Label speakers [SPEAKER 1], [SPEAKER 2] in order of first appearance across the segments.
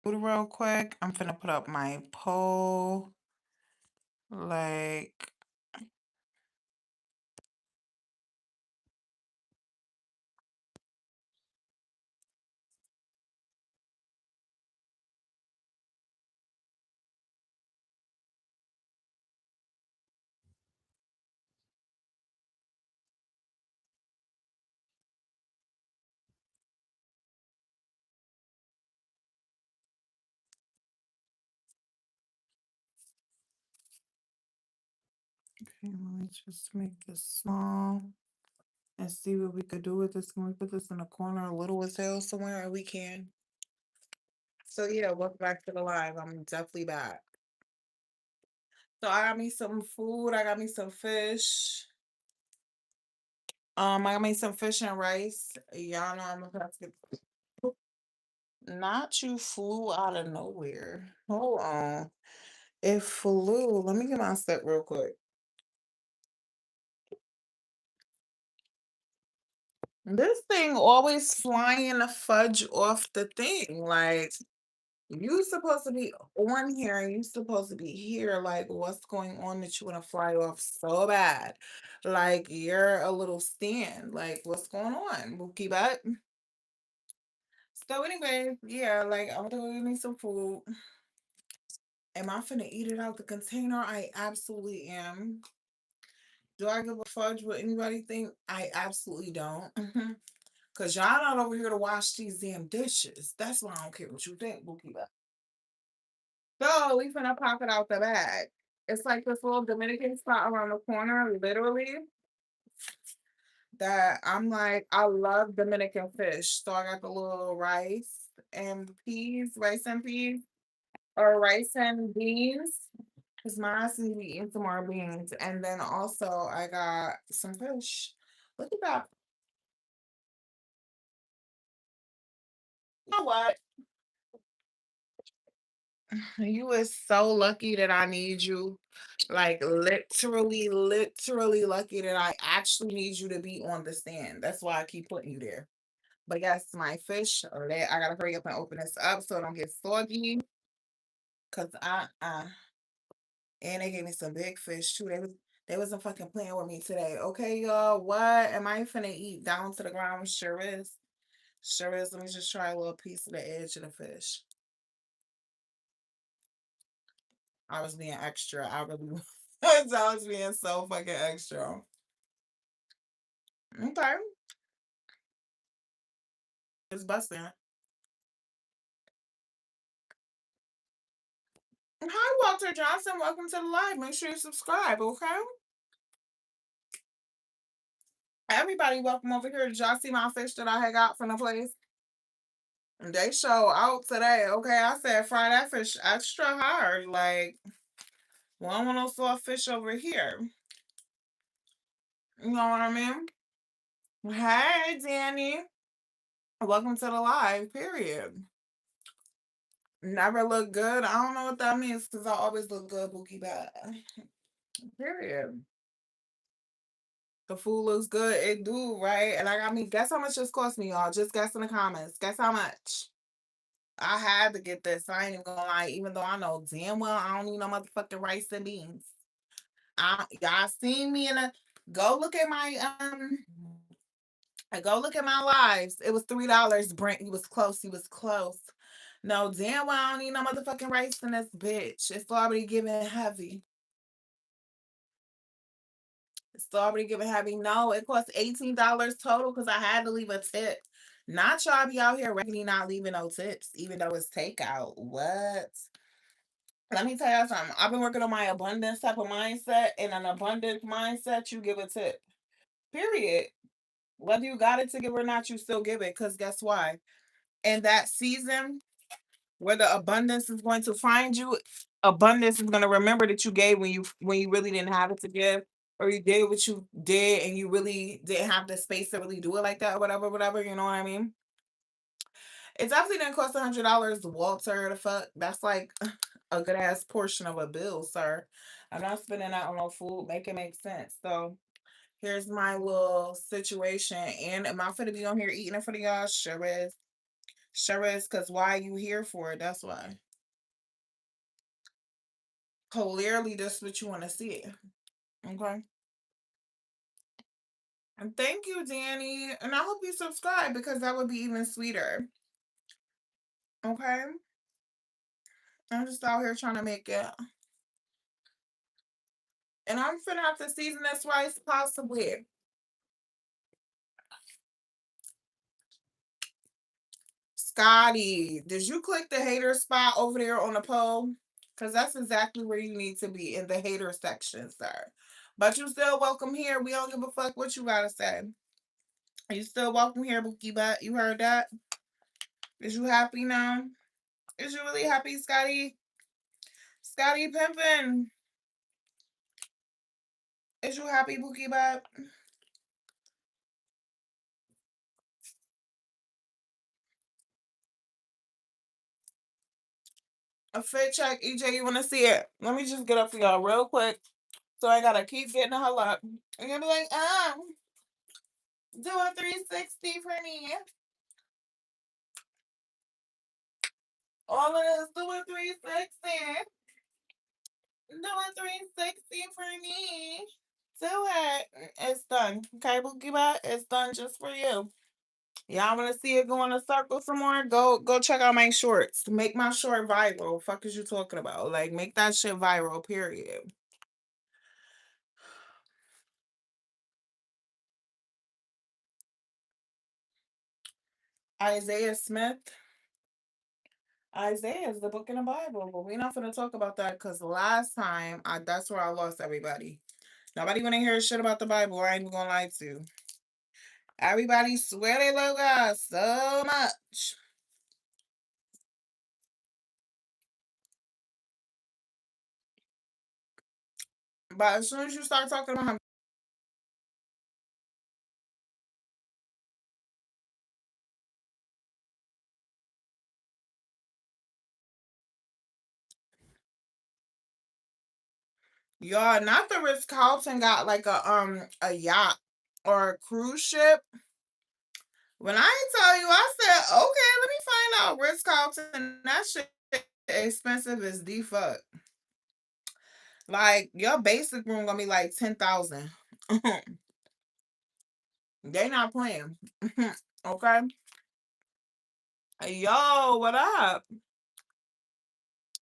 [SPEAKER 1] Food real quick. I'm finna put up my poll. Like, okay, let me just make this small and see what we could do with this. Can we put this in a corner a little as hell somewhere? Or we can. So yeah, welcome back to the live. I'm definitely back. So I got me some food. I got me some fish. I got me some fish and rice. Y'all know I'm about to get. Not you flew out of nowhere. Hold on. It flew. Let me get my step real quick. This thing always flying the fudge off the thing. Like you supposed to be on here and you supposed to be here. Like what's going on that you want to fly off so bad? Like you're a little stand. Like what's going on? Bookie butt. So anyway, yeah, like I'm gonna go get me some food. Am I finna eat it out the container? I absolutely am. Do I give a fudge what anybody think? I absolutely don't. Cause y'all not over here to wash these damn dishes. That's why I don't care what you think, Bookie. So we finna pop it out the bag. It's like this little Dominican spot around the corner, literally. That I'm like, I love Dominican fish. So I got the little rice and peas, or rice and beans. Cause my ass needs to be eating some more beans. And then also I got some fish. Look at that. You know what? You is so lucky that I need you. Like literally lucky that I actually need you to be on the stand. That's why I keep putting you there. But yes, my fish, I gotta hurry up and open this up so it don't get soggy. Cause and they gave me some big fish too. They wasn't fucking playing with me today. Okay, y'all. What am I finna eat down to the ground? Sure is. Sure is. Let me just try a little piece of the edge of the fish. I was being extra. I really was. I was being so fucking extra. Okay. It's busting. Hi, Walter Johnson. Welcome to the live. Make sure you subscribe, okay? Everybody, welcome over here. Did y'all see my fish that I had got from the place? They show out today. Okay, I said fry that fish extra hard. Like, one of those soft fish over here. You know what I mean? Hey, Danny. Welcome to the live, period. Never look good. I don't know what that means because I always look good, Bookie Bad. Period. The food looks good. It do, right? And I got me, guess how much this cost me, y'all? Just guess in the comments. Guess how much? I had to get this. I ain't even gonna lie, even though I know damn well I don't need no motherfucking rice and beans. Y'all seen me in a go look at my go look at my lives. It was $3. Brent, he was close. He was close. No, damn well I don't need no motherfucking rice in this bitch. It's already giving heavy. It's already giving heavy. No, it cost $18 total because I had to leave a tip. Not y'all be out here regularly not leaving no tips, even though it's takeout. What? Let me tell you something. I've been working on my abundance type of mindset. In an abundant mindset, you give a tip. Period. Whether you got it to give or not, you still give it. Because guess why? In that season where the abundance is going to find you, abundance is going to remember that you gave when you really didn't have it to give, or you did what you did and you really didn't have the space to really do it like that, or whatever, whatever. You know what I mean? It definitely didn't cost $100, Walter. The fuck, that's like a good ass portion of a bill, sir. I'm not spending that on no food. Make it make sense. So here's my little situation. And am I finna be on here eating it for y'all? Sure is. Sure is, because why you here for it? That's why. Clearly, that's what you want to see. Okay. And thank you, Danny. And I hope you subscribe because that would be even sweeter. Okay. I'm just out here trying to make it. And I'm finna have to season this rice possibly. Scotty, did you click the hater spot over there on the poll? Because that's exactly where you need to be, in the hater section, sir. But you still welcome here. We don't give a fuck what you gotta say. You still welcome here, Bookie Butt. You heard that? Is you happy now? Is you really happy, Scotty? Scotty Pimpin'. Is you happy, Bookie Butt? A fit check, EJ, you wanna see it? Let me just get up for y'all real quick. So I gotta keep getting her up. I'm gonna be like, do a 360 for me. All of this, do a 360. Do a 360 for me. Do it. It's done. Okay, Bookie Bot, it's done just for you. Y'all wanna see it go in a circle some more? Go check out my shorts. Make my short viral. Fuck is you talking about? Like, make that shit viral, period. Isaiah Smith. Isaiah is the book in the Bible, but we're not gonna talk about that because last time that's where I lost everybody. Nobody wanna hear shit about the Bible. I ain't even gonna lie to you. Everybody swear they love God so much. But as soon as you start talking about him, y'all, not the Ritz Carlton got like a yacht or a cruise ship. When I tell you, I said, okay, let me find out Ritz Carlton. That shit expensive as the fuck. Like your basic room gonna be like 10,000. They not playing. Okay. Yo, what up?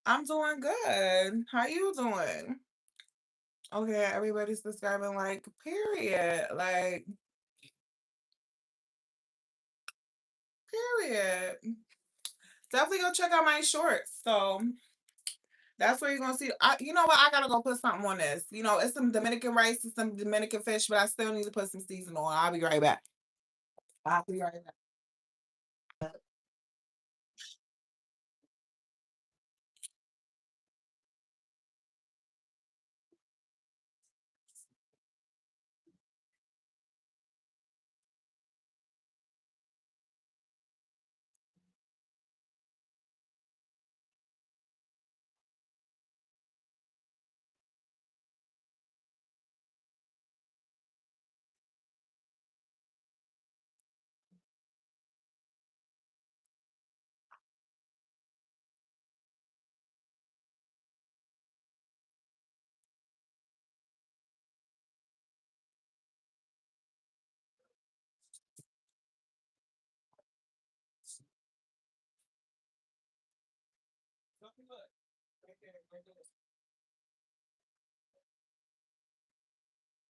[SPEAKER 1] I'm doing good. How you doing? Okay, everybody's describing like period. Like period. Definitely go check out my shorts. So that's where you're gonna see. You know what? I gotta go put something on this. You know, it's some Dominican rice and some Dominican fish, but I still need to put some seasoning on. I'll be right back. I'll be right back.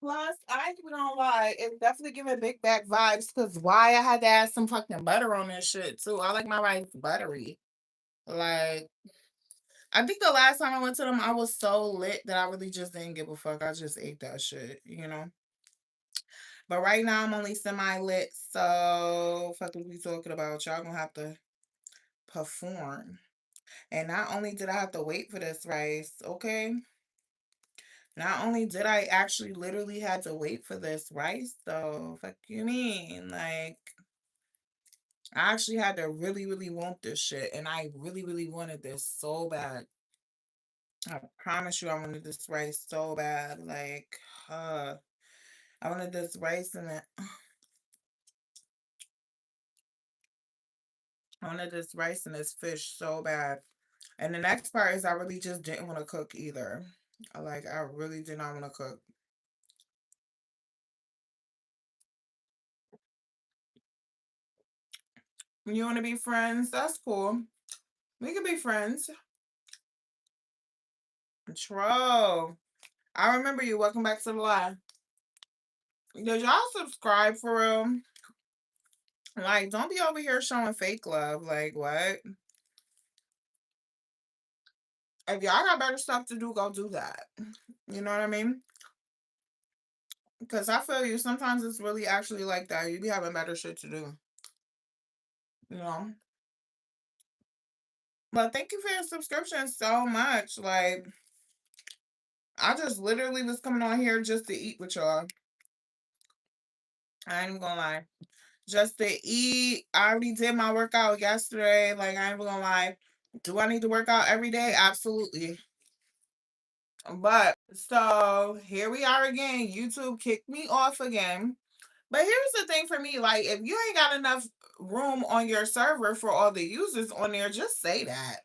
[SPEAKER 1] Plus, I ain't even gonna lie, it's definitely giving big back vibes because why I had to add some fucking butter on this shit too. I like my rice buttery. Like, I think the last time I went to them, I was so lit that I really just didn't give a fuck. I just ate that shit, you know? But right now, I'm only semi lit, so fuck what we talking about. Y'all gonna have to perform. And not only did I have to wait for this rice, okay? Not only did I actually literally had to wait for this rice, though. Fuck you mean? Like, I actually had to really, really want this shit. And I really, really wanted this so bad. I promise you, I wanted this rice so bad. Like, uh, I wanted this rice and it. I wanted this rice and this fish so bad. And the next part is I really just didn't want to cook either. I really did not want to cook. You want to be friends? That's cool. We can be friends. Tro. I remember you. Welcome back to the live. Did y'all subscribe for real? Like, don't be over here showing fake love. Like, what? If y'all got better stuff to do, go do that. You know what I mean? Because I feel you. Sometimes it's really actually like that. You be having better shit to do. You know? But thank you for your subscription so much. Like, I just literally was coming on here just to eat with y'all. I ain't even gonna lie. Just to eat. I already did my workout yesterday. Like, I ain't even gonna lie. Do I need to work out every day? Absolutely. But so here we are again. YouTube kicked me off again. But here's the thing for me, like if you ain't got enough room on your server for all the users on there, just say that.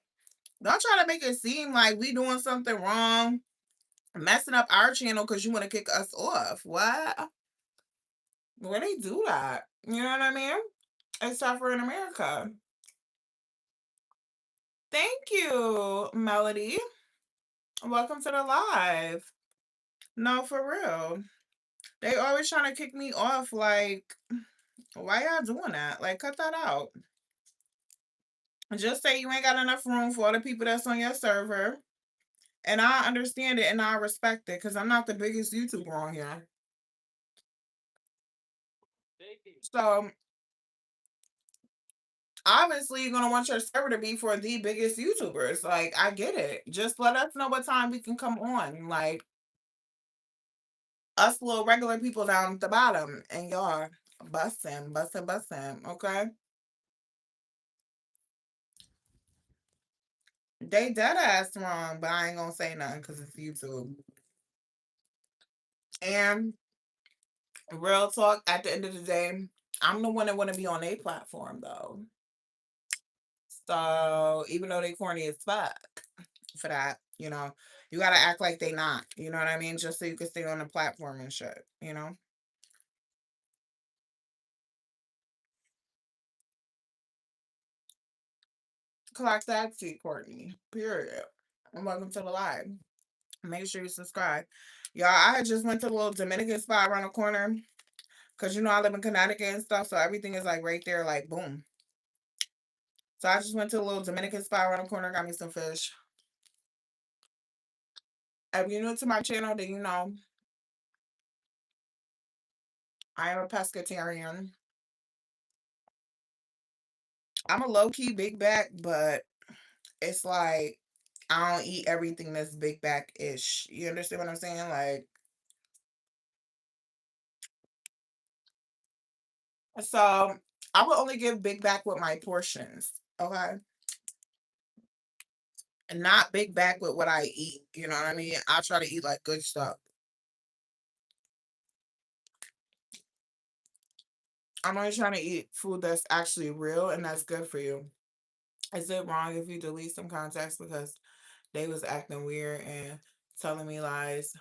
[SPEAKER 1] Don't try to make it seem like we doing something wrong, messing up our channel because you want to kick us off. What? Where they do that? You know what I mean? Except for in America. Thank you, Melody. Welcome to the live. No, for real. They always trying to kick me off. Like, why y'all doing that? Like, cut that out. Just say you ain't got enough room for all the people that's on your server. And I understand it and I respect it because I'm not the biggest YouTuber on here. So obviously you're gonna want your server to be for the biggest YouTubers. Like, I get it. Just let us know what time we can come on. Like us little regular people down at the bottom and y'all busting, busting, busting. Okay. They dead ass wrong, but I ain't gonna say nothing because it's YouTube. And real talk, at the end of the day, I'm the one that want to be on a platform though. So even though they corny as fuck for that, you gotta act like they not. You know what I mean? Just so you can stay on the platform and shit. Clock that, see Courtney. Period. And welcome to the live. Make sure you subscribe. Y'all, I just went to the little Dominican spot around the corner. Cause I live in Connecticut and stuff, so everything is like right there, like boom. So I just went to a little Dominican spot around the corner, got me some fish. If you're new to my channel, then I am a pescatarian. I'm a low-key big back, but it's like I don't eat everything that's big back-ish. You understand what I'm saying? Like, so I will only give big back with my portions, okay? And not big back with what I eat. You know what I mean? I try to eat like good stuff. I'm only trying to eat food that's actually real and that's good for you. Is it wrong if you delete some contacts because they was acting weird and telling me lies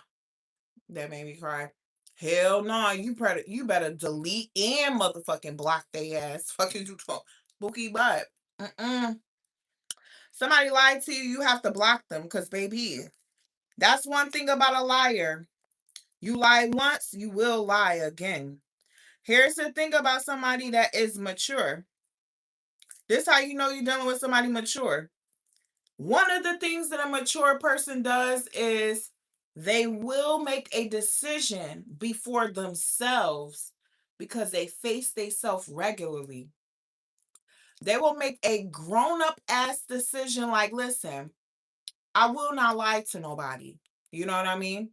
[SPEAKER 1] that made me cry? Hell no, you better delete and motherfucking block they ass. Fucking you talk bookie butt. Mm-mm. Somebody lied to you, you have to block them because baby, that's one thing about a liar. You lie once, you will lie again. Here's the thing about somebody that is mature. This how you know you're dealing with somebody mature. One of the things that a mature person does is they will make a decision before themselves because they face themselves regularly. They will make a grown up ass decision like, listen, I will not lie to nobody. You know what I mean?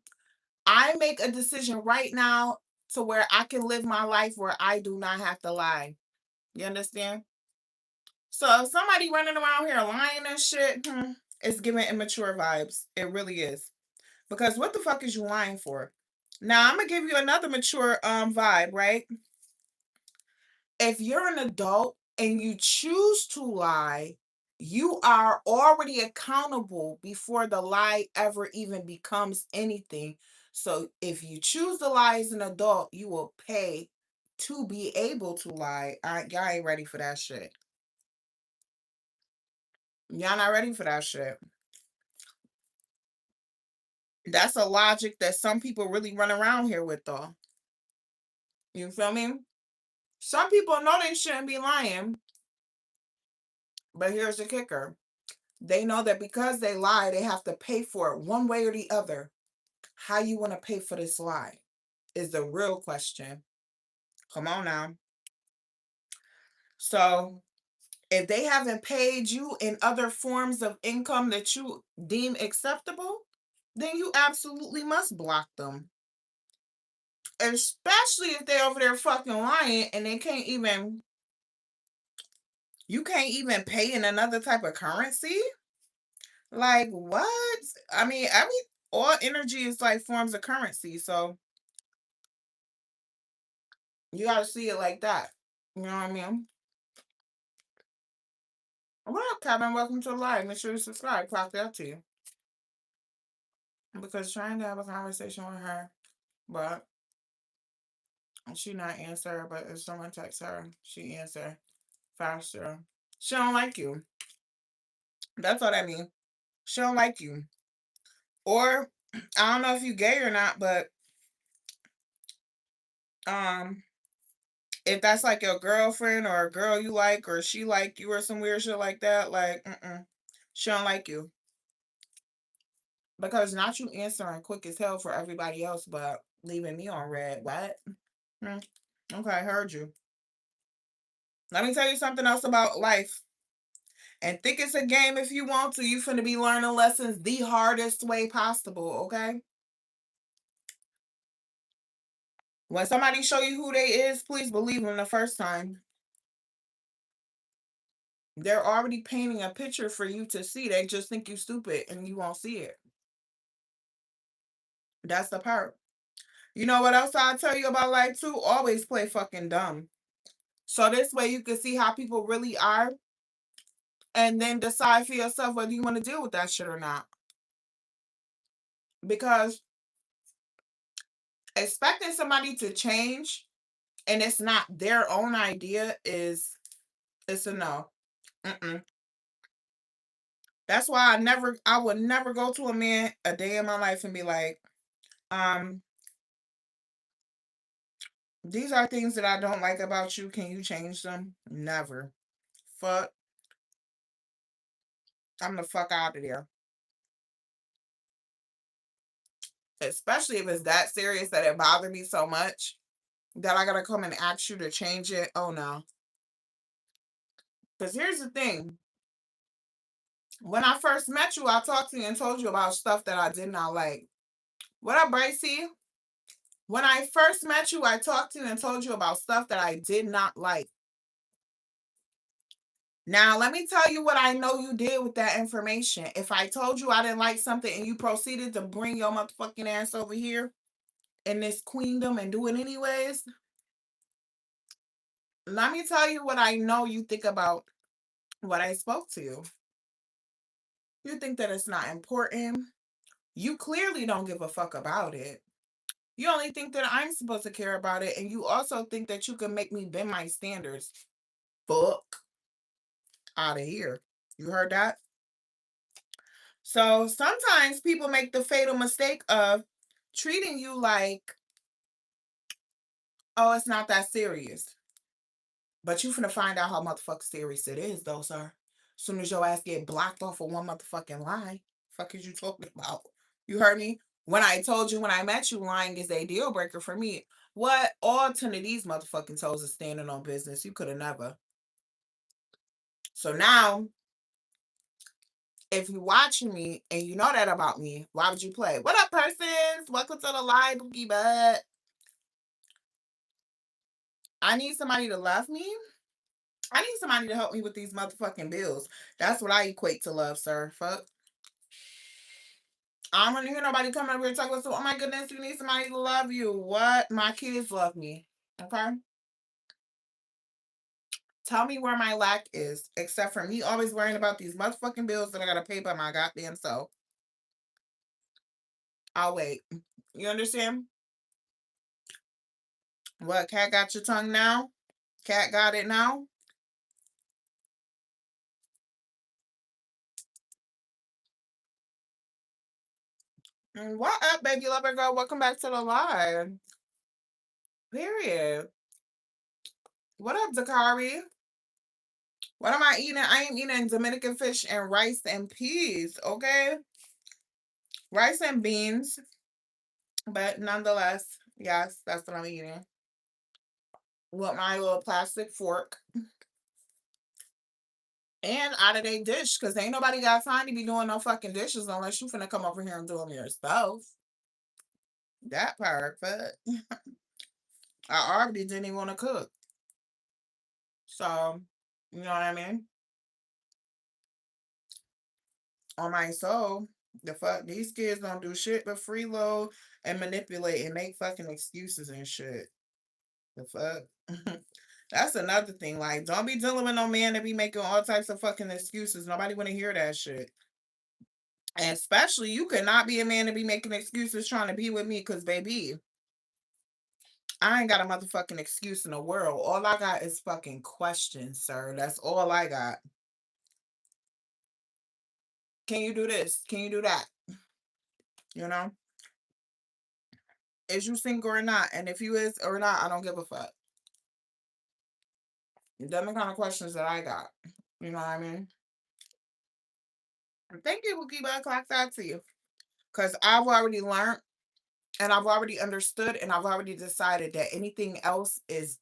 [SPEAKER 1] I make a decision right now to where I can live my life where I do not have to lie. You understand? So if somebody running around here lying and shit, it's giving immature vibes. It really is. Because what the fuck is you lying for? Now I'm gonna give you another mature vibe, right? If you're an adult and you choose to lie, you are already accountable before the lie ever even becomes anything. So if you choose to lie as an adult, you will pay to be able to lie. Y'all ain't ready for that shit. Y'all not ready for that shit. That's a logic that some people really run around here with, though. You feel me? Some people know they shouldn't be lying, but here's the kicker. They know that because they lie, they have to pay for it one way or the other. How you want to pay for this lie is the real question. Come on now. So if they haven't paid you in other forms of income that you deem acceptable, then you absolutely must block them. Especially if they're over there fucking lying and they can't even, you can't even pay in another type of currency. Like what? I mean, all energy is like forms of currency. So you gotta see it like that. You know what I mean? What up, Kevin? Welcome to the live. Make sure you subscribe. Clock that to you. Because trying to have a conversation with her, but she not answer. But if someone texts her, she answer faster. She don't like you. That's what I mean. She don't like you. Or I don't know if you gay or not, but um, if that's like your girlfriend or a girl you like, or she like you or some weird shit like that, like, she don't like you. Because not you answering quick as hell for everybody else, but leaving me on red. What? Okay, I heard you. Let me tell you something else about life. And think it's a game if you want to. You finna be learning lessons the hardest way possible, okay? When somebody show you who they is, please believe them the first time. They're already painting a picture for you to see. They just think you stupid and you won't see it. That's the part. You know what else I'll tell you about life too? Always play fucking dumb. So this way you can see how people really are and then decide for yourself whether you want to deal with that shit or not. Because expecting somebody to change and it's not their own idea it's a no. Mm-mm. That's why I would never go to a man a day in my life and be like, um, these are things that I don't like about you. Can you change them? Never. Fuck. I'm the fuck out of there. Especially if it's that serious that it bothered me so much that I gotta come and ask you to change it. Oh no. Because here's the thing. When I first met you, I talked to you and told you about stuff that I did not like. What up, Bracy? When I first met you, I talked to you and told you about stuff that I did not like. Now, let me tell you what I know you did with that information. If I told you I didn't like something and you proceeded to bring your motherfucking ass over here in this queendom and do it anyways, let me tell you what I know you think about what I spoke to you. You think that it's not important. You clearly don't give a fuck about it. You only think that I'm supposed to care about it, and you also think that you can make me bend my standards. Fuck out of here. You heard that? So sometimes people make the fatal mistake of treating you like, oh, it's not that serious. But you finna find out how motherfucking serious it is, though, sir. Soon as your ass get blocked off of one motherfucking lie, fuck is you talking about? You heard me? When I told you when I met you, lying is a deal breaker for me. What? All 10 of these motherfucking toes are standing on business. You could have never. So now, if you watching me and you know that about me, why would you play? What up, persons? Welcome to the live, Boogie Butt. I need somebody to love me. I need somebody to help me with these motherfucking bills. That's what I equate to love, sir. Fuck. I don't want to hear nobody coming over here talking about, oh my goodness, you need somebody to love you. What? My kids love me. Okay? Tell me where my lack is, except for me always worrying about these motherfucking bills that I gotta pay by my goddamn self. I'll wait. You understand? What, cat got your tongue now? Cat got it now? What up, baby lover girl? Welcome back to the live. Period. What up, Zakari? What am I eating? I am eating Dominican fish and rice and peas, okay? Rice and beans, but nonetheless, yes, that's what I'm eating. With my little plastic fork. And out of their dish, because ain't nobody got time to be doing no fucking dishes unless you finna come over here and do them yourself. That part, but I already didn't even want to cook. So, you know what I mean? On my soul, the fuck, these kids don't do shit but freeload and manipulate and make fucking excuses and shit. The fuck? That's another thing. Like, don't be dealing with no man that be making all types of fucking excuses. Nobody want to hear that shit. And especially, you could not be a man to be making excuses trying to be with me, because, baby, I ain't got a motherfucking excuse in the world. All I got is fucking questions, sir. That's all I got. Can you do this? Can you do that? You know? Is you single or not? And if you is or not, I don't give a fuck. Them the kind of questions that I got. You know what I mean? Thank you, Bookie Bug. Clock that to you. Because I've already learned and I've already understood and I've already decided that anything else is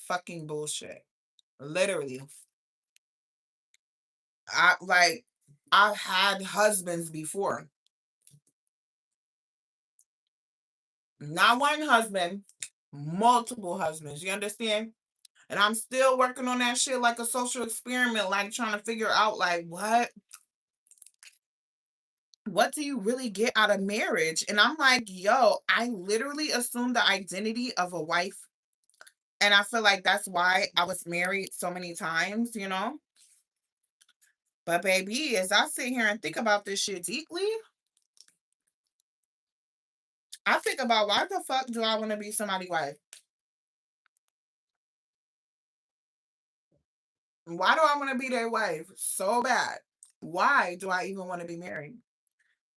[SPEAKER 1] fucking bullshit. Literally. I've had husbands before. Not one husband, multiple husbands. You understand? And I'm still working on that shit like a social experiment, like trying to figure out like what do you really get out of marriage? And I'm like, yo, I literally assumed the identity of a wife. And I feel like that's why I was married so many times, you know? But baby, as I sit here and think about this shit deeply, I think about why the fuck do I want to be somebody's wife? Why do I want to be their wife so bad? Why do I even want to be married?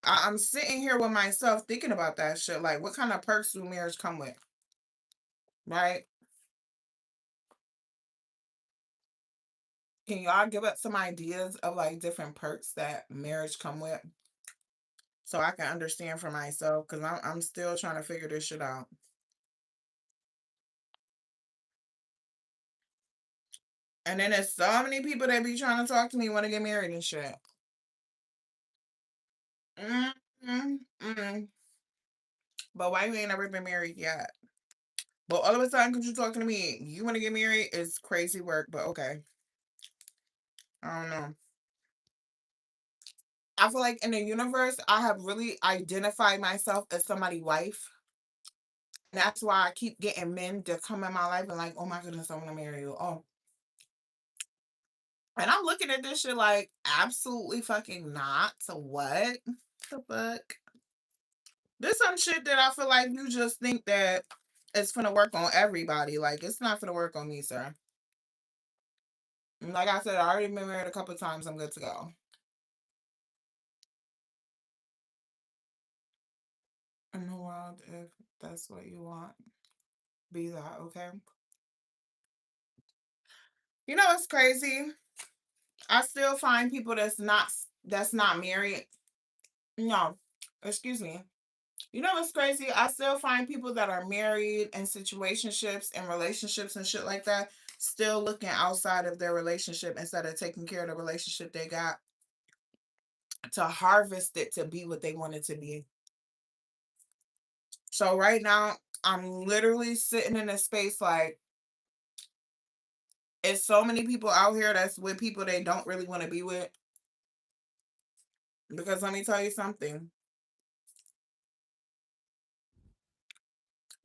[SPEAKER 1] I'm sitting here with myself thinking about that shit. Like, what kind of perks do marriage come with? Right? Can y'all give us some ideas of like different perks that marriage come with so I can understand for myself? Because I'm still trying to figure this shit out. And then there's so many people that be trying to talk to me want to get married and shit. Mm. But why you ain't never been married yet? But all of a sudden, because you talking to me, you want to get married is crazy work. But okay, I don't know. I feel like in the universe, I have really identified myself as somebody's wife. And that's why I keep getting men to come in my life and like, oh my goodness, I want to marry you. Oh, and I'm looking at this shit like, absolutely fucking not. So what? The fuck? This some shit that I feel like you just think that it's gonna work on everybody. Like it's not gonna work on me, sir. And like I said, I already been married a couple times. I'm good to go. In the world, if that's what you want, be that, okay? You know it's crazy. I still find people that's not married. No, excuse me. You know what's crazy? I still find people that are married and situationships and relationships and shit like that still looking outside of their relationship instead of taking care of the relationship they got to harvest it to be what they want it to be. So right now, I'm literally sitting in a space like it's so many people out here that's with people they don't really want to be with. Because let me tell you something.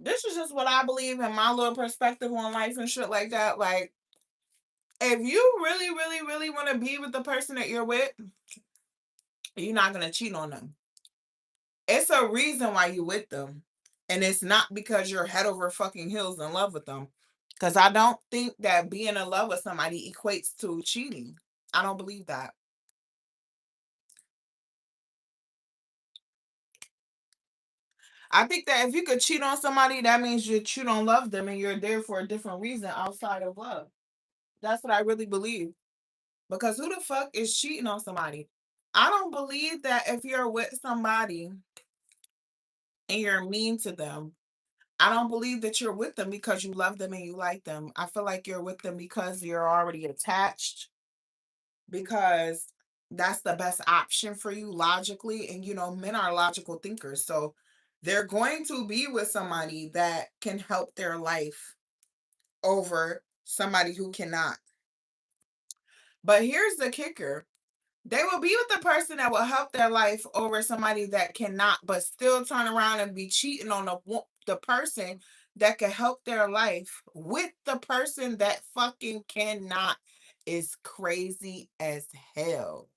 [SPEAKER 1] This is just what I believe in my little perspective on life and shit like that. Like If you really, really, really want to be with the person that you're with, you're not gonna cheat on them. It's a reason why you with them. And it's not because you're head over fucking heels in love with them. Because I don't think that being in love with somebody equates to cheating. I don't believe that. I think that if you could cheat on somebody, that means you don't love them and you're there for a different reason outside of love. That's what I really believe. Because who the fuck is cheating on somebody? I don't believe that if you're with somebody and you're mean to them, I don't believe that you're with them because you love them and you like them. I feel like you're with them because you're already attached, because that's the best option for you logically. And men are logical thinkers. So they're going to be with somebody that can help their life over somebody who cannot. But here's the kicker. They will be with the person that will help their life over somebody that cannot, but still turn around and be cheating on the person that can help their life with the person that fucking cannot. Is crazy as hell.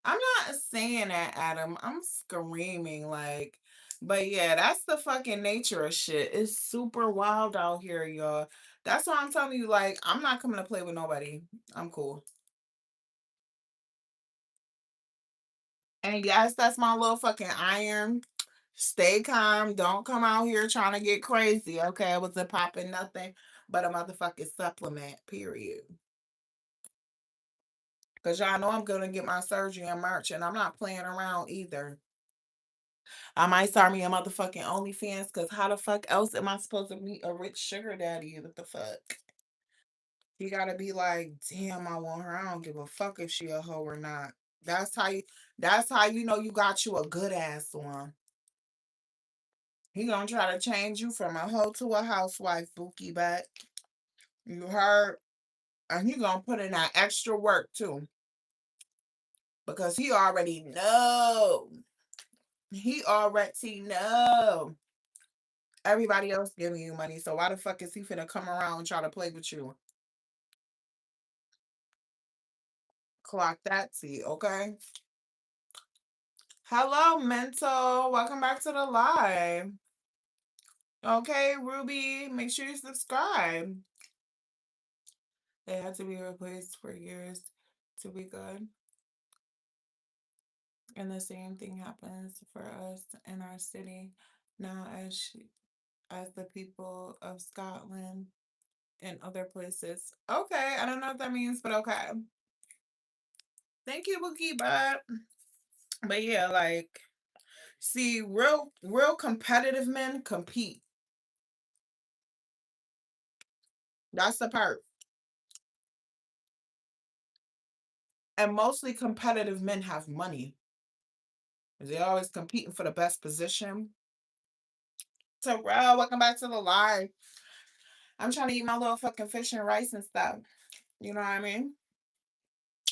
[SPEAKER 1] I'm not saying that, Adam. I'm screaming like, but yeah, that's the fucking nature of shit. It's super wild out here, y'all. That's why I'm telling you, like, I'm not coming to play with nobody. I'm cool. And yes, that's my little fucking iron. Stay calm. Don't come out here trying to get crazy. Okay, I wasn't popping nothing but a motherfucking supplement. Period. Cause y'all know I'm gonna get my surgery in March, and I'm not playing around either. I might start me a motherfucking OnlyFans. Cause how the fuck else am I supposed to meet a rich sugar daddy? What the fuck? You gotta be like, damn, I want her. I don't give a fuck if she a hoe or not. That's how you. That's how you know you got you a good ass one. He gonna try to change you from a hoe to a housewife, Bookie butt. You heard? And he gonna put in that extra work too. Because he already know. He already know. Everybody else giving you money. So why the fuck is he finna come around and try to play with you? Clock that T, okay? Hello, mental. Welcome back to the live. Okay, Ruby, make sure you subscribe. They had to be replaced for years to be good. And the same thing happens for us in our city now as the people of Scotland and other places. Okay, I don't know what that means, but okay. Thank you, Bookie. But yeah, like, see, real competitive men compete. That's the part. And mostly competitive men have money. They're always competing for the best position. Terrell, welcome back to the live. I'm trying to eat my little fucking fish and rice and stuff. You know what I mean?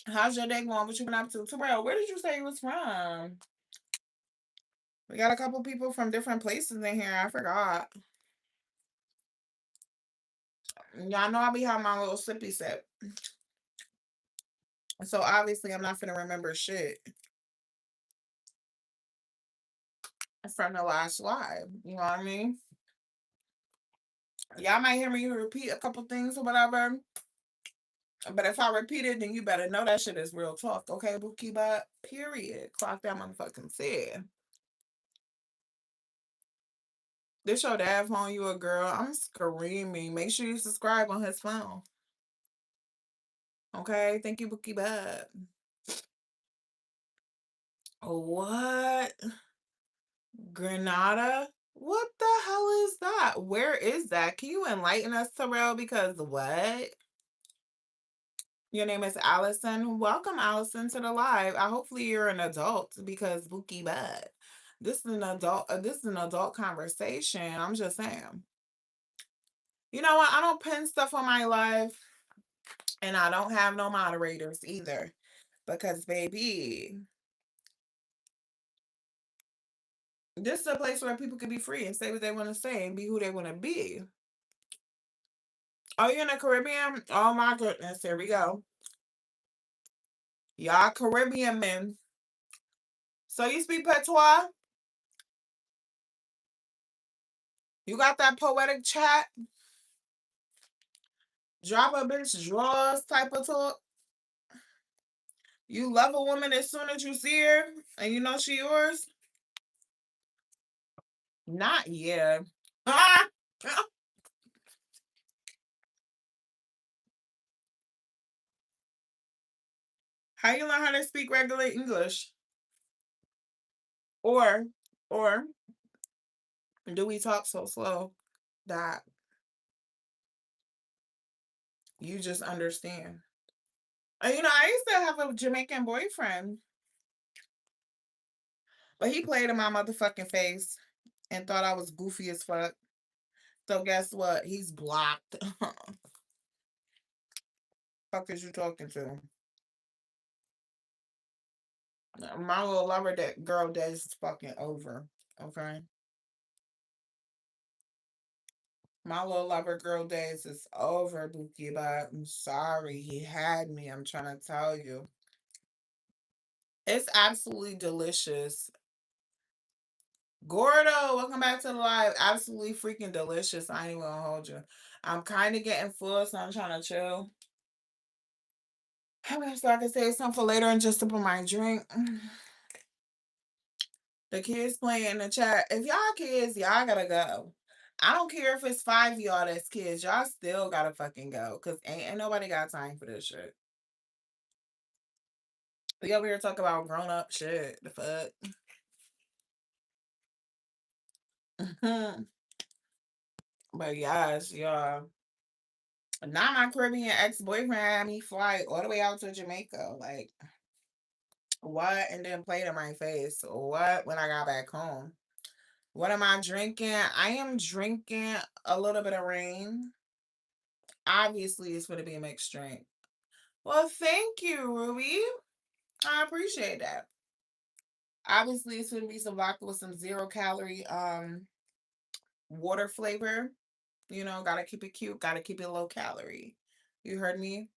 [SPEAKER 1] How's your day going? What you been up to? Terrell, where did you say you was from? We got a couple people from different places in here. I forgot. Y'all know I be having my little sippy sip. So obviously I'm not finna remember shit from the last live. You know what I mean? Y'all might hear me repeat a couple things or whatever. But if I repeat it, then you better know that shit is real talk. Okay, Bookie Butt? Period. Clock that motherfucking said. This your dad phone, you a girl. I'm screaming. Make sure you subscribe on his phone. Okay, thank you, Bookie Butt. What? Grenada? What the hell is that? Where is that? Can you enlighten us, Terrell? Because what? Your name is Allison. Welcome, Allison, to the live. Hopefully you're an adult because Bookie Butt. This is an adult. This is an adult conversation. I'm just saying. You know what? I don't pin stuff on my live, and I don't have no moderators either, because baby, this is a place where people can be free and say what they want to say and be who they want to be. Oh, you in the Caribbean? Oh my goodness, here we go. Y'all Caribbean men. So you speak patois? You got that poetic chat? Drop a bitch drawers type of talk? You love a woman as soon as you see her and you know she yours? Not yet. Ah! How you learn how to speak regular English? Or or do we talk so slow that you just understand? I used to have a Jamaican boyfriend, but he played in my motherfucking face and thought I was goofy as fuck. So guess what? He's blocked. Fuck is you talking to? My little lover that girl days is fucking over. Okay. My little lover girl days is over, Bookie, but I'm sorry. He had me. I'm trying to tell you. It's absolutely delicious. Gordo, welcome back to the live. Absolutely freaking delicious. I ain't even gonna hold you. I'm kind of getting full, so I'm trying to chill. So I can save some for later and just to put my drink. The kids playing in the chat. If y'all kids, y'all gotta go. I don't care if it's 5 of y'all that's kids. Y'all still gotta fucking go. Cause ain't nobody got time for this shit. We over here talk about grown up shit. The fuck. But yes, y'all. Now my Caribbean ex-boyfriend had me fly all the way out to Jamaica. Like, what? And then played in my face. What? When I got back home. What am I drinking? I am drinking a little bit of rain. Obviously, it's going to be a mixed drink. Well, thank you, Ruby. I appreciate that. Obviously, it's going to be some vodka with some 0 calorie water flavor. Gotta keep it cute, gotta keep it low calorie. You heard me?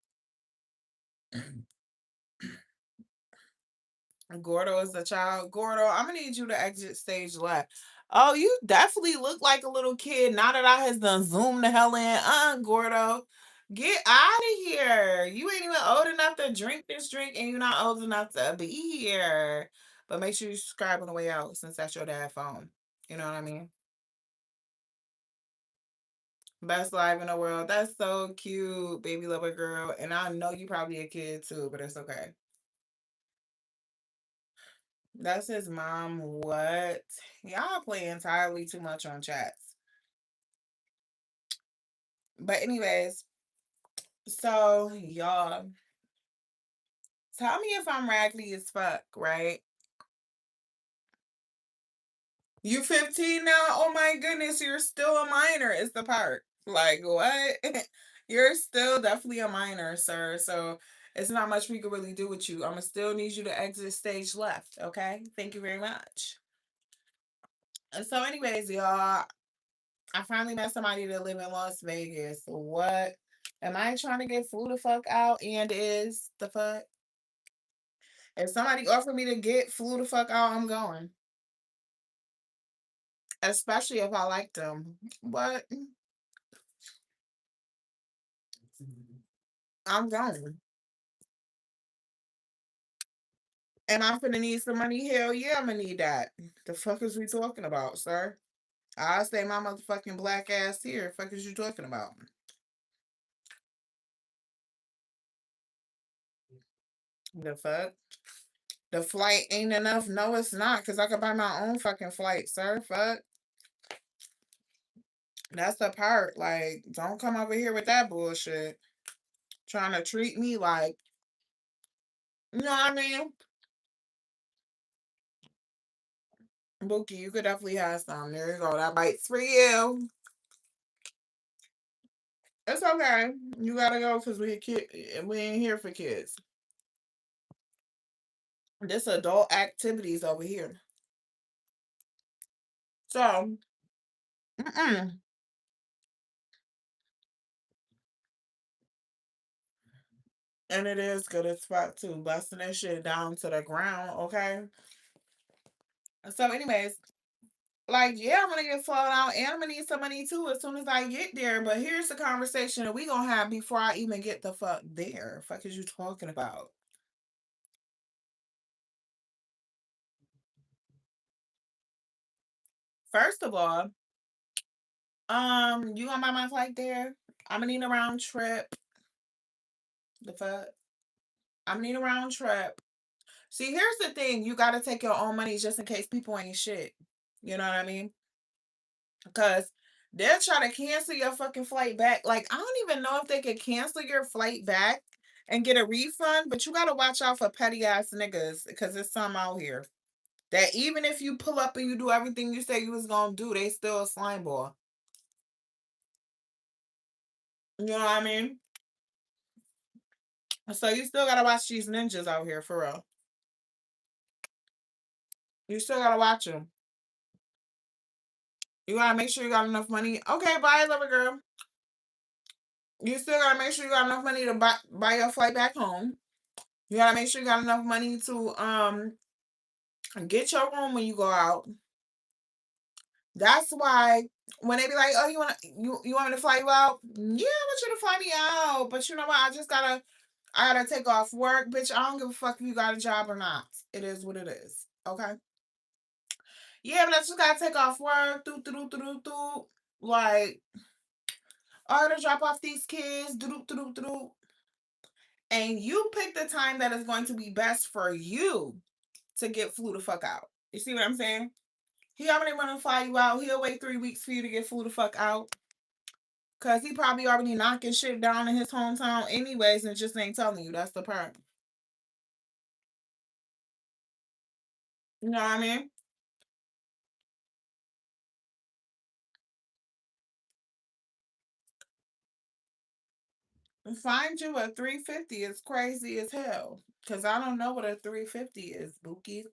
[SPEAKER 1] Gordo is the child. Gordo, I'm gonna need you to exit stage left. Oh, you definitely look like a little kid. Now that I has done zoomed the hell in. Gordo. Get out of here. You ain't even old enough to drink this drink, and you're not old enough to be here. But make sure you subscribe on the way out since that's your dad's phone. You know what I mean? Best live in the world. That's so cute, baby lover girl. And I know you probably a kid too, but it's okay. That's his mom. What? Y'all play entirely too much on chats. But anyways, so y'all tell me if I'm raggedy as fuck, right? You 15 now? Oh my goodness, you're still a minor, is the part. Like what? You're still definitely a minor, sir. So it's not much we can really do with you. I'ma still need you to exit stage left. Okay. Thank you very much. And so, anyways, y'all, I finally met somebody that live in Las Vegas. What? Am I trying to get flew the fuck out? And is the fuck? If somebody offered me to get flew the fuck out, I'm going. Especially if I like them. What? I'm going. Am I gonna need some money? Hell yeah, I'm gonna need that. The fuck is we talking about, sir? I'll stay my motherfucking black ass here. Fuck is you talking about? The fuck? The flight ain't enough? No, it's not, because I could buy my own fucking flight, sir. Fuck. That's the part. Like, don't come over here with that bullshit. Trying to treat me like, you know what I mean? Bookie, you could definitely have some. There you go. That bite's for you. It's okay. You gotta go because we ain't here for kids. This adult activities over here. So, mm-mm. And it is good as fuck too. Busting that shit down to the ground, okay? So, anyways, like, yeah, I'm gonna get flown out and I'm gonna need some money too as soon as I get there. But here's the conversation that we gonna have before I even get the fuck there. Fuck is you talking about? First of all, you gonna buy my flight there? I'm gonna need a round trip. The fuck? I'm gonna need a round trip. See, here's the thing: you gotta take your own money just in case people ain't shit. You know what I mean? Because they'll try to cancel your fucking flight back. Like, I don't even know if they could cancel your flight back and get a refund, but you gotta watch out for petty ass niggas because there's some out here that even if you pull up and you do everything you say you was gonna do, they still a slime ball. You know what I mean? So you still gotta watch these ninjas out here for real. You still gotta watch them. You gotta make sure you got enough money. Okay, bye, lover girl. You still gotta make sure you got enough money to buy your flight back home. You gotta make sure you got enough money to get your room when you go out. That's why when they be like, "Oh, you want me to fly you out?" Yeah, I want you to fly me out. But you know what? I gotta take off work, bitch. I don't give a fuck if you got a job or not. It is what it is. Okay. Yeah, but I just gotta take off work. Do do do do do. Like, I gotta drop off these kids. Do do do do do. And you pick the time that is going to be best for you to get flew the fuck out. You see what I'm saying? He already want to fly you out. He'll wait 3 weeks for you to get flew the fuck out. Cause he probably already knocking shit down in his hometown anyways and just ain't telling you. That's the part. You know what I mean? Find you a 350 is crazy as hell. Cause I don't know what a 350 is, Bookie.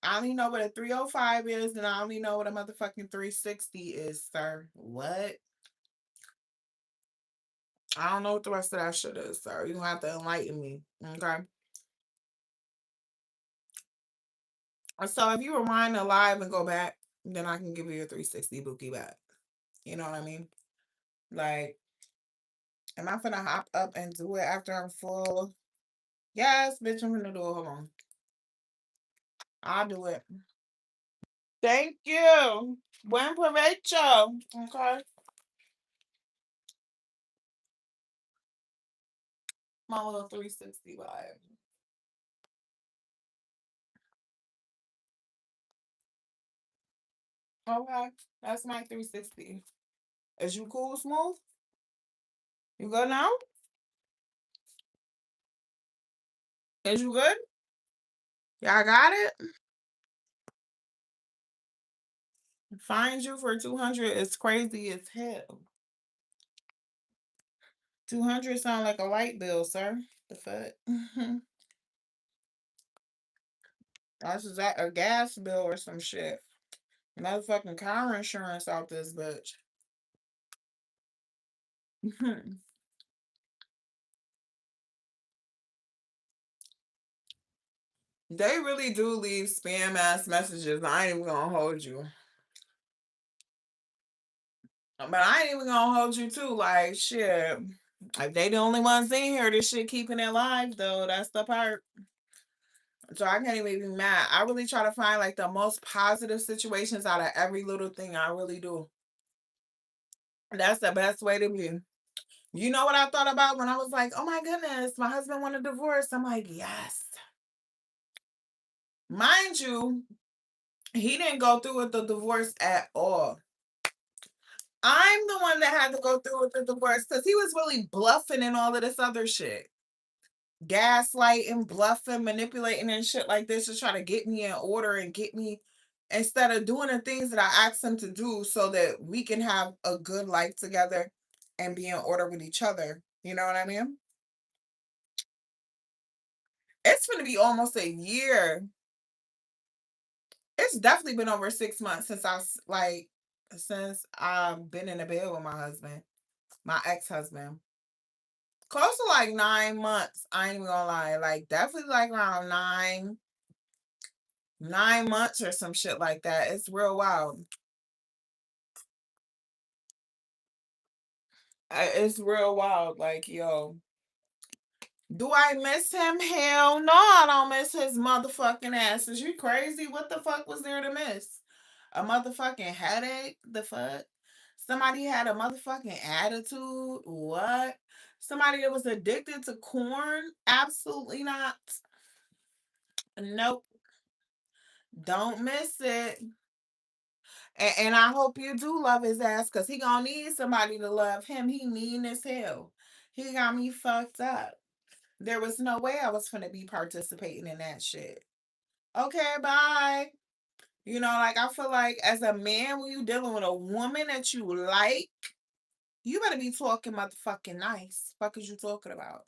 [SPEAKER 1] I only know what a 305 is, and I only know what a motherfucking 360 is, sir. What? I don't know what the rest of that shit is, sir. You gonna have to enlighten me. Okay. So if you rewind alive and go back, then I can give you a 360 Bookie back. You know what I mean? Like, am I finna hop up and do it after I'm full? Yes, bitch, I'm gonna do it. Hold on. I'll do it. Thank you. Buen provecho. Okay. My little 360 vibe. Okay. That's my 360. Is you cool, smooth? You good now? Is you good? Y'all got it? Find you for 200 is crazy as hell. 200 sound like a light bill, sir. The fuck? That's just that a gas bill or some shit. Motherfucking car insurance out this bitch. They really do leave spam ass messages. I ain't even gonna hold you. But I ain't even gonna hold you too. Like shit. If they the only ones in here, this shit keeping it live though. That's the part. So I can't even be mad. I really try to find like the most positive situations out of every little thing. I really do. That's the best way to be. You know what I thought about when I was like, oh my goodness, my husband want a divorce. I'm like, yes. Mind you, he didn't go through with the divorce at all. I'm the one that had to go through with the divorce because he was really bluffing and all of this other shit. Gaslighting, bluffing, manipulating, and shit like this to try to get me in order and get me instead of doing the things that I asked him to do so that we can have a good life together and be in order with each other. You know what I mean? It's going to be almost a year. It's definitely been over 6 months since since I've been in a bed with my husband, my ex-husband. Close to like 9 months. I ain't even gonna lie. Like definitely like around 9 months or some shit like that. It's real wild. It's real wild. Like, yo, do I miss him? Hell no, I don't miss his motherfucking ass. Is you crazy? What the fuck was there to miss? A motherfucking headache? The fuck? Somebody had a motherfucking attitude? What? Somebody that was addicted to corn? Absolutely not. Nope. Don't miss it. And I hope you do love his ass because he gonna need somebody to love him. He mean as hell. He got me fucked up. There was no way I was gonna be participating in that shit. Okay, bye. You know, like I feel like as a man, when you dealing with a woman that you like, you better be talking motherfucking nice. Fuck is you talking about?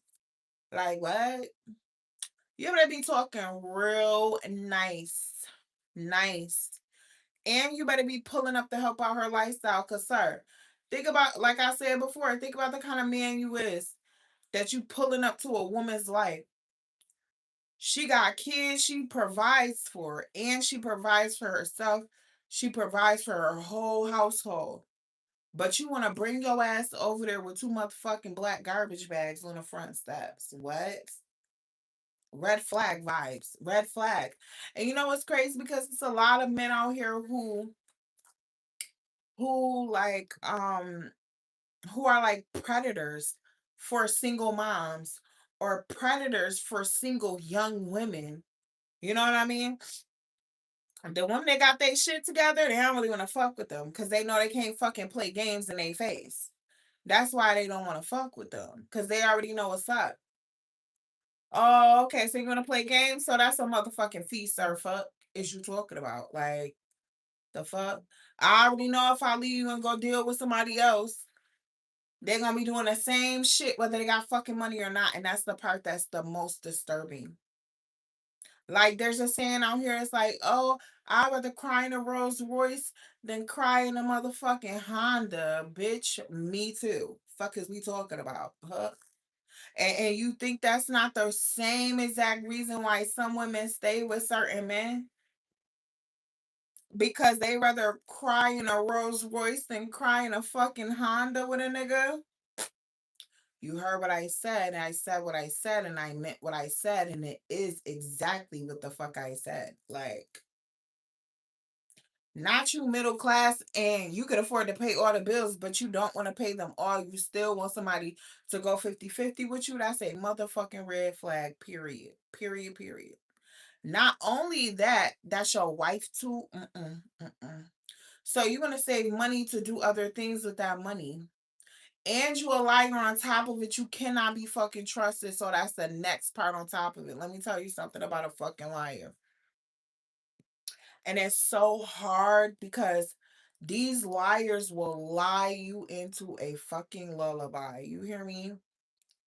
[SPEAKER 1] Like what? You better be talking real nice. Nice. And you better be pulling up to help out her lifestyle. Cause sir, think about like I said before, think about the kind of man you is that you pulling up to a woman's life. She got kids she provides for, and she provides for herself. She provides for her whole household. But you want to bring your ass over there with two motherfucking black garbage bags on the front steps. What? Red flag vibes. Red flag. And you know what's crazy? Because it's a lot of men out here who like who are like predators for single moms or predators for single young women. You know what I mean? The women that got their shit together, they don't really want to fuck with them because they know they can't fucking play games in their face. That's why they don't want to fuck with them because they already know what's up. Oh, okay. So you're gonna play games? So that's a motherfucking feast or fuck is you talking about? Like the fuck? I already know if I leave you and go deal with somebody else, they're gonna be doing the same shit whether they got fucking money or not. And that's the part that's the most disturbing. Like there's a saying out here, it's like, oh, I'd rather cry in a Rolls Royce than cry in a motherfucking Honda, bitch. Me too. Fuck is we talking about? Huh? And you think that's not the same exact reason why some women stay with certain men? Because they rather cry in a Rolls Royce than cry in a fucking Honda with a nigga? You heard what I said, and I said what I said, and I meant what I said, and it is exactly what the fuck I said. Like, not you middle class and you could afford to pay all the bills, but you don't want to pay them all. You still want somebody to go 50-50 with you. That's a motherfucking red flag, period. Period, period. Not only that, that's your wife too. Mm-mm, mm-mm. So you're going to save money to do other things with that money. And you a liar on top of it. You cannot be fucking trusted. So that's the next part on top of it. Let me tell you something about a fucking liar. And it's so hard because these liars will lie you into a fucking lullaby. You hear me?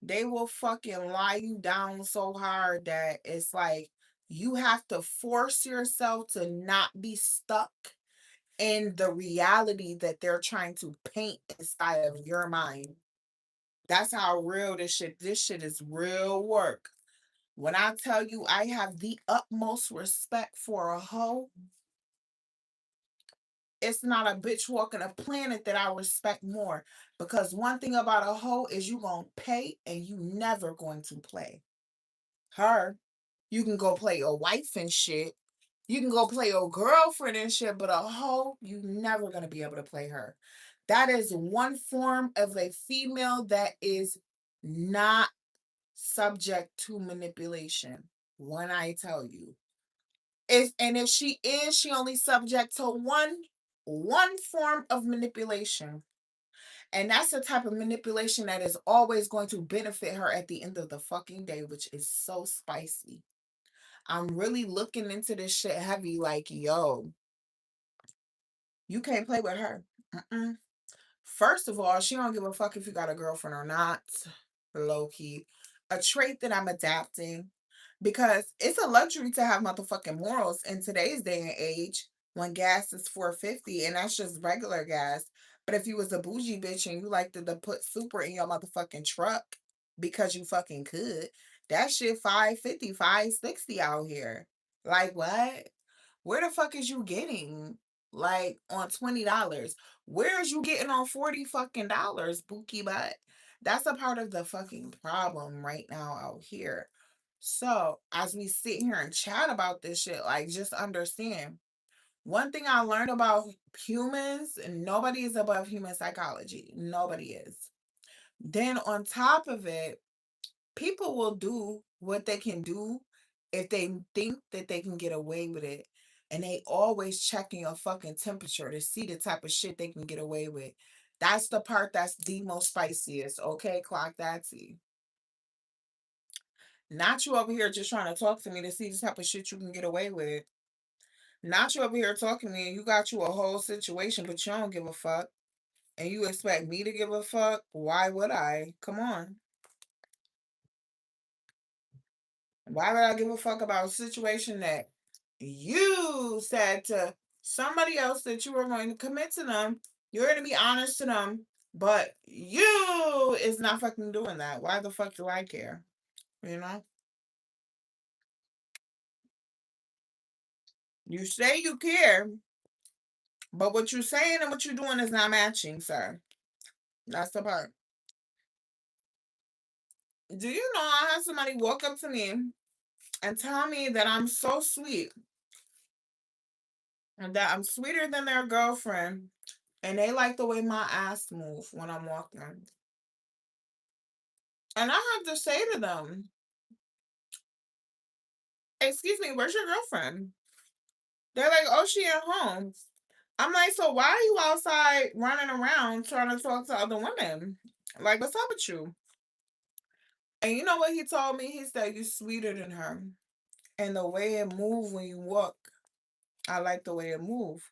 [SPEAKER 1] They will fucking lie you down so hard that it's like you have to force yourself to not be stuck in the reality that they're trying to paint inside of your mind. That's how real this shit is real work. When I tell you I have the utmost respect for a hoe, it's not a bitch walking a planet that I respect more. Because one thing about a hoe is you gonna pay and you never going to play. Her, you can go play a wife and shit. You can go play your girlfriend and shit, but a hoe, you never gonna be able to play her. That is one form of a female that is not subject to manipulation. When I tell you. If she is, she only subject to one form of manipulation. And that's the type of manipulation that is always going to benefit her at the end of the fucking day, which is so spicy. I'm really looking into this shit heavy, like, yo, you can't play with her. Mm-mm. First of all, she don't give a fuck if you got a girlfriend or not. Low key. A trait that I'm adapting because it's a luxury to have motherfucking morals in today's day and age when gas is 450 and that's just regular gas. But if you was a bougie bitch and you liked to put super in your motherfucking truck, because you fucking could. That shit 550, 560 out here. Like what? Where the fuck is you getting? Like on $20. Where is you getting on 40 fucking dollars, Bookie butt? That's a part of the fucking problem right now out here. So as we sit here and chat about this shit, like just understand. One thing I learned about humans, nobody is above human psychology. Nobody is. Then on top of it, people will do what they can do if they think that they can get away with it. And they always checking your fucking temperature to see the type of shit they can get away with. That's the part that's the most spiciest. Okay, clock that T. Not you over here just trying to talk to me to see the type of shit you can get away with. Not you over here talking to me and you got you a whole situation, but you don't give a fuck. And you expect me to give a fuck? Why would I? Come on. Why would I give a fuck about a situation that you said to somebody else that you were going to commit to them? You're going to be honest to them, but you is not fucking doing that. Why the fuck do I care? You know? You say you care, but what you're saying and what you're doing is not matching, sir. That's the part. Do you know I had somebody walk up to me and tell me that I'm so sweet and that I'm sweeter than their girlfriend, and they like the way my ass move when I'm walking. And I have to say to them, "Excuse me, where's your girlfriend?" They're like, "Oh, she at home." I'm like, "So why are you outside running around trying to talk to other women? Like, what's up with you?" And you know what he told me? He said, "You sweeter than her. And the way it move when you walk, I like the way it move."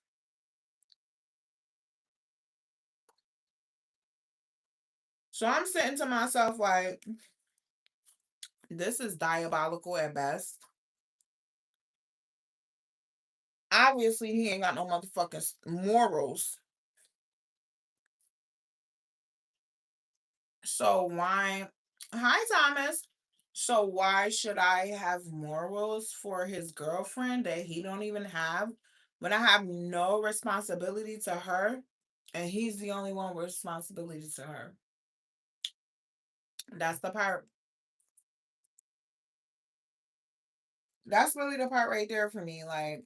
[SPEAKER 1] So I'm saying to myself, like, this is diabolical at best. Obviously, he ain't got no motherfucking morals. So why? Hi, Thomas. So why should I have morals for his girlfriend that he don't even have when I have no responsibility to her and he's the only one with responsibility to her? That's the part. That's really the part right there for me. Like,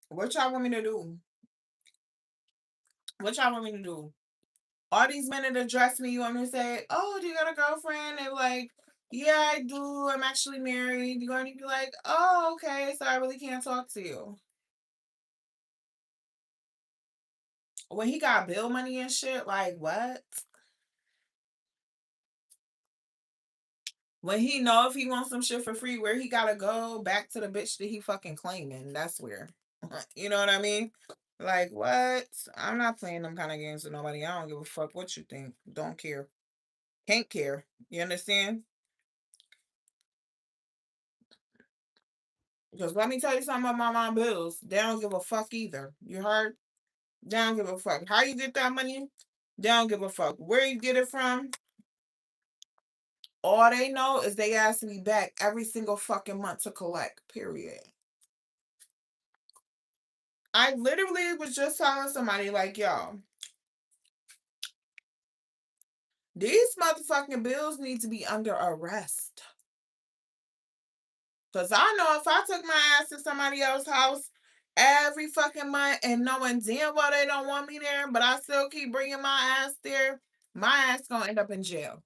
[SPEAKER 1] what y'all want me to do? What y'all want me to do? All these men that address me, you want me to say, "Oh, do you got a girlfriend?" And like, "Yeah, I do. I'm actually married." You're going to be like, "Oh, okay. So I really can't talk to you." When he got bill money and shit, like what? When he know if he wants some shit for free, where he gotta go back to the bitch that he fucking claiming. That's where. You know what I mean? Like what? I'm not playing them kind of games with nobody. I don't give a fuck what you think. Don't care. Can't care. You understand? Because let me tell you something about my bills. They don't give a fuck either. You heard? They don't give a fuck. How you get that money? They don't give a fuck. Where you get it from? All they know is they ask me back every single fucking month to collect. Period. I literally was just telling somebody like, "Yo, these motherfucking bills need to be under arrest." Cause I know if I took my ass to somebody else's house every fucking month and knowing damn well they don't want me there, but I still keep bringing my ass there, my ass gonna end up in jail.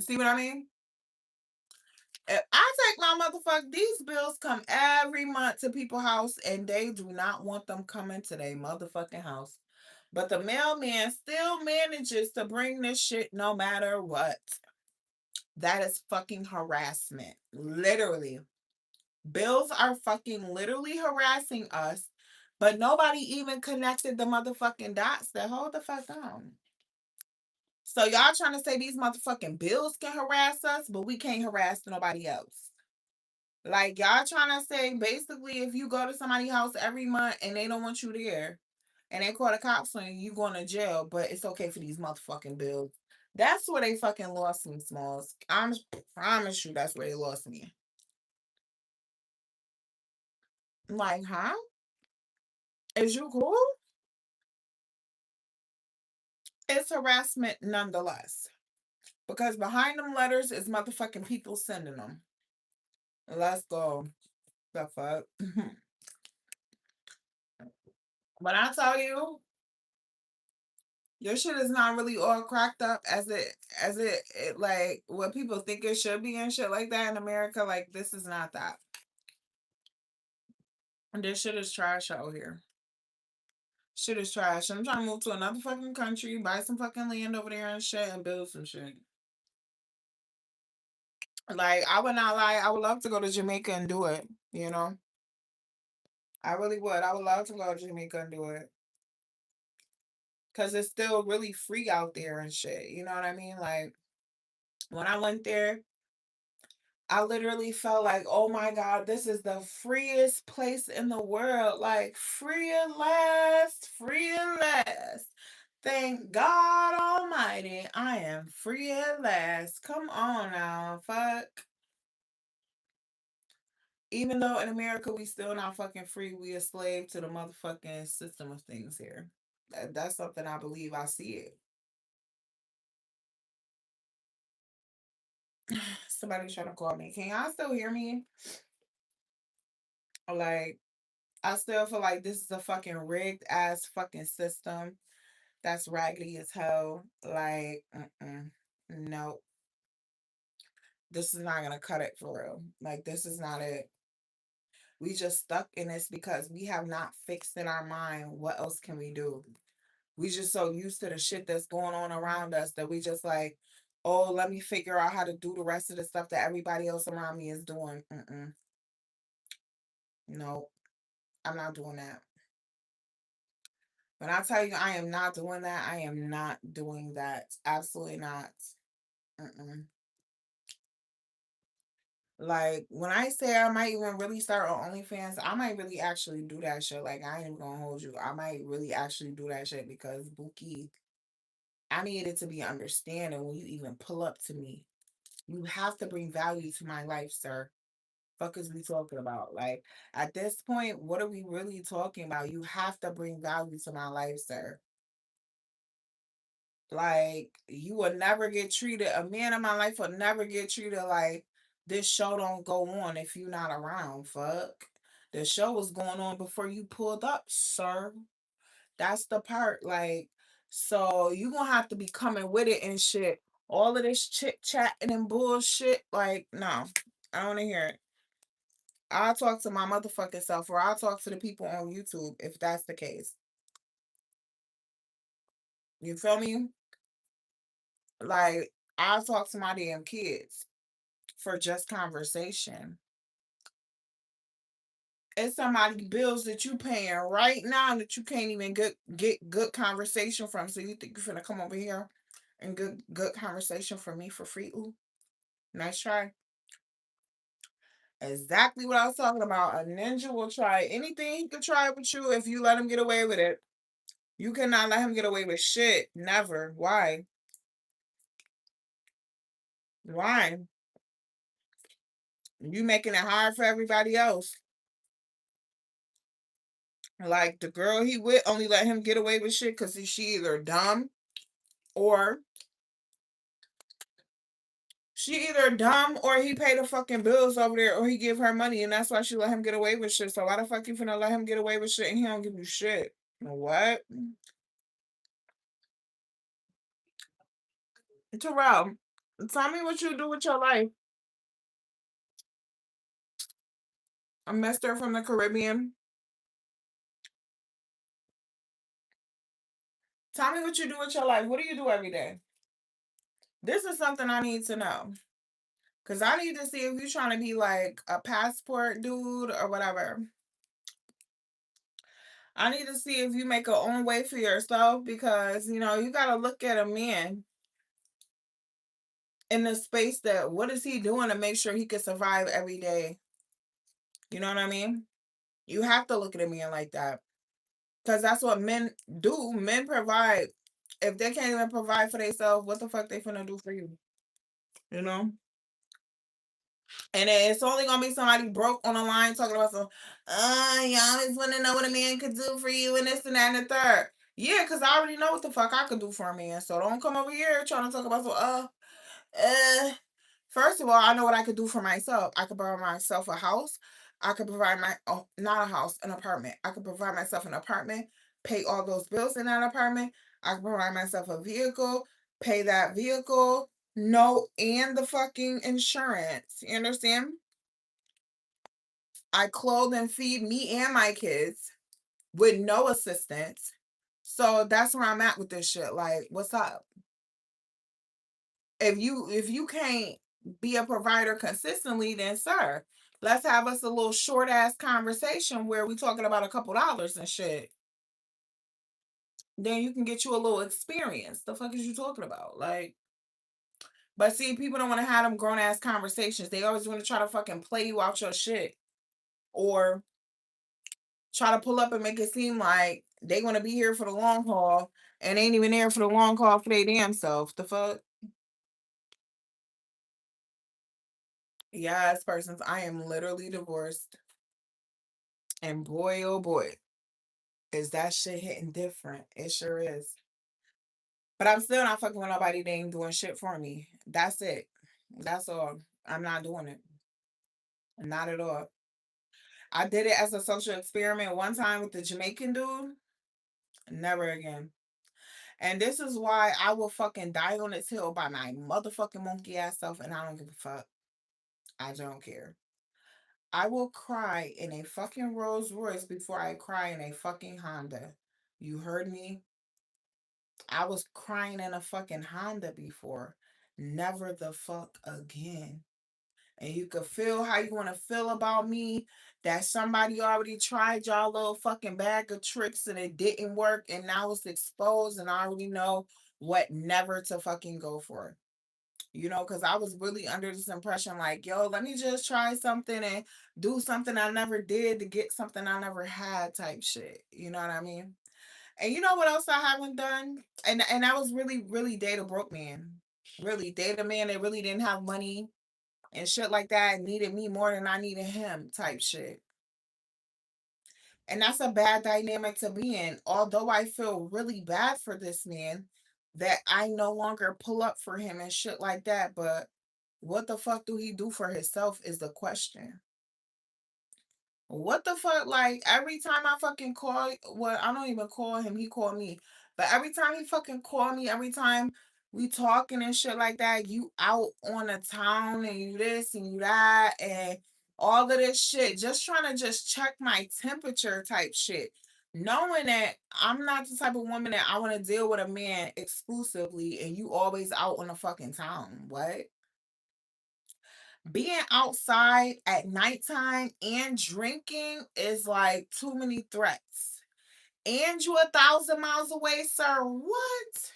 [SPEAKER 1] See what I mean? If I take my motherfucker, these bills come every month to people's house and they do not want them coming to their motherfucking house. But the mailman still manages to bring this shit no matter what. That is fucking harassment. Literally. Bills are fucking literally harassing us, but nobody even connected the motherfucking dots that hold the fuck on. So y'all trying to say these motherfucking bills can harass us, but we can't harass nobody else. Like y'all trying to say basically if you go to somebody's house every month and they don't want you there and they call the cops on you, you going to jail, but it's okay for these motherfucking bills. That's where they fucking lost me, Smalls. I promise you that's where they lost me. Like, huh? Is you cool? It's harassment nonetheless. Because behind them letters is motherfucking people sending them. Let's go. The fuck? But I tell you, your shit is not really all cracked up as it like what people think it should be and shit like that in America. Like this is not that. This shit is trash out here. Shit is trash. I'm trying to move to another fucking country, buy some fucking land over there and shit, and build some shit. Like I would not lie, I would love to go to Jamaica and do it. You know, I really would. I would love to go to Jamaica and do it because it's still really free out there and shit. You know what I mean? Like when I went there, I literally felt like, oh my God, this is the freest place in the world. Like, free at last, free at last. Thank God Almighty, I am free at last. Come on now, fuck. Even though in America we still not fucking free, we a slave to the motherfucking system of things here. That's something I believe. I see it. Somebody's trying to call me. Can y'all still hear me? Like, I still feel like this is a fucking rigged ass fucking system that's raggedy as hell. Like, no, this is not gonna cut it for real. Like, this is not it. We just stuck in this because we have not fixed in our mind what else can we do. We just so used to the shit that's going on around us that we just like, oh, let me figure out how to do the rest of the stuff that everybody else around me is doing. No, I'm not doing that. When I tell you I am not doing that, I am not doing that. Absolutely not. Mm-mm. Like when I say I might even really start on OnlyFans, I might really actually do that shit. Like I ain't even gonna hold you. I might really actually do that shit because Buki, I need it to be understanding when you even pull up to me. You have to bring value to my life, sir. Fuck is we talking about? Like at this point, what are we really talking about? You have to bring value to my life, sir. Like you will never get treated. A man in my life will never get treated like this show don't go on if you're not around. Fuck. The show was going on before you pulled up, sir. That's the part. Like, so you gonna have to be coming with it and shit. All of this chit chatting and bullshit. Like, no. I don't wanna hear it. I'll talk to my motherfucking self or I'll talk to the people on YouTube if that's the case. You feel me? Like, I'll talk to my damn kids for just conversation. It's somebody bills that you paying right now that you can't even get good conversation from. So you think you're finna come over here and good conversation from me for free? Ooh, nice try. Exactly what I was talking about. A ninja will try anything he could try with you if you let him get away with it. You cannot let him get away with shit. Never. Why? Why? You making it hard for everybody else. Like the girl he with only let him get away with shit because she either dumb or he pay the fucking bills over there or he give her money and that's why she let him get away with shit. So why the fuck you finna let him get away with shit and he don't give you shit? What? Terrell, tell me what you do with your life. A mister from the Caribbean. Tell me what you do with your life. What do you do every day? This is something I need to know. Cause I need to see if you're trying to be like a passport dude or whatever. I need to see if you make your own way for yourself because you gotta look at a man in the space that what is he doing to make sure he can survive every day? You know what I mean? You have to look at a man like that. Because that's what men do. Men provide If they can't even provide for themselves, what the fuck they finna do for you? You know? And it's only gonna be somebody broke on the line talking about some, you always wanna know what a man could do for you and this and that and the third. Yeah, because I already know what the fuck I could do for a man. So don't come over here trying to talk about some, uh, first of all, I know what I could do for myself. I could provide myself a house. I could provide my oh, not a house, an apartment. I could provide myself an apartment, pay all those bills in that apartment. I could provide myself a vehicle, pay that vehicle, no, and the fucking insurance. You understand? I clothe and feed me and my kids with no assistance. So that's where I'm at with this shit. Like, what's up? If you can't be a provider consistently, then sir, let's have us a little short ass conversation where we talking about a couple dollars and shit. Then you can get you a little experience. The fuck is you talking about? Like, but see, people don't want to have them grown ass conversations. They always want to try to fucking play you out your shit or try to pull up and make it seem like they want to be here for the long haul and ain't even there for the long haul for their damn self. The fuck? Yes, persons. I am literally divorced. And boy, oh boy, is that shit hitting different. It sure is. But I'm still not fucking with nobody that ain't doing shit for me. That's it. That's all. I'm not doing it. Not at all. I did it as a social experiment one time with the Jamaican dude. Never again. And this is why I will fucking die on this hill by my motherfucking monkey ass self, and I don't give a fuck. I don't care. I will cry in a fucking Rolls Royce before I cry in a fucking Honda. You heard me? I was crying in a fucking Honda before. Never the fuck again. And you could feel how you want to feel about me. That somebody already tried y'all little fucking bag of tricks and it didn't work. And now it's exposed and I already know what never to fucking go for. You know, because I was really under this impression like, yo, let me just try something and do something I never did to get something I never had type shit. You know what I mean? And you know what else I haven't done? And that was really date a broke man. Really date a man that really didn't have money and shit like that and needed me more than I needed him type shit. And that's a bad dynamic to be in. Although I feel really bad for this man that I no longer pull up for him and shit like that, but what the fuck do he do for himself is the question. What the fuck? Like every time I fucking call, well, I don't even call him. He called me, but every time he fucking call me, every time we talking and shit like that, you out on the town and you this and you that and all of this shit, just trying to just check my temperature type shit, knowing that I'm not the type of woman that I want to deal with a man exclusively, and you always out on the fucking town. What? Being outside at nighttime and drinking is like too many threats. And you 1,000 miles away, sir. What?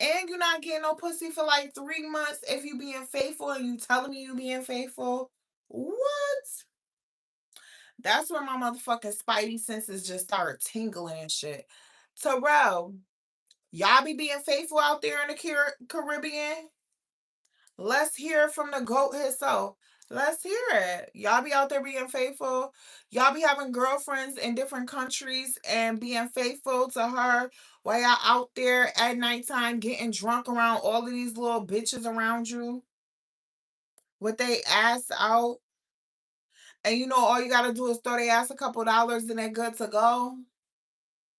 [SPEAKER 1] And you're not getting no pussy for like 3 months if you being faithful and you telling me you being faithful. What? That's where my motherfucking spidey senses just start tingling and shit. Terrell, y'all be being faithful out there in the Caribbean? Let's hear from the goat himself. Let's hear it. Y'all be out there being faithful. Y'all be having girlfriends in different countries and being faithful to her while y'all out there at nighttime getting drunk around all of these little bitches around you with they ass out. And you know all you gotta do is throw their ass a couple dollars and they're good to go.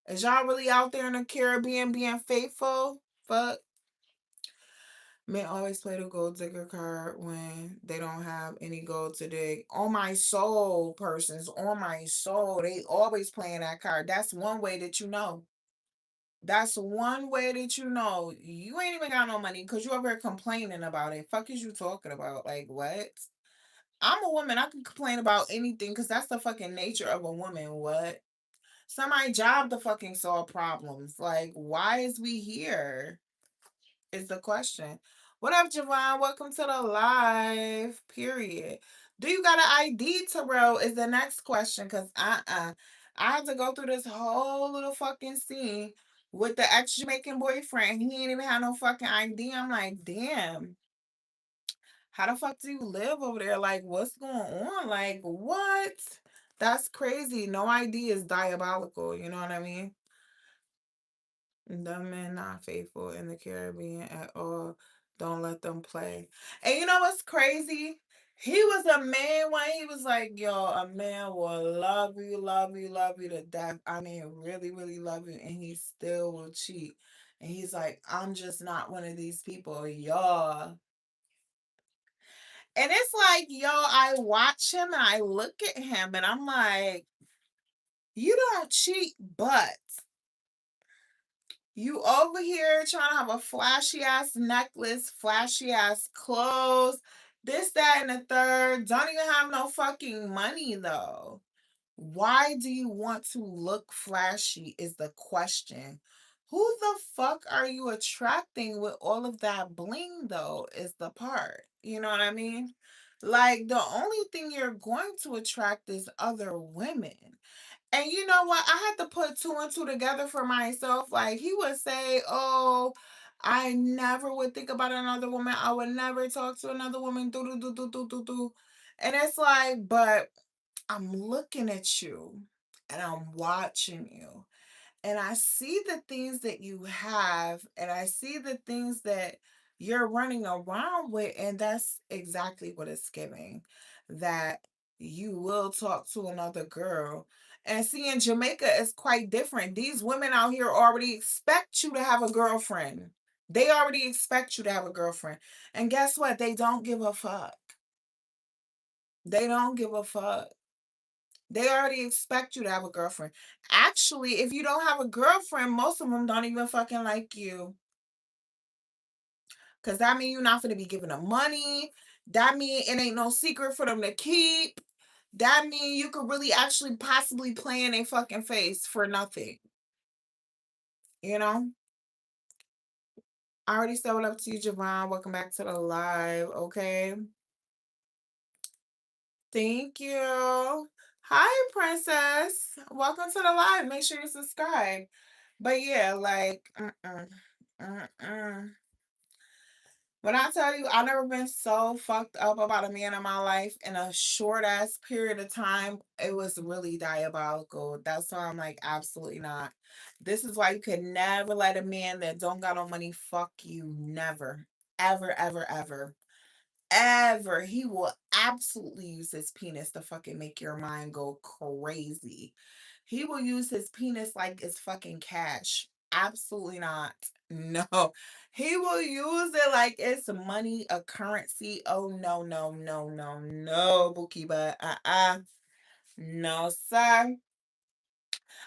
[SPEAKER 1] Is y'all really out there in the Caribbean being faithful? Fuck. Men always play the gold digger card when they don't have any gold to dig. On my soul, persons, on my soul, they always playing that card. That's one way that you know. That's one way that you know you ain't even got no money because you over here complaining about it. Fuck is you talking about? Like what? I'm a woman. I can complain about anything because that's the fucking nature of a woman. What? Somebody job to fucking solve problems. Like why is we here? Is the question. What up, Javon? Welcome to the live. Period. Do you got an ID, Terrell? Is the next question. Cause I had to go through this whole little fucking scene with the ex Jamaican boyfriend. He ain't even had no fucking ID. I'm like, damn, how the fuck do you live over there? Like, what's going on? Like, what? That's crazy. No ID is diabolical. You know what I mean? Them men not faithful in the Caribbean at all. Don't let them play. And you know what's crazy? He was a man when he was like, yo, a man will love you, love you, love you to death. I mean, really, really love you. And he still will cheat. And he's like, I'm just not one of these people, y'all. And it's like, yo, I watch him and I look at him and I'm like, you don't cheat, but you over here trying to have a flashy ass necklace, flashy ass clothes, this, that, and the third. Don't even have no fucking money though. Why do you want to look flashy? Is the question. Who the fuck are you attracting with all of that bling though? Is the part. You know what I mean? Like the only thing you're going to attract is other women. And you know what? I had to put two and two together for myself. Like he would say, "Oh, I never would think about another woman. I would never talk to another woman." Do do do do do do do. And it's like, but I'm looking at you, and I'm watching you, and I see the things that you have, and I see the things that you're running around with, and that's exactly what it's giving. That you will talk to another girl. And see, in Jamaica, it's quite different. These women out here already expect you to have a girlfriend. They already expect you to have a girlfriend. And guess what? They don't give a fuck. They don't give a fuck. They already expect you to have a girlfriend. Actually, if you don't have a girlfriend, most of them don't even fucking like you. Cause that mean you're not gonna be giving them money. That mean it ain't no secret for them to keep. That mean you could really actually possibly play in a fucking face for nothing. You know? I already said what up to you, Javon. Welcome back to the live. Okay. Thank you. Hi, Princess. Welcome to the live. Make sure you subscribe. But yeah, like, mm-mm. When I tell you, I've never been so fucked up about a man in my life in a short ass period of time. It was really diabolical. That's why I'm like, absolutely not. This is why you could never let a man that don't got no money fuck you. Never. Ever, ever, ever. Ever. He will absolutely use his penis to fucking make your mind go crazy. He will use his penis like it's fucking cash. Absolutely not. No. He will use it like it's money, a currency. Oh no, no, no, no, no, Bookie, but no, sir.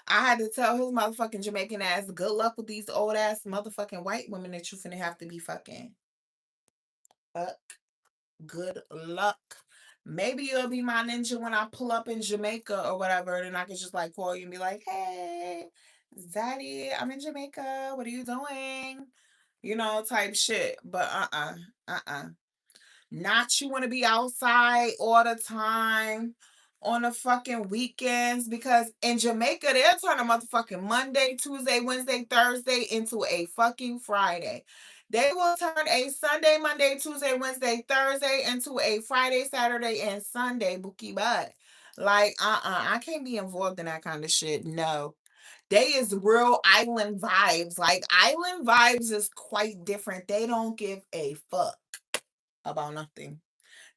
[SPEAKER 1] I had to tell his motherfucking Jamaican ass, good luck with these old ass motherfucking white women that you finna have to be fucking. Fuck. Good luck. Maybe you'll be my ninja when I pull up in Jamaica or whatever, and I can just like call you and be like, "Hey, Zaddy, I'm in Jamaica. What are you doing?" You know, type shit. But uh. Not you want to be outside all the time on the fucking weekends because in Jamaica they'll turn a motherfucking Monday, Tuesday, Wednesday, Thursday into a fucking Friday. They will turn a Sunday, Monday, Tuesday, Wednesday, Thursday into a Friday, Saturday, and Sunday bookie butt. Like, I can't be involved in that kind of shit. No. They is real island vibes. Like island vibes is quite different. They don't give a fuck about nothing.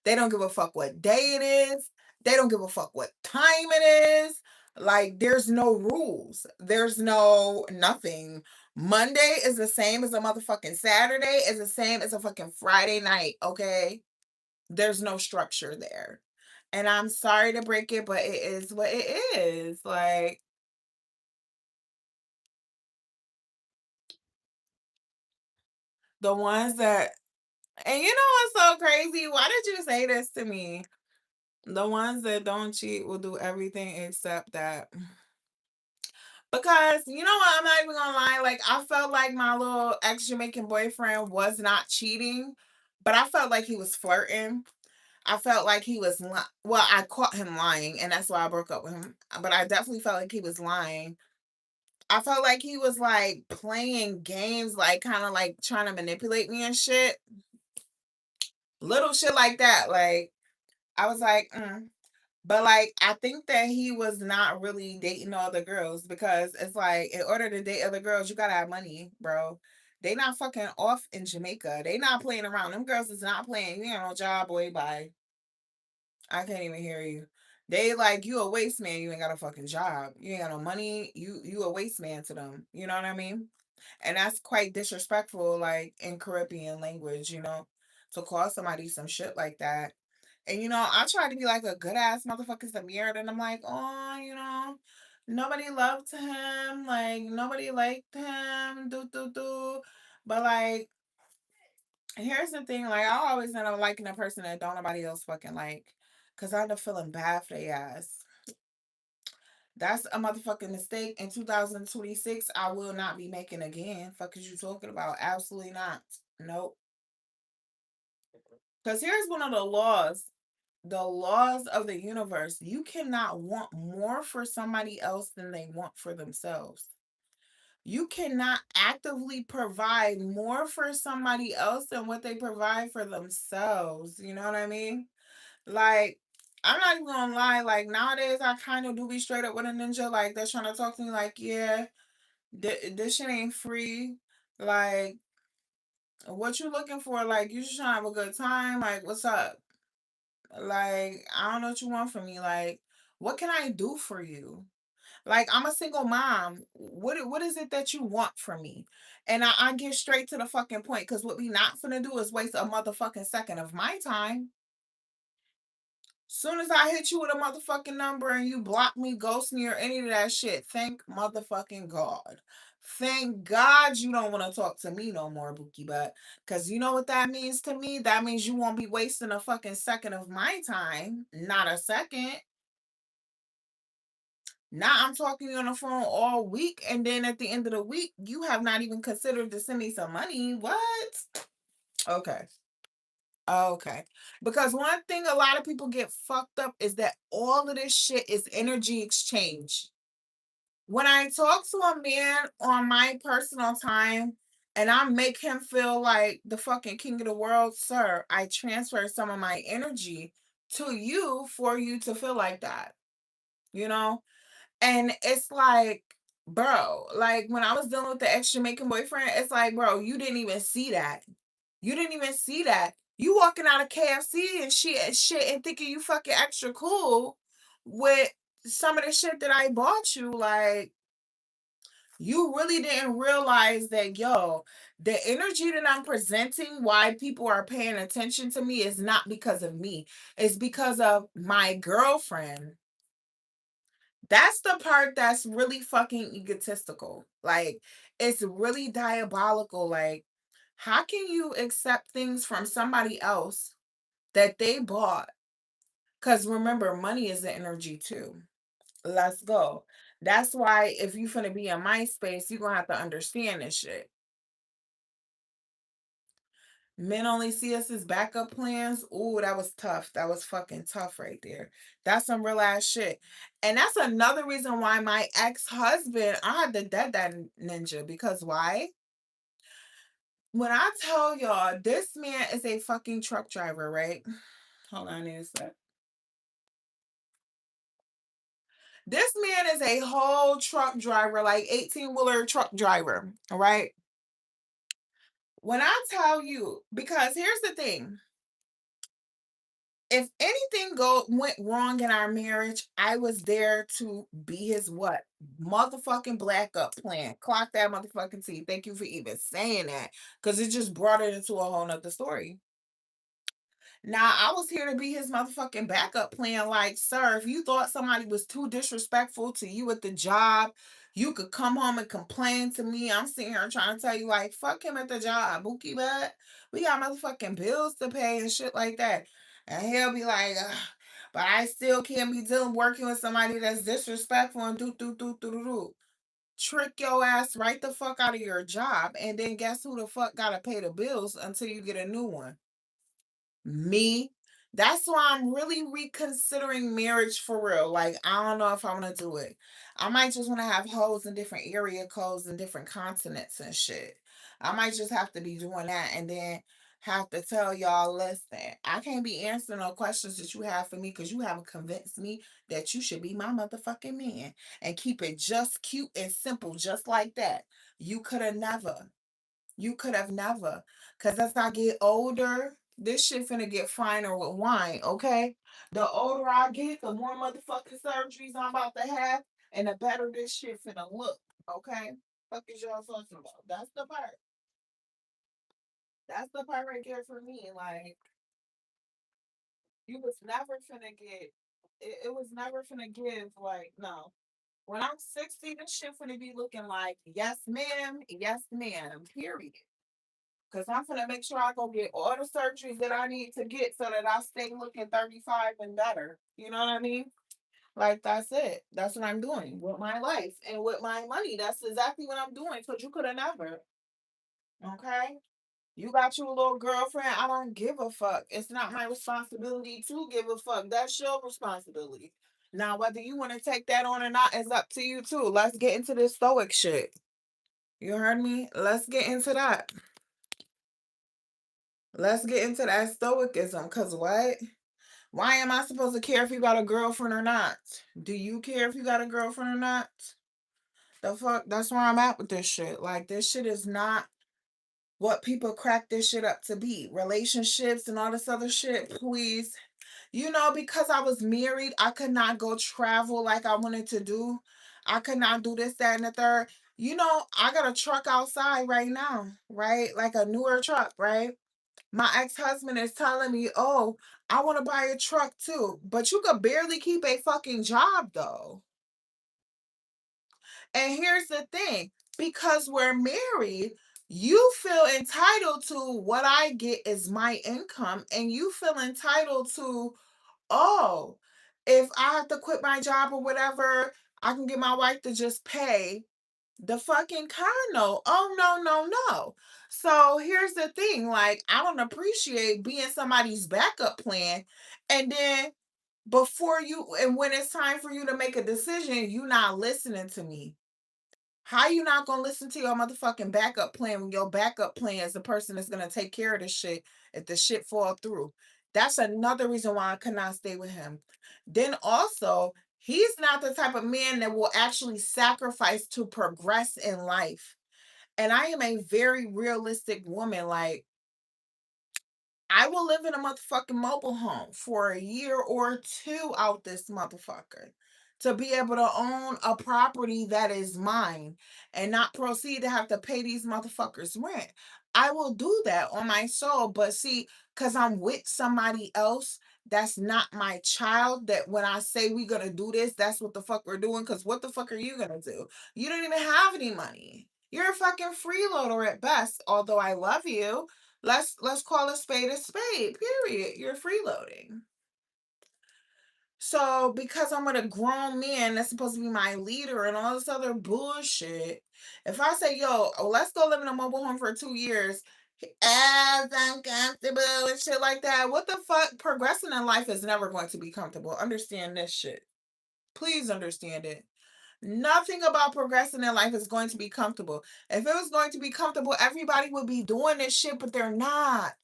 [SPEAKER 1] They don't give a fuck what day it is. They don't give a fuck what time it is. Like, there's no rules. There's no nothing. Monday is the same as a motherfucking Saturday, is the same as a fucking Friday night, okay? There's no structure there. And I'm sorry to break it, but it is what it is. Like, the ones that, and you know what's so crazy? Why did you say this to me? The ones that don't cheat will do everything except that. Because you know what, I'm not even gonna lie. Like I felt like my little ex Jamaican boyfriend was not cheating, but I felt like he was flirting. I felt like he was well, I caught him lying, and that's why I broke up with him. But I definitely felt like he was lying. I felt like he was like playing games, like kind of like trying to manipulate me and shit. Little shit like that. Like I was like, but like I think that he was not really dating all the girls because it's like in order to date other girls, you gotta have money, bro. They not fucking off in Jamaica. They not playing around. Them girls is not playing. You ain't no job, boy. Bye. I can't even hear you. They like you a waste man. You ain't got a fucking job. You ain't got no money. You a waste man to them. You know what I mean? And that's quite disrespectful, like in Caribbean language. To call somebody some shit like that. And I try to be like a good ass motherfucker to mirror, and I'm like, oh, nobody loved him. Like nobody liked him. Do do do. But like, here's the thing. Like I always end up liking a person that don't nobody else fucking like. Cause I end up feeling bad for their ass. That's a motherfucking mistake. In 2026, I will not be making again. Fuck is you talking about? Absolutely not. Nope. Because here's one of the laws. The laws of the universe. You cannot want more for somebody else than they want for themselves. You cannot actively provide more for somebody else than what they provide for themselves. You know what I mean? Like, I'm not even gonna lie, like nowadays I kind of do be straight up with a ninja, like they're trying to talk to me like, yeah, this shit ain't free. Like, what you looking for? Like, you just trying to have a good time? Like, what's up? Like, I don't know what you want from me. Like, what can I do for you? Like, I'm a single mom. What is it that you want from me? And I get straight to the fucking point because what we not finna do is waste a motherfucking second of my time. Soon as I hit you with a motherfucking number and you block me, ghost me, or any of that shit, thank motherfucking God. Thank God you don't want to talk to me no more, Bookie Butt. Because you know what that means to me? That means you won't be wasting a fucking second of my time. Not a second. Now I'm talking to you on the phone all week, and then at the end of the week, you have not even considered to send me some money. What? Okay. Okay. Because one thing a lot of people get fucked up is that all of this shit is energy exchange. When I talk to a man on my personal time and I make him feel like the fucking king of the world, sir, I transfer some of my energy to you for you to feel like that, you know? And it's like, bro, like when I was dealing with the ex Jamaican boyfriend, it's like, bro, you didn't even see that. You didn't even see that. You walking out of KFC and shit and thinking you fucking extra cool with some of the shit that I bought you. Like, you really didn't realize that, yo, the energy that I'm presenting, why people are paying attention to me is not because of me. It's because of my girlfriend. That's the part that's really fucking egotistical. Like, it's really diabolical. Like, how can you accept things from somebody else that they bought? Because remember, money is the energy too. Let's go. That's why if you finna be in my space, you're gonna have to understand this shit. Men only see us as backup plans. Ooh, that was tough. That was fucking tough right there. That's some real ass shit. And that's another reason why my ex-husband, I had to dead that ninja. Because why? When I tell y'all, this man is a fucking truck driver, right? Hold on a sec. This man is a whole truck driver, like 18-wheeler truck driver. All right. When I tell you, because here's the thing. If anything went wrong in our marriage, I was there to be his what? Motherfucking black up plan. Clock that motherfucking T. Thank you for even saying that. Because it just brought it into a whole nother story. Now, I was here to be his motherfucking backup plan. Like, sir, if you thought somebody was too disrespectful to you at the job, you could come home and complain to me. I'm sitting here trying to tell you, like, fuck him at the job, Bookie Butt. We got motherfucking bills to pay and shit like that. And he'll be like, "Ugh, but I still can't be working with somebody that's disrespectful and do. Trick your ass right the fuck out of your job. And then guess who the fuck gotta pay the bills until you get a new one? Me. That's why I'm really reconsidering marriage for real. Like, I don't know if I want to do it. I might just want to have hoes in different area codes and different continents and shit. I might just have to be doing that and then have to tell y'all, listen, I can't be answering no questions that you have for me because you haven't convinced me that you should be my motherfucking man. And keep it just cute and simple, just like that. You could have never. You could have never. Because as I get older, this shit finna get finer with wine, okay? The older I get, the more motherfucking surgeries I'm about to have, and the better this shit finna look, okay? Fuck is y'all talking about? That's the part. That's the part right there for me. Like, you was never finna get, it was never finna give, like, no. When I'm 60, this shit finna be looking like, yes, ma'am, period. Because I'm going to make sure I go get all the surgeries that I need to get so that I stay looking 35 and better. You know what I mean? Like, that's it. That's what I'm doing with my life and with my money. That's exactly what I'm doing because you could have never. Okay? You got you a little girlfriend. I don't give a fuck. It's not my responsibility to give a fuck. That's your responsibility. Now, whether you want to take that on or not is up to you, too. Let's get into this stoic shit. You heard me? Let's get into that. Let's get into that stoicism. Cause what? Why am I supposed to care if you got a girlfriend or not? Do you care if you got a girlfriend or not? The fuck? That's where I'm at with this shit. Like, this shit is not what people crack this shit up to be. Relationships and all this other shit, please. You know, because I was married, I could not go travel like I wanted to do. I could not do this, that, and the third. You know, I got a truck outside right now, right? Like a newer truck, right? My ex-husband is telling me, "Oh, I want to buy a truck too." But you could barely keep a fucking job though. And here's the thing, because we're married, you feel entitled to what I get is my income and you feel entitled to, "Oh, if I have to quit my job or whatever, I can get my wife to just pay the fucking condo." Oh, no, no, no. So here's the thing, like, I don't appreciate being somebody's backup plan. And then before you, and when it's time for you to make a decision, you not listening to me. How you not gonna listen to your motherfucking backup plan when your backup plan is the person that's gonna take care of the shit if the shit fall through? That's another reason why I could not stay with him. Then also, he's not the type of man that will actually sacrifice to progress in life. And I am a very realistic woman. Like, I will live in a motherfucking mobile home for a year or two out this motherfucker to be able to own a property that is mine and not proceed to have to pay these motherfuckers rent. I will do that on my soul, but see, because I'm with somebody else that's not my child, that when I say we're gonna do this, that's what the fuck we're doing. Because what the fuck are you gonna do? You don't even have any money. You're a fucking freeloader at best, although I love you. Let's call a spade, period. You're freeloading. So because I'm with a grown man that's supposed to be my leader and all this other bullshit, if I say, "Yo, let's go live in a mobile home for 2 years," as uncomfortable and shit like that, what the fuck? Progressing in life is never going to be comfortable. Understand this shit. Please understand it. Nothing about progressing in life is going to be comfortable. If it was going to be comfortable, everybody would be doing this shit, but they're not.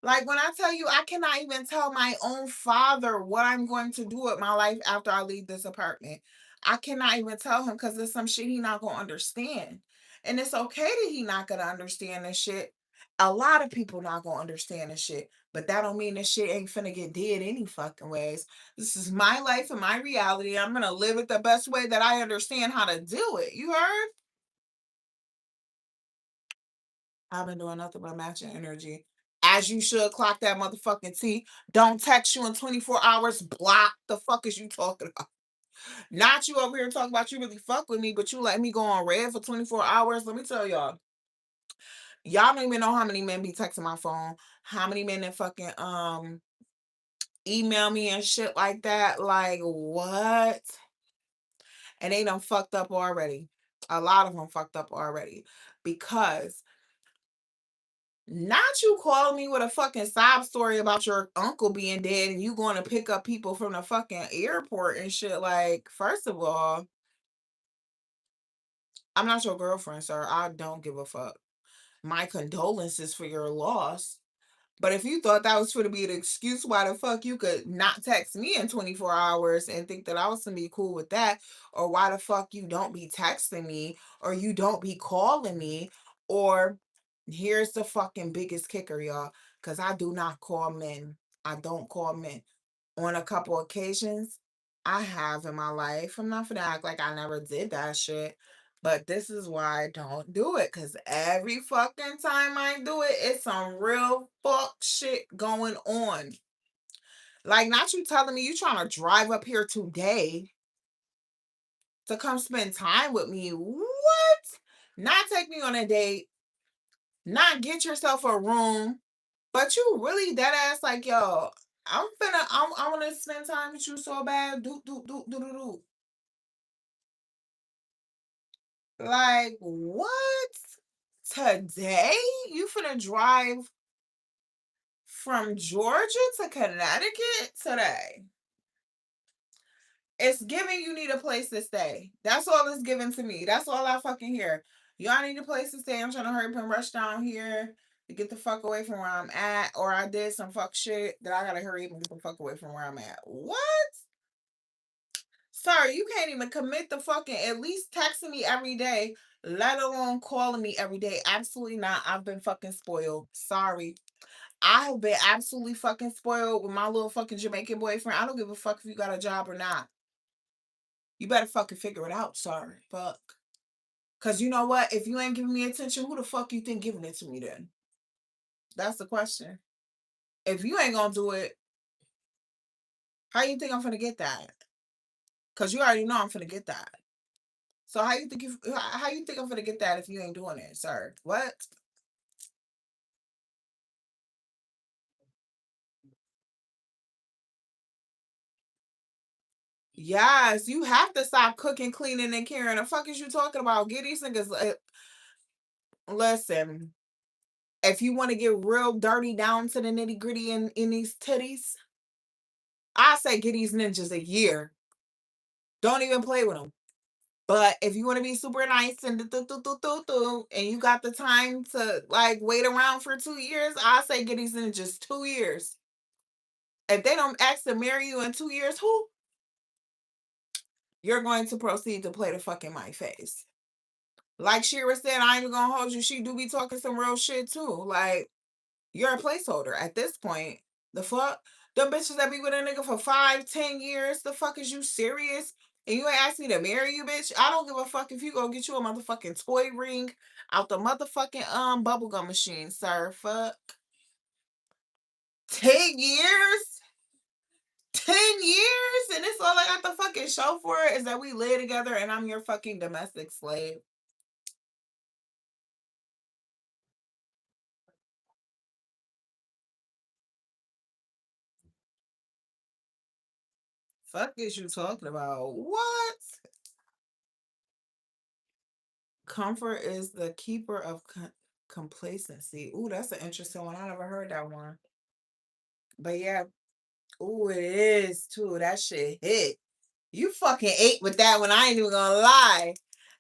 [SPEAKER 1] Like, when I tell you, I cannot even tell my own father what I'm going to do with my life after I leave this apartment. I cannot even tell him because there's some shit he not gonna understand. And it's okay that he not gonna understand this shit. A lot of people not gonna understand this shit, but that don't mean this shit ain't finna get dead any fucking ways. This is my life and my reality. I'm gonna live it the best way that I understand how to do it. You heard? I've been doing nothing but matching energy. As you should, clock that motherfucking T. Don't text you in 24 hours. Block. The fuck is you talking about? Not you over here talking about you really fuck with me, but you let me go on red for 24 hours. Let me tell y'all. Y'all don't even know how many men be texting my phone. How many men that fucking email me and shit like that. Like, what? And they done fucked up already. A lot of them fucked up already. Because Not you calling me with a fucking sob story about your uncle being dead and you going to pick up people from the fucking airport and shit. Like, first of all, I'm not your girlfriend, sir. I don't give a fuck. My condolences for your loss. But if you thought that was for to be an excuse why the fuck you could not text me in 24 hours and think that I was gonna be cool with that, or why the fuck you don't be texting me, or you don't be calling me, or here's the fucking biggest kicker, y'all, because I do not call men. I don't call men. On a couple occasions, I have in my life. I'm not gonna act like I never did that shit. But this is why I don't do it. Cause every fucking time I do it, it's some real fuck shit going on. Like, not you telling me you trying to drive up here today to come spend time with me. What? Not take me on a date, not get yourself a room, but you really dead ass like, yo, I wanna spend time with you so bad. Do. Like, what? Today? You finna drive from Georgia to Connecticut today? It's giving you need a place to stay. That's all it's giving to me. That's all I fucking hear. Y'all need a place to stay. I'm trying to hurry up and rush down here to get the fuck away from where I'm at. Or I did some fuck shit that I gotta hurry up and get the fuck away from where I'm at. What? Sorry, you can't even commit the fucking at least texting me every day, let alone calling me every day. Absolutely not. I've been fucking spoiled. Sorry. I have been absolutely fucking spoiled with my little fucking Jamaican boyfriend. I don't give a fuck if you got a job or not. You better fucking figure it out. Sorry. Fuck. Cause you know what? If you ain't giving me attention, who the fuck you think giving it to me then? That's the question. If you ain't gonna do it, how you think I'm gonna get that? Cause you already know I'm gonna get that. So how you think I'm gonna get that if you ain't doing it, sir? What? Yes, you have to stop cooking, cleaning, and caring. The fuck is you talking about? Get these niggas. Listen, if you want to get real dirty down to the nitty gritty in these titties, I say get these ninjas a year. Don't even play with them. But if you want to be super nice and and you got the time to like wait around for 2 years, I say get these ninjas 2 years. If they don't ask to marry you in 2 years, who you're going to proceed to play the fucking my face. Like Shira said, I ain't even gonna hold you. She do be talking some real shit too. Like, you're a placeholder at this point. The fuck? Them bitches that be with a nigga for 5, 10 years. The fuck is you serious? And you ain't asked me to marry you, bitch. I don't give a fuck if you go get you a motherfucking toy ring out the motherfucking bubblegum machine, sir. Fuck. 10 years? 10 years? And it's all I got the fucking show for it is that we live together and I'm your fucking domestic slave. Fuck is you talking about? What? Comfort is the keeper of complacency. Ooh, that's an interesting one. I never heard that one. But yeah, ooh, it is too. That shit hit. You fucking ate with that one. I ain't even gonna lie.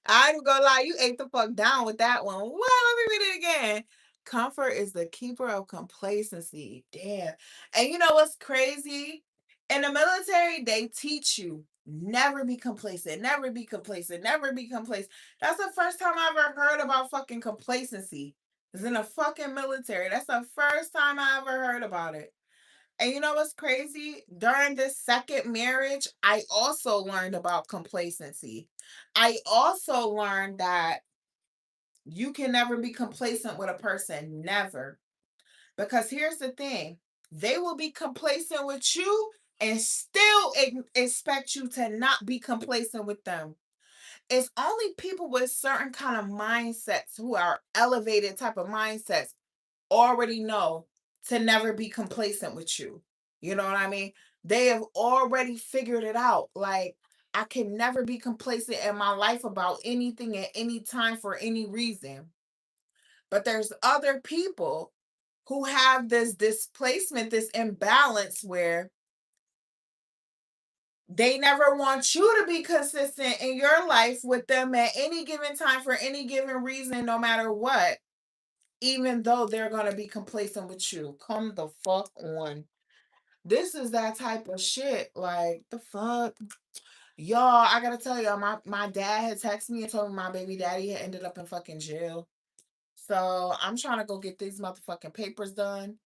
[SPEAKER 1] I ain't even gonna lie. You ate the fuck down with that one. Well, let me read it again. Comfort is the keeper of complacency. Damn. And you know what's crazy? In the military, they teach you never be complacent, never be complacent, never be complacent. That's the first time I ever heard about fucking complacency. It's in the fucking military. That's the first time I ever heard about it. And you know what's crazy? During this second marriage, I also learned about complacency. I also learned that you can never be complacent with a person. Never. Because here's the thing, they will be complacent with you and still expect you to not be complacent with them. It's only people with certain kind of mindsets who are elevated type of mindsets already know to never be complacent with you. You know what I mean? They have already figured it out. Like, I can never be complacent in my life about anything at any time for any reason. But there's other people who have this displacement, this imbalance where they never want you to be consistent in your life with them at any given time for any given reason, no matter what, even though they're going to be complacent with you. Come the fuck on. This is that type of shit. Like, the fuck? Y'all, I gotta tell y'all, my dad had texted me and told me my baby daddy had ended up in fucking jail. So I'm trying to go get these motherfucking papers done.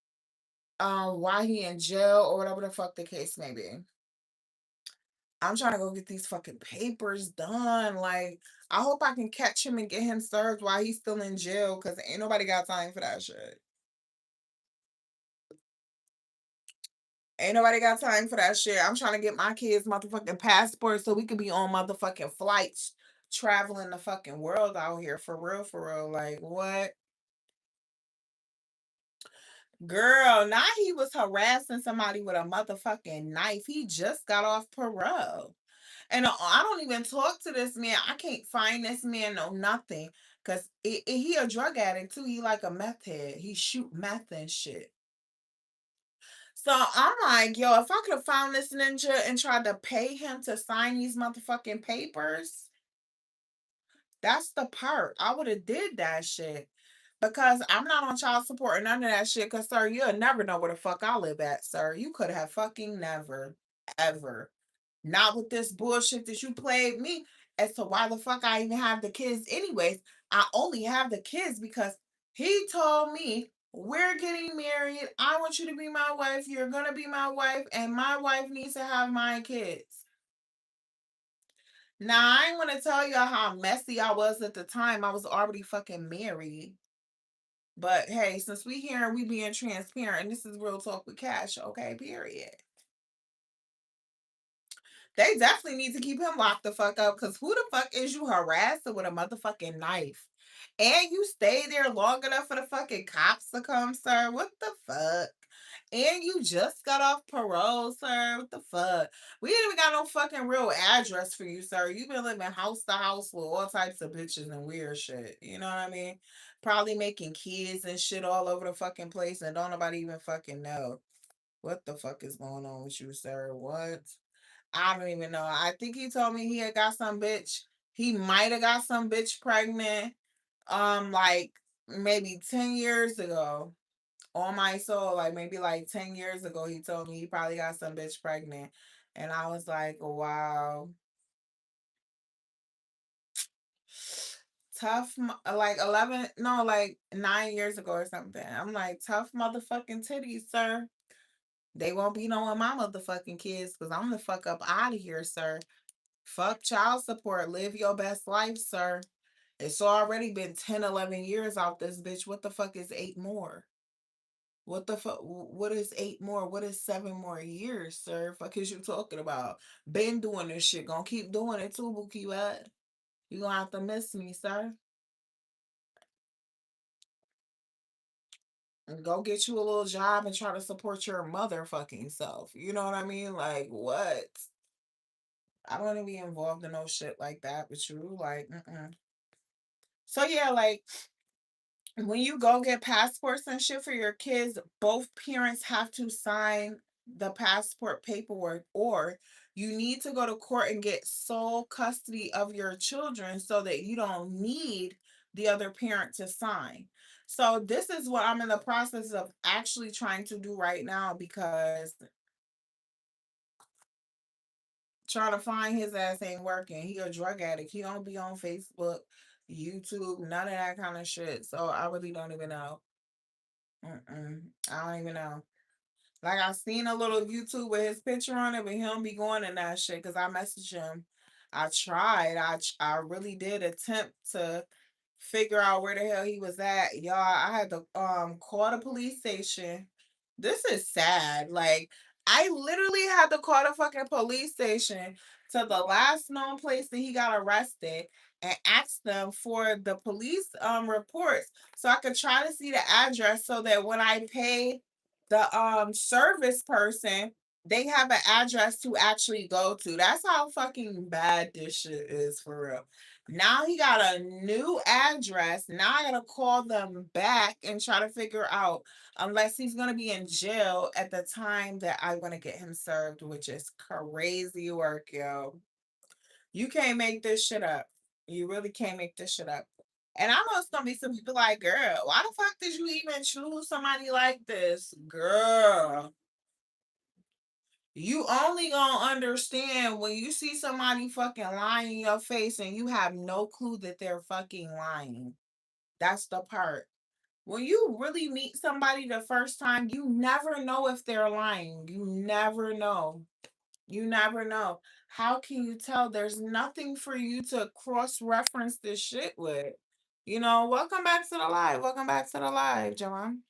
[SPEAKER 1] Why he in jail or whatever the fuck the case may be. I'm trying to go get these fucking papers done. Like, I hope I can catch him and get him served while he's still in jail, because ain't nobody got time for that shit. Ain't nobody got time for that shit. I'm trying to get my kids motherfucking passports so we could be on motherfucking flights traveling the fucking world out here for real, for real. Like, what? Girl, now he was harassing somebody with a motherfucking knife. He just got off parole. And I don't even talk to this man. I can't find this man, no nothing. Cause he a drug addict too. He like a meth head. He shoot meth and shit. So I'm like, yo, if I could have found this ninja and tried to pay him to sign these motherfucking papers, that's the part. I would have did that shit. Because I'm not on child support or none of that shit. Cause sir, you'll never know where the fuck I live at, sir. You could have fucking never, ever. Not with this bullshit that you played me as to why the fuck I even have the kids anyways. I only have the kids because he told me we're getting married. I want you to be my wife. You're gonna be my wife, and my wife needs to have my kids. Now I ain't want to tell y'all how messy I was at the time. I was already fucking married. But hey, since we here and we being transparent, and this is real talk with Cash, okay, period. They definitely need to keep him locked the fuck up, because who the fuck is you harassing with a motherfucking knife? And you stay there long enough for the fucking cops to come, sir? What the fuck? And you just got off parole, sir? What the fuck? We ain't even got no fucking real address for you, sir. You've been living house to house with all types of bitches and weird shit. You know what I mean? Probably making kids and shit all over the fucking place and don't nobody even fucking know. What the fuck is going on with you, sir? What? I don't even know. I think he told me he had got some bitch. He might have got some bitch pregnant. Like maybe 10 years ago. On my soul, like maybe like 10 years ago, he told me he probably got some bitch pregnant. And I was like, wow. Tough, like 11, no, like 9 years ago or something. I'm like, tough motherfucking titties, sir. They won't be knowing my motherfucking kids because I'm the fuck up out of here, sir. Fuck child support. Live your best life, sir. It's already been 10, 11 years out this bitch. What the fuck is 8 more? What the fuck? What is 8 more? What is 7 more years, sir? Fuck is you talking about? Been doing this shit. Gonna keep doing it too, Bookie. What? You gonna have to miss me, sir. And go get you a little job and try to support your motherfucking self. You know what I mean? Like, what? I don't want to be involved in no shit like that with you. Like, mm-mm. So yeah, like when you go get passports and shit for your kids, both parents have to sign the passport paperwork, or you need to go to court and get sole custody of your children so that you don't need the other parent to sign. So this is what I'm in the process of actually trying to do right now, because trying to find his ass ain't working. He a drug addict. He don't be on Facebook, YouTube, none of that kind of shit. So I really don't even know. I don't even know. Like I seen a little YouTube with his picture on it, but he don't be going in that shit because I messaged him. I tried. I really did attempt to figure out where the hell he was at. Y'all, I had to call the police station. This is sad. Like I literally had to call the fucking police station to the last known place that he got arrested and ask them for the police reports so I could try to see the address so that when I pay the service person, They have an address to actually go to. That's how fucking bad this shit is for real. Now he got a new address. Now I gotta call them back and try to figure out, unless he's gonna be in jail at the time that I want to get him served, which is crazy work, yo. You can't make this shit up. You really can't make this shit up. And I know it's gonna be some people like, girl, why the fuck did you even choose somebody like this? Girl, you only gonna understand when you see somebody fucking lying in your face and you have no clue that they're fucking lying. That's the part. When you really meet somebody the first time, you never know if they're lying. You never know. You never know. How can you tell? There's nothing for you to cross reference this shit with. Welcome back to the live. Welcome back to the live, John.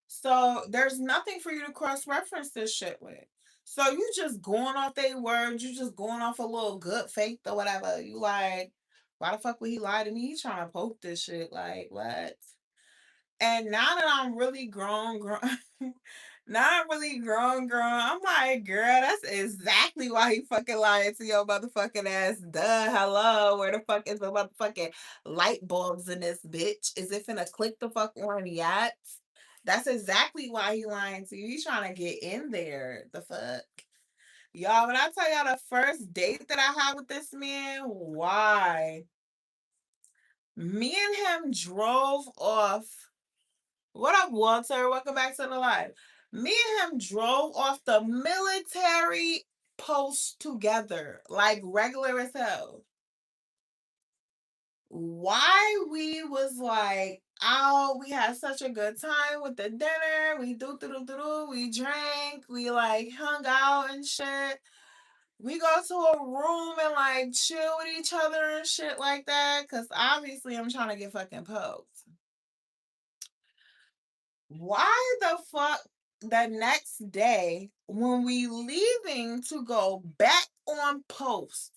[SPEAKER 1] So there's nothing for you to cross reference this shit with. So you just going off their words, you just going off a little good faith or whatever. You like, why the fuck would he lie to me? He trying to poke this shit. Like, what? And now that I'm really grown, now I'm really grown, I'm like, girl, that's exactly why he fucking lying to your motherfucking ass. Duh, hello, where the fuck is the motherfucking light bulbs in this bitch? Is it finna click the fuck on yet? That's exactly why he lying to you. He's trying to get in there. The fuck? Y'all, when I tell y'all the first date that I had with this man, why? Me and him drove off. What up, Walter? Welcome back to the live. Me and him drove off the military post together, like regular as hell. Why we was like, oh, we had such a good time with the dinner. We we drank, we like hung out and shit. We go to a room and like chill with each other and shit like that. Cause obviously I'm trying to get fucking poked. Why the fuck the next day when we leaving to go back on post,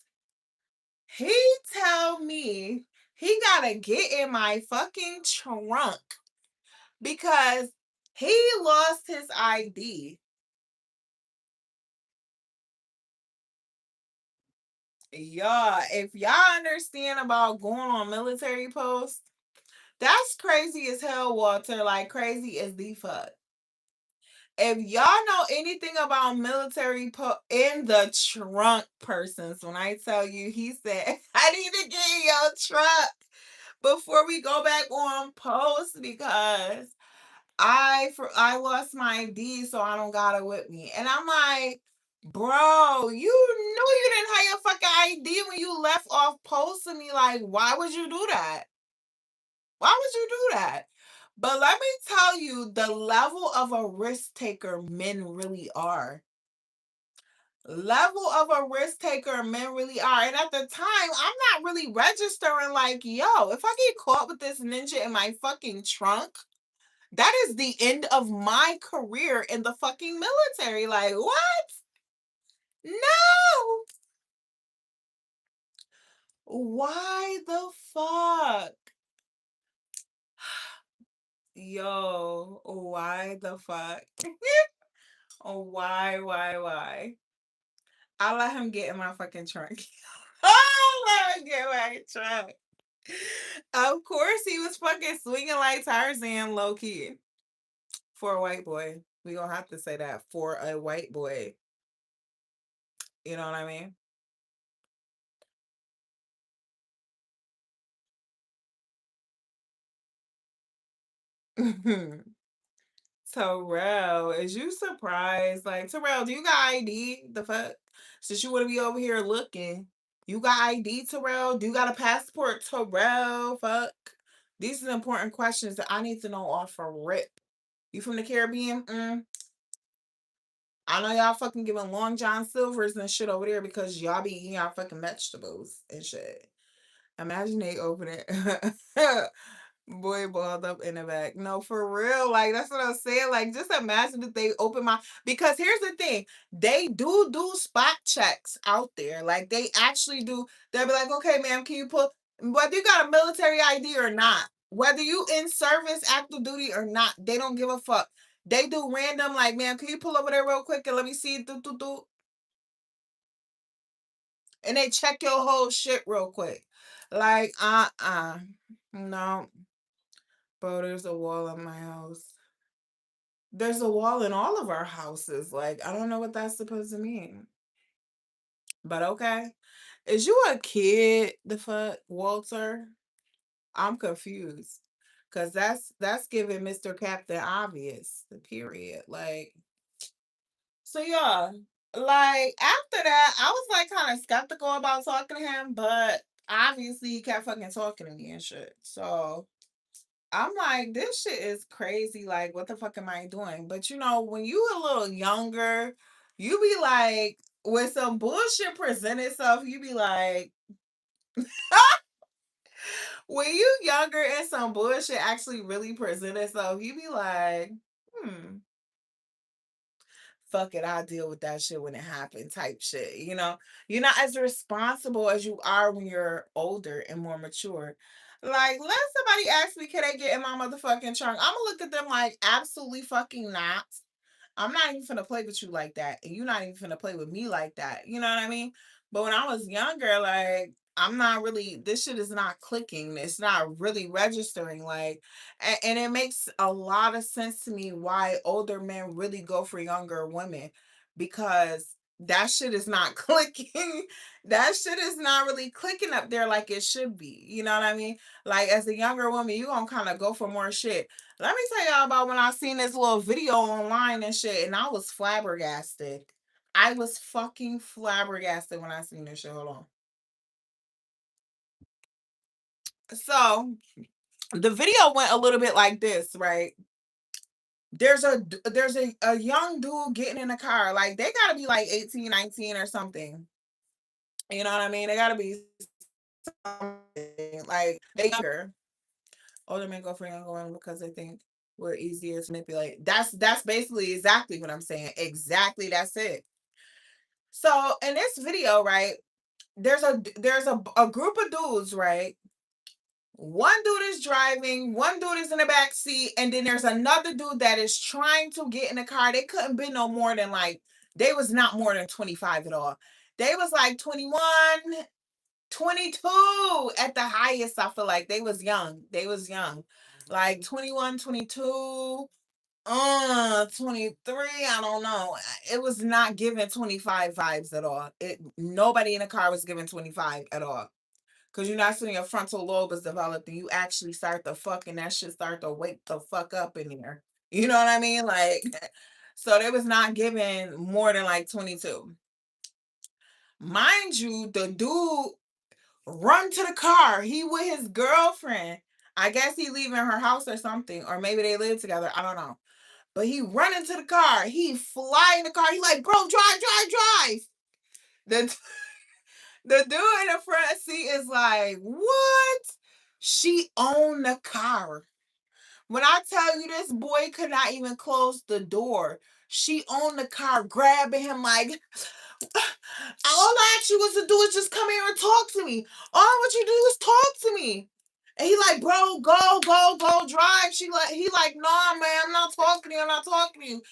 [SPEAKER 1] he tell me he gotta get in my fucking trunk because he lost his ID. Yeah, if y'all understand about going on military post, that's crazy as hell, Walter. Like crazy as the fuck. If y'all know anything about military in the trunk persons, when I tell you, he said, I need to get in your truck before we go back on post because I lost my ID, so I don't got it with me. And I'm like, bro, you knew you didn't have your fucking ID when you left off post to me. Like, why would you do that? Why would you do that? But let me tell you the level of a risk taker men really are. Level of a risk taker men really are. And at the time, I'm not really registering like, yo, if I get caught with this ninja in my fucking trunk, that is the end of my career in the fucking military. Like, what? No. Why the fuck? Yo, why the fuck? Oh, why? I let him get in my fucking trunk. Oh, let him get in my trunk. Of course, he was fucking swinging like Tarzan, low key. For a white boy, we gonna have to say that for a white boy. You know what I mean? Terrell, is you surprised? Like, Terrell, do you got ID? The fuck? Since you want to be over here looking, you got ID, Terrell? Do you got a passport, Terrell? Fuck. These are important questions that I need to know off a rip. You from the Caribbean? I know y'all fucking giving Long John Silvers and shit over there because y'all be eating y'all fucking vegetables and shit. Imagine they open it. Boy balled up in the back. No, for real. Like that's what I'm saying. Like just imagine if they open my because here's the thing. They do spot checks out there. Like they actually do. They'll be like, okay, ma'am, can you put whether you got a military ID or not, whether you in service, active duty or not, they don't give a fuck. They do random like, man, can you pull over there real quick and let me see do do do, and they check your whole shit real quick. Like, no, bro. There's a wall in my house. There's a wall in all of our houses. Like, I don't know what that's supposed to mean. But okay. Is you a kid, the fuck, Walter? I'm confused. Cause that's giving Mr. Captain Obvious, the period. Like, so yeah. Like after that, I was like kind of skeptical about talking to him, but obviously he kept fucking talking to me and shit. So I'm like, this shit is crazy. Like, what the fuck am I doing? But you know, when you a little younger, you be like, when some bullshit present itself, you be like, when you younger and some bullshit actually really present itself, you be like, hmm, fuck it, I'll deal with that shit when it happens, type shit. You know, you're not as responsible as you are when you're older and more mature. Like, let somebody ask me, can I get in my motherfucking trunk? I'm gonna look at them like, absolutely fucking not. I'm not even finna play with you like that. And you're not even finna play with me like that. You know what I mean? But when I was younger, like, I'm not really, this shit is not clicking. It's not really registering. Like, and it makes a lot of sense to me why older men really go for younger women, because that shit is not clicking. That shit is not really clicking up there like it should be. You know what I mean? Like, as a younger woman, you gonna kind of go for more shit. Let me tell y'all about when I seen this little video online and shit, and I was flabbergasted. I was fucking flabbergasted when I seen this shit. Hold on. So the video went a little bit like this, right? There's a young dude getting in a car. Like, they gotta be like 18, 19 or something. You know what I mean? They gotta be something. Like, they younger. Older men go for younger women because they think we're easier to manipulate. That's basically exactly what I'm saying. Exactly, that's it. So in this video, right, there's a group of dudes, right? One dude is driving, one dude is in the back seat, and then there's another dude that is trying to get in the car. They couldn't be no more than like, they was not more than 25 at all. They was like 21, 22 at the highest. I feel like they was young. They was young. Like 21, 22, 23, I don't know. It was not giving 25 vibes at all. Nobody in the car was giving 25 at all. Cause you're not seeing your frontal lobe is developed and you actually start to fucking that shit start to wake the fuck up in here. You know what I mean? Like, so they was not giving more than like 22. Mind you, the dude run to the car. He with his girlfriend. I guess he leaving her house or something, or maybe they live together. I don't know. But he run into the car. He fly in the car. He like, bro, drive, drive, drive. The the dude in the front seat is like, what? She owned the car. When I tell you this boy could not even close the door, she owned the car, grabbing him like, all I asked you was to do is just come here and talk to me. All what you do is talk to me. And he like, bro, go, go, go, drive. He like, nah, man, I'm not talking to you. I'm not talking to you.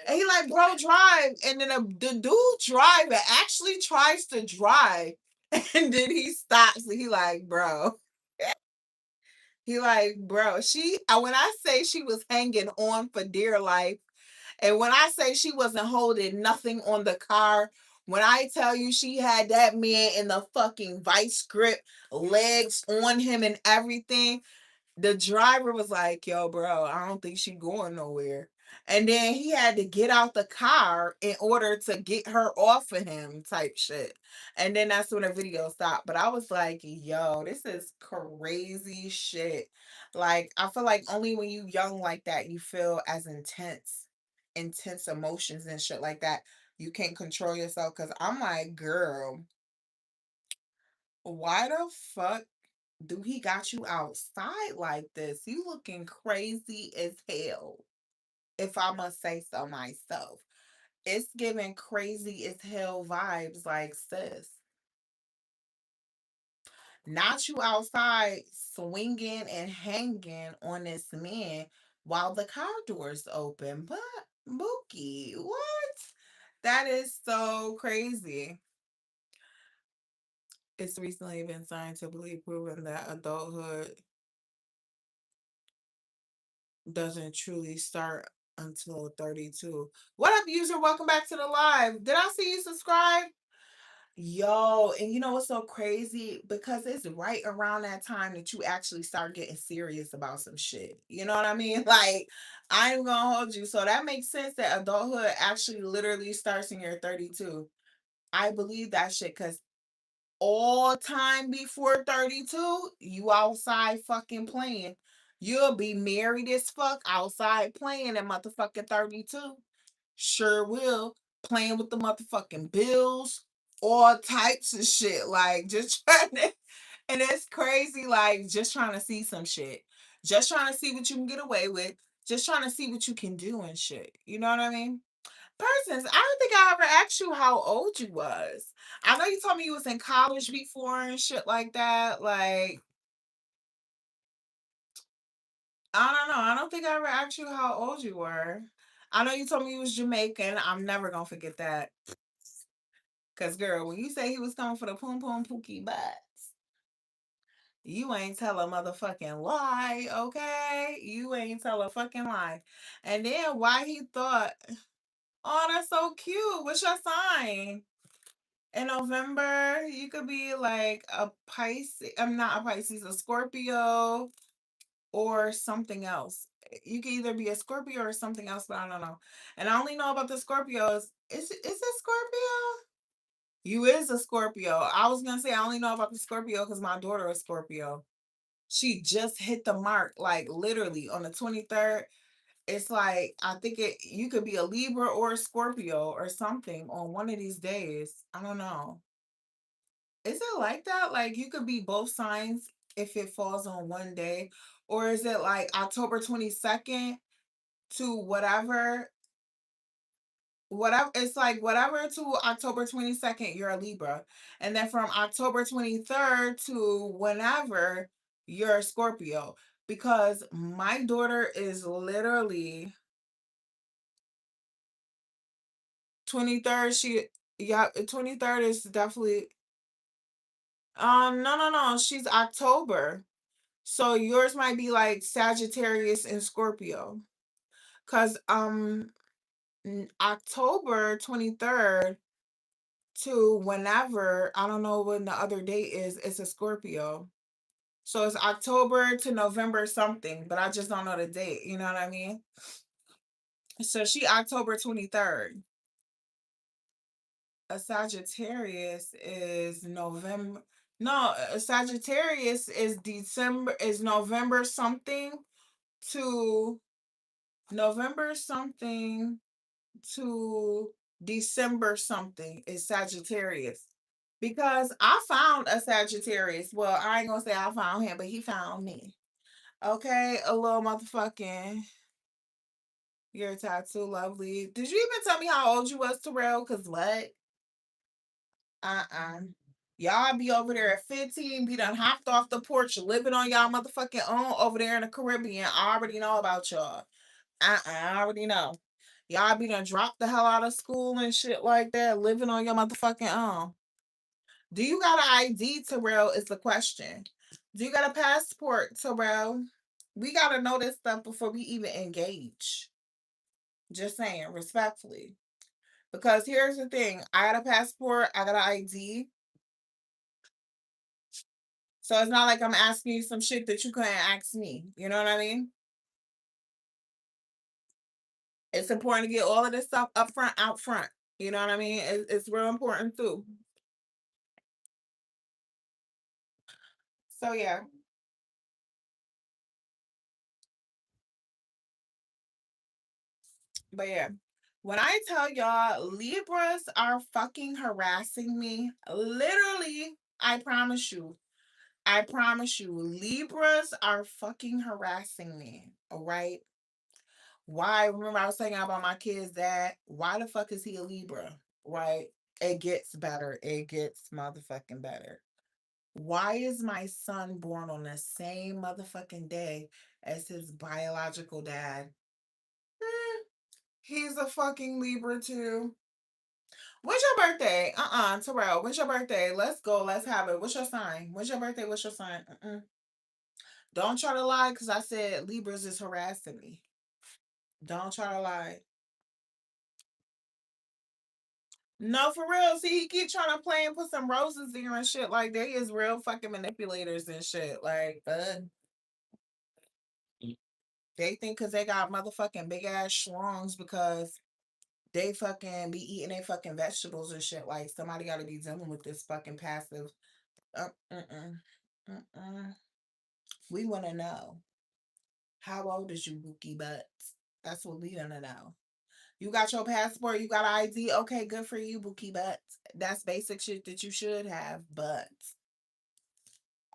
[SPEAKER 1] And he like, bro, drive. And then the dude driver actually tries to drive. And then he stops and he like, bro. He like, bro, when I say she was hanging on for dear life, and when I say she wasn't holding nothing on the car, when I tell you she had that man in the fucking vice grip, legs on him and everything, the driver was like, yo, bro, I don't think she going nowhere. And then he had to get out the car in order to get her off of him, type shit. And then that's when the video stopped. But I was like, yo, this is crazy shit. Like, I feel like only when you young like that, you feel as intense emotions and shit like that. You can't control yourself. Cause I'm like, girl, why the fuck do he got you outside like this? You looking crazy as hell, if I must say so myself. It's giving crazy as hell vibes, like, sis. Not you outside swinging and hanging on this man. while the car doors open. But Mookie, what? That is so crazy. It's recently been scientifically proven that adulthood doesn't truly start until 32. What up, user? Welcome back to the live. Did I see you subscribe? Yo, and you know what's so crazy? Because it's right around that time that you actually start getting serious about some shit. You know what I mean? Like, I ain't gonna hold you. So that makes sense that adulthood actually literally starts in your 32. I believe that shit because all time before 32, you outside fucking playing. You'll be married as fuck outside playing at motherfucking 32. Sure will. Playing with the motherfucking bills, all types of shit. Like just trying to, and it's crazy, like just trying to see some shit. Just trying to see what you can get away with. Just trying to see what you can do and shit. You know what I mean? Persons, I don't think I ever asked you how old you was. I know you told me you was in college before and shit like that. Like, I don't know. I don't think I ever asked you how old you were. I know you told me you was Jamaican. I'm never gonna forget that. Cause girl, when you say he was coming for the poom poom pookie butts, you ain't tell a motherfucking lie, okay? You ain't tell a fucking lie. And then why he thought, oh, that's so cute. What's your sign? In November, you could be like a Pisces. I'm not a Pisces, a Scorpio or something else. You can either be a Scorpio or something else, but I don't know. And I only know about the Scorpios. Is it Scorpio? You is a Scorpio. I was gonna say I only know about the Scorpio because my daughter is Scorpio. She just hit the mark, like literally on the 23rd. It's like I think you could be a Libra or a Scorpio or something on one of these days. I don't know. Is it like that? Like you could be both signs if it falls on one day, or is it like October 22nd to whatever it's like whatever to October 22nd you're a Libra, and then from October 23rd to whenever you're a Scorpio, because my daughter is literally 23rd. She Yeah, 23rd is definitely no, she's October, so yours might be like Sagittarius and Scorpio, because October 23rd to whenever, I don't know when the other date is, it's a Scorpio. So it's October to November something, but I just don't know the date. You know what I mean? So she October 23rd. A Sagittarius is November. No, a Sagittarius is November something to November something to December something is Sagittarius. Because I found a Sagittarius. Well, I ain't gonna say I found him, but he found me. Okay, a little motherfucking. Your tattoo, lovely. Did you even tell me how old you was, Terrell? Cause what? Uh-uh. Y'all be over there at 15, be done hopped off the porch, living on y'all motherfucking own over there in the Caribbean. I already know about y'all. I already know. Y'all be done dropped the hell out of school and shit like that, living on your motherfucking own. Do you got an ID, Terrell? Is the question. Do you got a passport, Terrell? We gotta know this stuff before we even engage. Just saying, respectfully. Because here's the thing: I got a passport, I got an ID, so it's not like I'm asking you some shit that you couldn't ask me. You know what I mean? It's important to get all of this stuff up front, out front. You know what I mean? It's real important too. So yeah, but yeah. When I tell y'all Libras are fucking harassing me, literally, I promise you. I promise you, Libras are fucking harassing me. All right. Why? Remember, I was saying about my kid's dad. Why the fuck is he a Libra? Right? It gets better. It gets motherfucking better. Why is my son born on the same motherfucking day as his biological dad. Hmm, he's a fucking Libra too. When's your birthday? Terrell, when's your birthday? Let's go. Let's have it. What's your sign? When's your birthday? What's your sign? Don't try to lie because I said Libras is harassing me. Don't try to lie. No, for real. See, he keep trying to play and put some roses there and shit. Like, they is real fucking manipulators and shit. Like, they think because they got motherfucking big ass schlongs because they fucking be eating their fucking vegetables and shit. Like, somebody got to be dealing with this fucking passive. Mm-mm. Mm-mm. We want to know. How old is you, Bookie Butts? That's what we want to know. You got your passport, you got ID. Okay, good for you, Bookie Butts. That's basic shit that you should have, but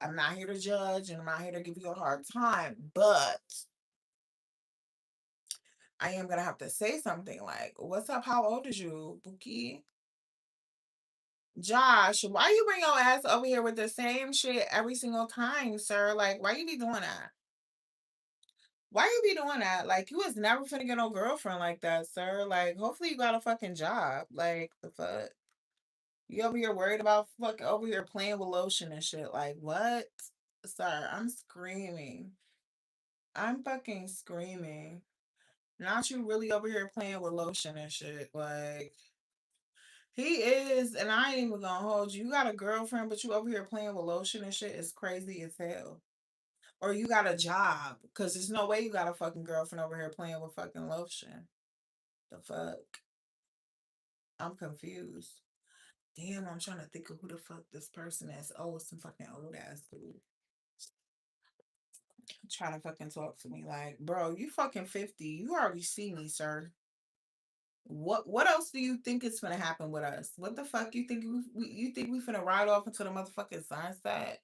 [SPEAKER 1] I'm not here to judge and I'm not here to give you a hard time, but I am gonna have to say something like, what's up? How old is you, Bookie? Josh, why you bring your ass over here with the same shit every single time, sir? Like, why you be doing that? Why you be doing that? Like, you was never finna get no girlfriend like that, sir. Like, hopefully you got a fucking job. Like, the fuck? You over here worried about fucking over here playing with lotion and shit. Like, what? Sir, I'm screaming. I'm fucking screaming. Not you really over here playing with lotion and shit. Like, he is, and I ain't even gonna hold you. You got a girlfriend, but you over here playing with lotion and shit is crazy as hell. Or you got a job, because there's no way you got a fucking girlfriend over here playing with fucking lotion. The fuck? I'm confused. Damn, I'm trying to think of who the fuck this person is. Oh, it's some fucking old ass dude. Trying to fucking talk to me like, bro, you fucking 50. You already see me, sir. What else do you think is gonna happen with us? What the fuck you think you think we finna ride off into the motherfucking sunset?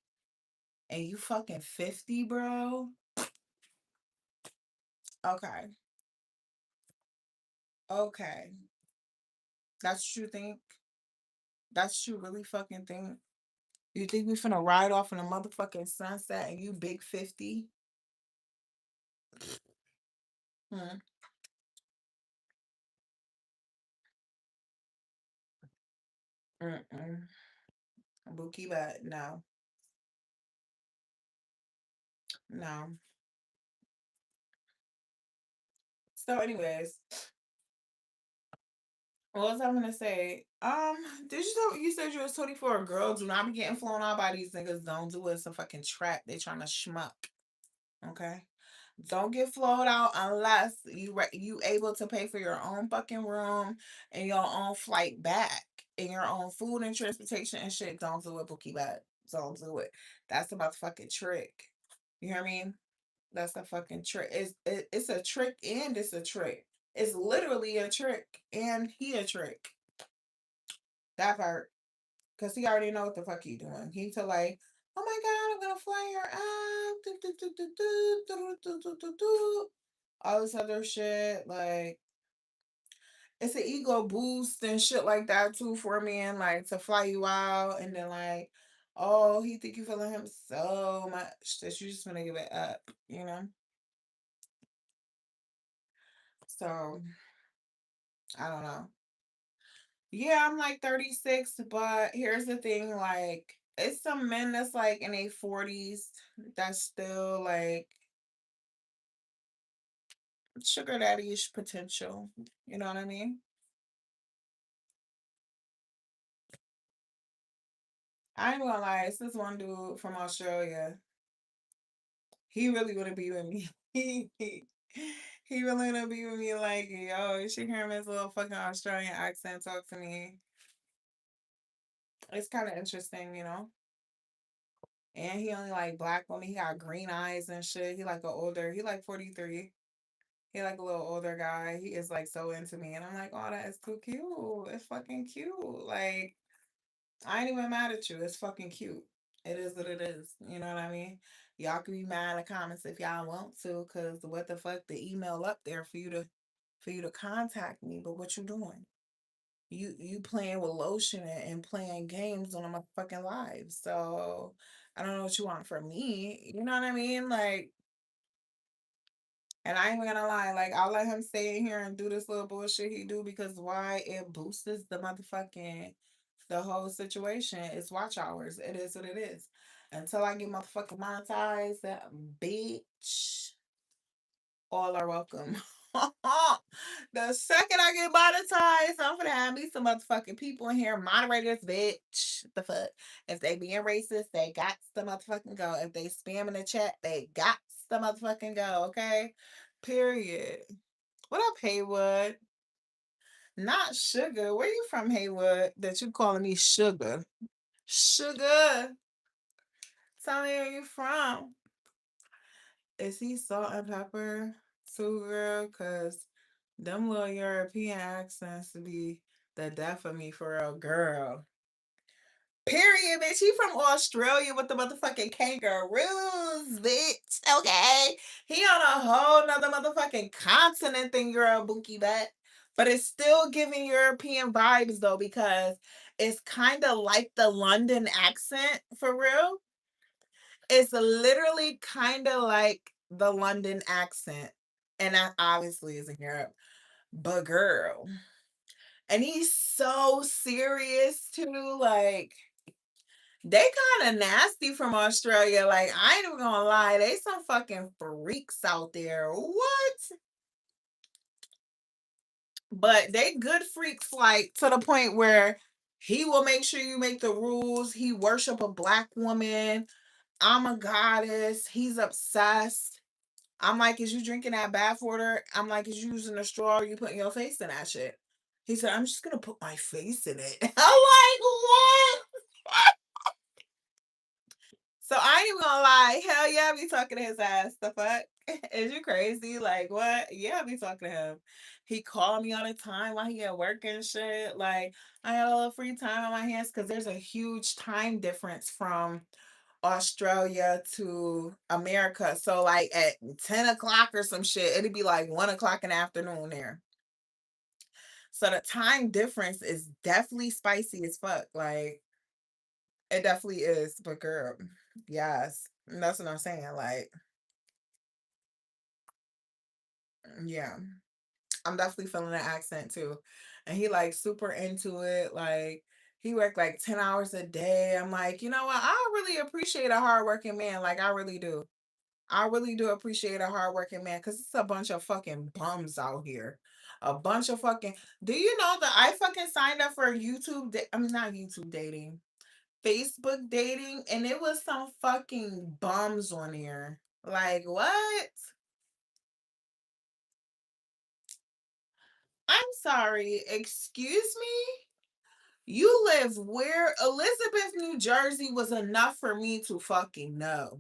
[SPEAKER 1] And you fucking 50, bro? Okay. Okay. That's what you think? That's what you really fucking think? You think we finna ride off in a motherfucking sunset and you big 50? Hmm. Mm-mm. Bookie, but no. No. So anyways, what was I gonna say? Did you know you said you was 24? Girl, do not be getting flown out by these niggas. Don't do it. It's a fucking trap. They trying to schmuck. Okay. Don't get flown out unless you able to pay for your own fucking room and your own flight back and your own food and transportation and shit. Don't do it, Bookie Bat. Don't do it. That's about the fucking trick. You hear me? That's a fucking trick. It's a trick and it's a trick. It's literally a trick and he a trick. That part. Cause he already know what the fuck he doing. He feel like, oh my god, I'm gonna fly her out. Do, do, do, do, do, do, do, do, do, do. All this other shit. Like it's an ego boost and shit like that too for me and like to fly you out and then like, oh, he think you feeling him so much that you just wanna give it up, you know? So I don't know. Yeah, I'm like 36, but here's the thing, like it's some men that's like in their 40s that's still like sugar daddy-ish potential. You know what I mean? I ain't gonna lie, it's this one dude from Australia. He really wanna be with me. He really wanna be with me like, yo, you should hear him his little fucking Australian accent talk to me. It's kind of interesting, you know? And he only like black women. He got green eyes and shit. He like 43. He like a little older guy. He is like so into me. And I'm like, oh, that is too cute. It's fucking cute. Like, I ain't even mad at you. It's fucking cute. It is what it is. You know what I mean? Y'all can be mad in the comments if y'all want to, cause what the fuck, the email up there for you to contact me. But what you doing? You playing with lotion and playing games on my fucking live. So I don't know what you want from me. You know what I mean? Like And I ain't even gonna lie, like I'll let him stay in here and do this little bullshit he do because why it boosts the motherfucking the whole situation. It's watch hours. It is what it is. Until I get motherfucking monetized, that bitch, all are welcome. The second I get monetized, I'm gonna have me some motherfucking people in here, moderators, bitch. The fuck? If they being racist, they got to motherfucking go. If they spam in the chat, they got to motherfucking go. Okay. Period. What up, Haywood? Not sugar. Where you from, Haywood? That you calling me sugar? Sugar. Tell me where you from. Is he salt and pepper too, girl? Cause them little European accents to be the death of me for a girl. Period, bitch. He from Australia with the motherfucking kangaroos, bitch. Okay. He on a whole nother motherfucking continent than girl Bookie Bet. But it's still giving European vibes though, because it's kind of like the London accent for real. It's literally kind of like the London accent. And that obviously is in Europe. But girl. And he's so serious too. Like, they kind of nasty from Australia. Like, I ain't even gonna lie. They some fucking freaks out there. What? But they good freaks, like, to the point where he will make sure you make the rules. He worship a black woman. I'm a goddess. He's obsessed. I'm like, is you drinking that bath water? I'm like, is you using a straw or you putting your face in that shit? He said, I'm just gonna put my face in it. I'm like, what? So I ain't even gonna lie. Hell yeah, I be talking to his ass. The fuck? Is you crazy? Like what? Yeah, I be talking to him. He called me all the time while he at work and shit. Like I got a little free time on my hands because there's a huge time difference from Australia to America. So like at 10 o'clock or some shit, it'd be like 1 o'clock in the afternoon there. So the time difference is definitely spicy as fuck. Like it definitely is. But girl, yes. That's what I'm saying. Like, yeah. I'm definitely feeling the accent too. And he like super into it. Like he worked like 10 hours a day. I'm like, you know what? I really appreciate a hardworking man. Like I really do. I really do appreciate a hardworking man because it's a bunch of fucking bums out here. A bunch of fucking. Do you know that I fucking signed up for YouTube? I mean, not YouTube dating, Facebook dating, and it was some fucking bums on here. Like what? I'm sorry. Excuse me. You live where? Elizabeth, New Jersey was enough for me to fucking know.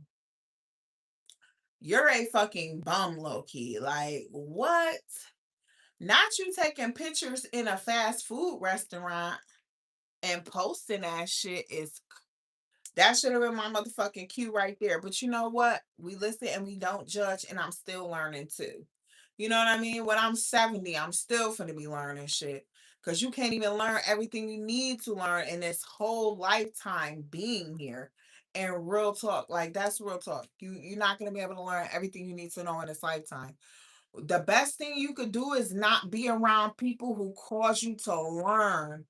[SPEAKER 1] You're a fucking bum, low key. Like what? Not you taking pictures in a fast food restaurant and posting that shit is that should have been my motherfucking cue right there. But you know what? We listen and we don't judge, and I'm still learning too. You know what I mean? When I'm 70, I'm still finna be learning shit. Cause you can't even learn everything you need to learn in this whole lifetime being here. And real talk, like that's real talk. You're not gonna be able to learn everything you need to know in this lifetime. The best thing you could do is not be around people who cause you to learn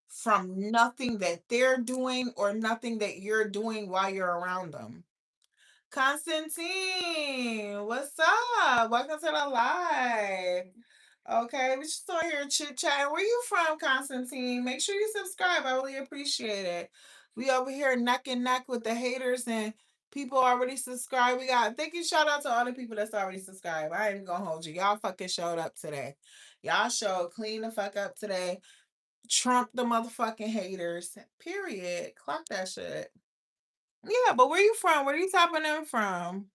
[SPEAKER 1] from nothing that they're doing or nothing that you're doing while you're around them. Constantine, what's up? Welcome to the live. Okay, we just on here chit chatting. Where you from, Constantine? Make sure you subscribe. I really appreciate it. We over here neck and neck with the haters and people already subscribed. We got thank you. Shout out to all the people that's already subscribed. I ain't even gonna hold you. Y'all fucking showed up today. Y'all showed clean the fuck up today. Trump the motherfucking haters. Period. Clock that shit. Yeah, but where you from? Where you tapping in from?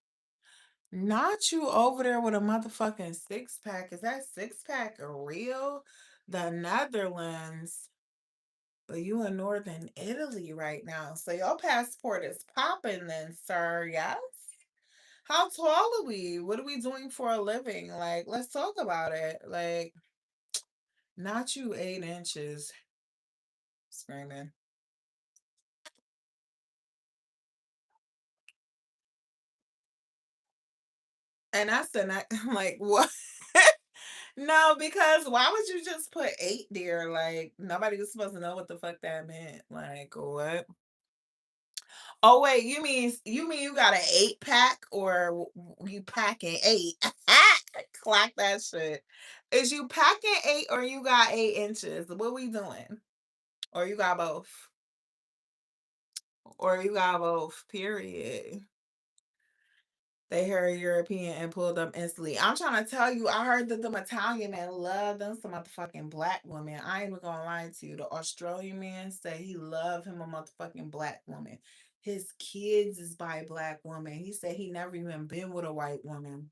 [SPEAKER 1] Not you over there with a motherfucking six pack. Is that six pack real? The Netherlands. But you in Northern Italy right now. So your passport is popping then, sir. Yes? How tall are we? What are we doing for a living? Like, let's talk about it. Like, not you 8 inches. Screaming. And that's the next, like, what? No, because why would you just put 8 there? Like, nobody was supposed to know what the fuck that meant. Like, what? Oh wait, you mean you got an 8 pack or you packing 8? Clock that shit. Is you packing 8 or you got 8 inches? What we doing? Or you got both? Or you got both? Period. They heard European and pulled up instantly. I'm trying to tell you, I heard that the Italian man love them some motherfucking black woman. I ain't even gonna lie to you. The Australian man said he love him a motherfucking black woman. His kids is by a black woman. He said he never even been with a white woman.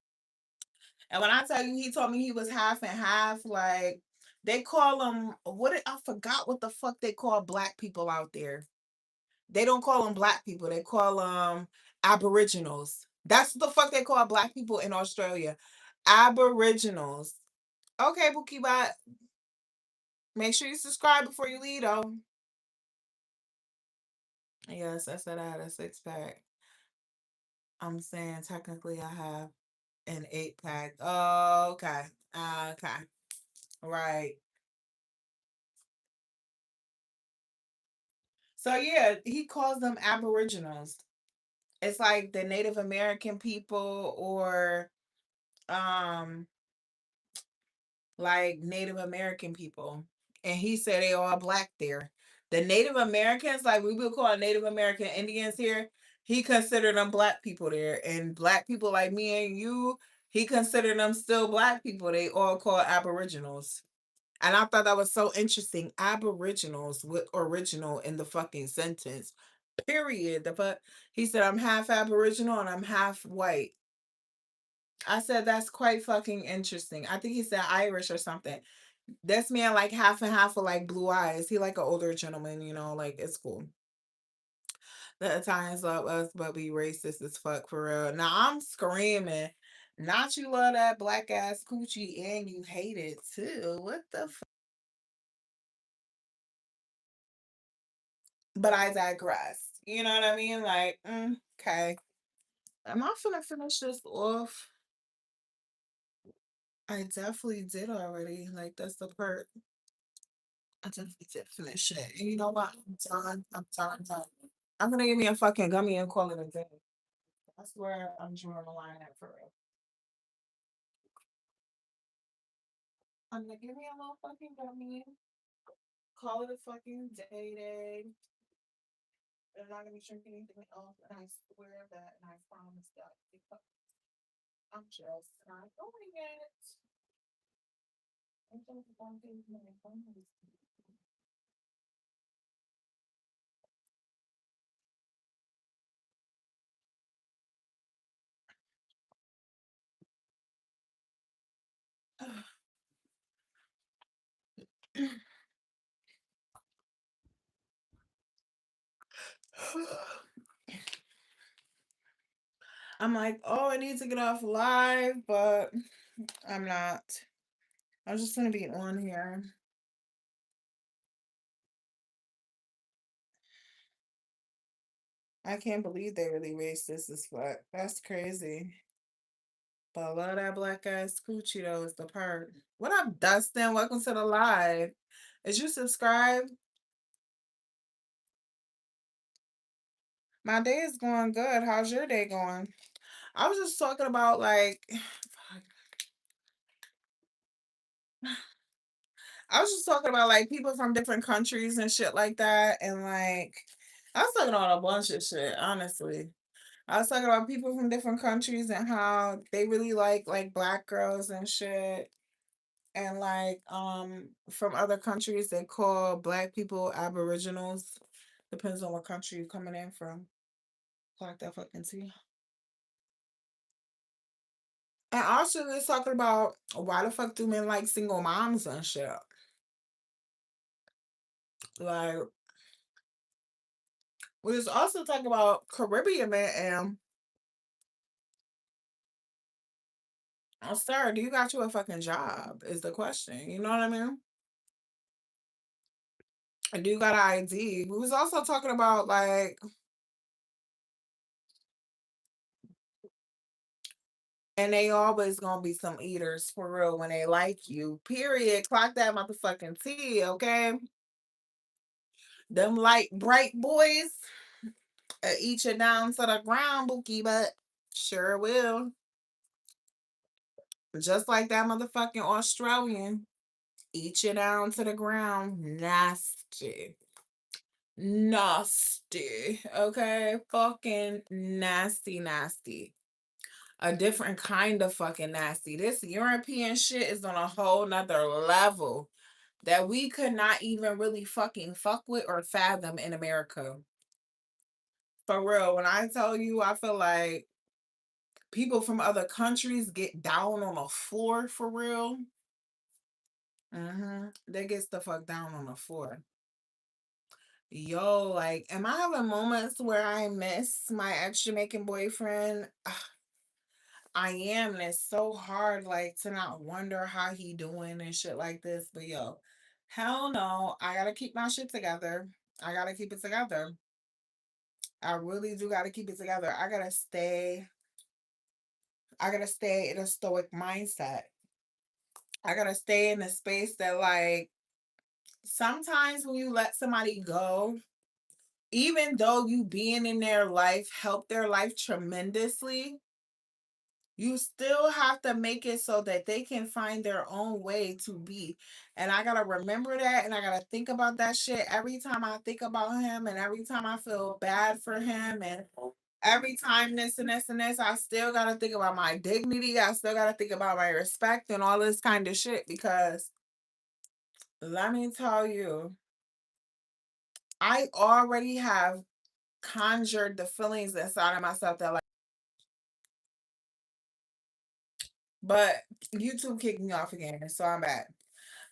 [SPEAKER 1] And when I tell you, he told me he was half and half. Like they call them I forgot what the fuck they call black people out there. They don't call them black people. They call them aboriginals. That's what the fuck they call black people in Australia. Aboriginals. Okay, Bookie Bot. Make sure you subscribe before you leave, though. Yes, I said I had a 6 pack. I'm saying technically I have an 8 pack. Oh, okay. Okay. Right. So yeah, he calls them aboriginals. It's like the Native American people or um like Native American people. And he said they all black there. The Native Americans, like we would call Native American Indians here, he considered them black people there. And black people like me and you, he considered them still black people. They all call aboriginals. And I thought that was so interesting. Aboriginals with original in the fucking sentence. Period. The fuck he said I'm half aboriginal and I'm half white. I said that's quite fucking interesting. I think he said Irish or something. This man like half and half with like blue eyes. He like an older gentleman, like it's cool. The Italians love us, but we racist as fuck for real. Now I'm screaming. Not you love that black ass coochie and you hate it too. What the but I digress. You know what I mean? Like, okay. Am I finna finish this off? I definitely did already. Like that's the part. I definitely did finish it. And you know what? I'm done. I'm done. I'm done. I'm gonna give me a fucking gummy and call it a day. That's where I'm drawing the line at for real. I'm gonna give me a little fucking gummy, call it a fucking day. I'm not gonna drink anything else, and I swear that, and I promise that because I'm just not doing it. I'm just going to my phone. I'm like, oh, I need to get off live, but I'm not. I'm just gonna be on here. I can't believe they really racist as fuck. That's crazy. But I love that black ass coochie though is the part. What up, Dustin? Welcome to the live. Is you subscribed? My day is going good. How's your day going? I was just talking about like I was just talking about like people from different countries and shit like that. And like I was talking about a bunch of shit, honestly. I was talking about people from different countries and how they really like black girls and shit. And like from other countries they call black people aboriginals. Depends on what country you're coming in from. Like that fucking tea. And also they're talking about why the fuck do men like single moms and shit. Like we was also talking about Caribbean men and oh sir, do you got you a fucking job? Is the question. You know what I mean? And do you got an ID? We was also talking about like And they always gonna be some eaters for real when they like you. Period. Clock that motherfucking T, okay? Them light bright boys eat you down to the ground, Bookie, but sure will. Just like that motherfucking Australian. Eat you down to the ground. Nasty. Nasty. Okay? Fucking nasty, nasty. A different kind of fucking nasty. This European shit is on a whole nother level that we could not even really fucking fuck with or fathom in America. For real. When I tell you, I feel like people from other countries get down on the floor for real. They get the fuck down on the floor. Yo, like, am I having moments where I miss my ex Jamaican boyfriend? I am, and it's so hard, like, to not wonder how he doing and shit like this. But yo, hell no, I gotta keep my shit together. I gotta keep it together. I really do gotta keep it together. I gotta stay in a stoic mindset. I gotta stay in a space that, like, sometimes when you let somebody go, even though you being in their life helped their life tremendously, you still have to make it so that they can find their own way to be. And I gotta remember that, and I gotta think about that shit every time I think about him, and every time I feel bad for him, and every time this and this and this, I still gotta think about my dignity. I still gotta think about my respect and all this kind of shit, because let me tell you, I already have conjured the feelings inside of myself that, like, but YouTube kicked me off again, so I'm back.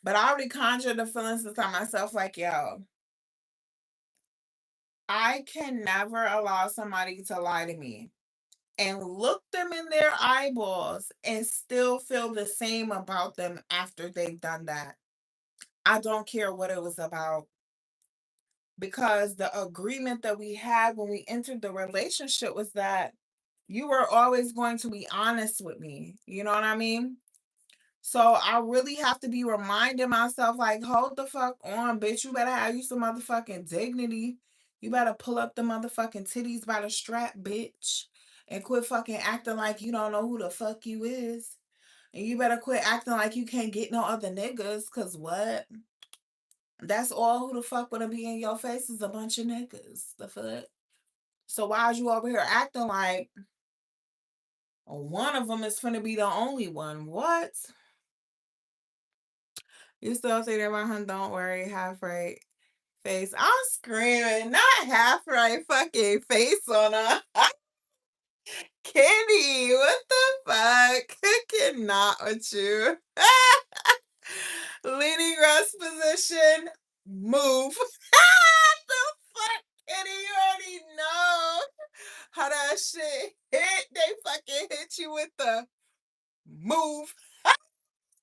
[SPEAKER 1] But I already conjured the feelings inside myself, like, yo, I can never allow somebody to lie to me and look them in their eyeballs and still feel the same about them after they've done that. I don't care what it was about, because the agreement that we had when we entered the relationship was that you were always going to be honest with me. You know what I mean? So I really have to be reminding myself, like, hold the fuck on, bitch. You better have you some motherfucking dignity. You better pull up the motherfucking titties by the strap, bitch. And quit fucking acting like you don't know who the fuck you is. And you better quit acting like you can't get no other niggas. Cause what? That's all who the fuck wanna be in your face is a bunch of niggas. The fuck? So why is you over here acting like one of them is finna be the only one? What? You still say that about him, don't worry, half right face. I'm screaming, not half right fucking face on her. Kenny, what the fuck? I cannot with you. Leaning rest position, move. The fuck, Kenny, you already know how that shit hit. They fucking hit you with the move.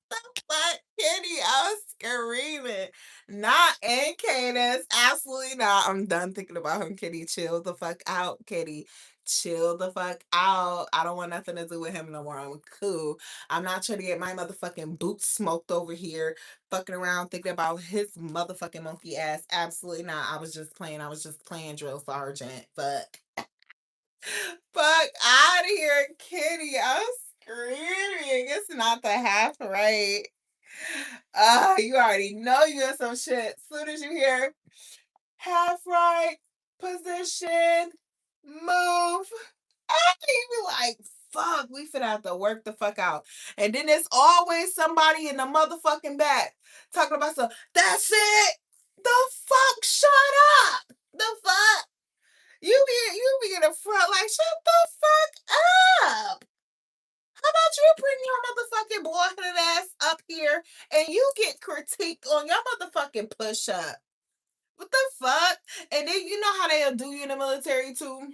[SPEAKER 1] But Kenny, I was screaming. Not in Cadence. Absolutely not. I'm done thinking about him. Kenny, chill the fuck out, Kenny. Chill the fuck out. I don't want nothing to do with him no more. I'm cool. I'm not trying to get my motherfucking boots smoked over here, fucking around thinking about his motherfucking monkey ass. Absolutely not. I was just playing. I was just playing drill sergeant. Fuck. Fuck out of here, Kitty. I'm screaming. It's not the half right. You already know you got some shit. Soon as you hear half right position, move. You be like, fuck, we finna have to work the fuck out. And then there's always somebody in the motherfucking back talking about some, that's it. The fuck, shut up. The fuck. You be in the front like, shut the fuck up. How about you bring your motherfucking boyhood ass up here and you get critiqued on your motherfucking push up? What the fuck? And then you know how they'll do you in the military too?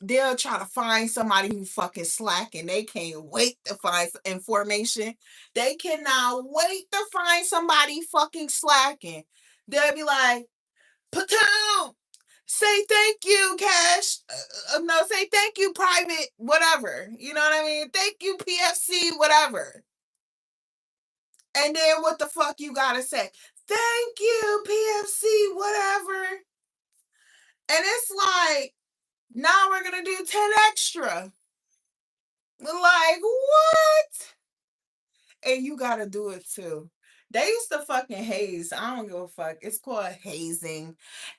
[SPEAKER 1] They'll try to find somebody who fucking slack and they can't wait to find information. They cannot wait to find somebody fucking slacking. They'll be like, platoon, say thank you, Cash. No, say thank you, private, whatever. You know what I mean? Thank you, PFC, whatever. And then what the fuck you gotta say? Thank you, PFC, whatever. And it's like, now we're gonna do 10 extra. Like, what? And you gotta do it too. They used to fucking haze. I don't give a fuck. It's called hazing.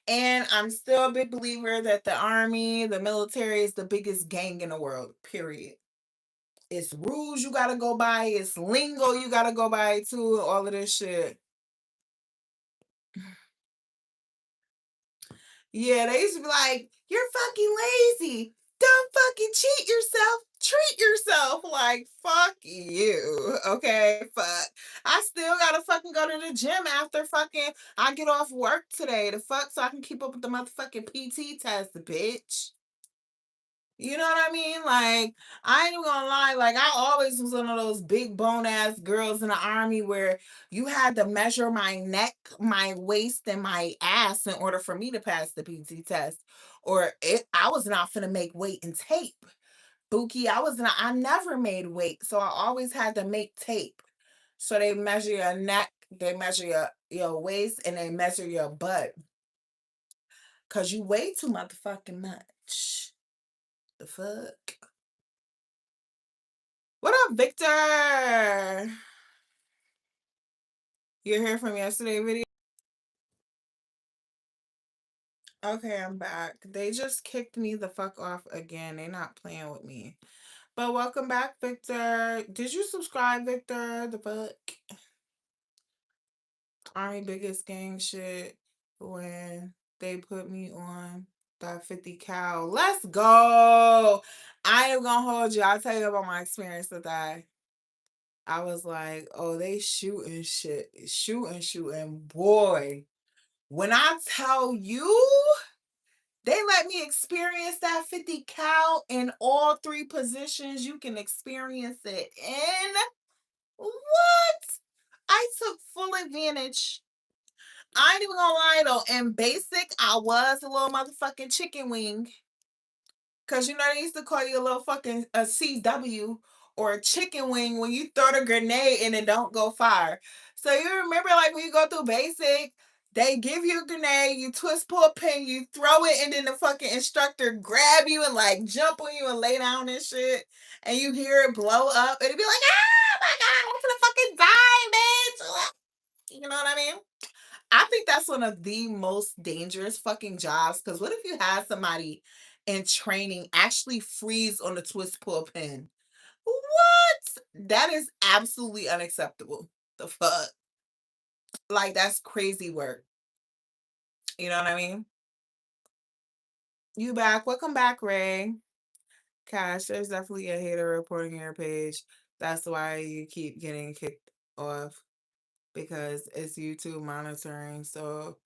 [SPEAKER 1] And I'm still a big believer that the army, the military is the biggest gang in the world, period. It's rules you gotta go by, it's lingo you gotta go by too, all of this shit. Yeah, they used to be like, you're fucking lazy. Don't fucking cheat yourself. Treat yourself. Like, fuck you. Okay, fuck. I still gotta fucking go to the gym after fucking I get off work today. The fuck, so I can keep up with the motherfucking PT test, bitch. You know what I mean? Like, I ain't even gonna lie. Like, I always was one of those big bone ass girls in the army where you had to measure my neck, my waist, and my ass in order for me to pass the PT test. I was not finna make weight and tape. Bookie, I never made weight. So I always had to make tape. So they measure your neck, they measure your waist, and they measure your butt. Cause you weigh too motherfucking much. The fuck? What up, Victor? You're here from yesterday video? Okay, I'm back. They just kicked me the fuck off again. They're not playing with me. But welcome back, Victor. Did you subscribe, Victor? The fuck? Army biggest gang shit when they put me on that 50 cal. Let's go. I ain't gonna hold you. I'll tell you about my experience with that. I was like, oh, they shooting shit. Shooting. Boy, when I tell you, they let me experience that 50 cal in all three positions you can experience it in. What? I took full advantage. I ain't even gonna lie though. In basic, I was a little motherfucking chicken wing. Cause you know they used to call you a little fucking a CW or a chicken wing when you throw the grenade and it don't go fire. So you remember like when you go through basic, they give you a grenade, you twist pull a pin, you throw it, and then the fucking instructor grab you and like jump on you and lay down and shit, and you hear it blow up, and it'd be like, oh my god, I'm gonna fucking die, bitch. You know what I mean? I think that's one of the most dangerous fucking jobs. Because what if you had somebody in training actually freeze on the twist pull pin? What? That is absolutely unacceptable. The fuck? Like, that's crazy work. You know what I mean? You back. Welcome back, Ray. Cash, there's definitely a hater reporting your page. That's why you keep getting kicked off because it's YouTube monitoring. So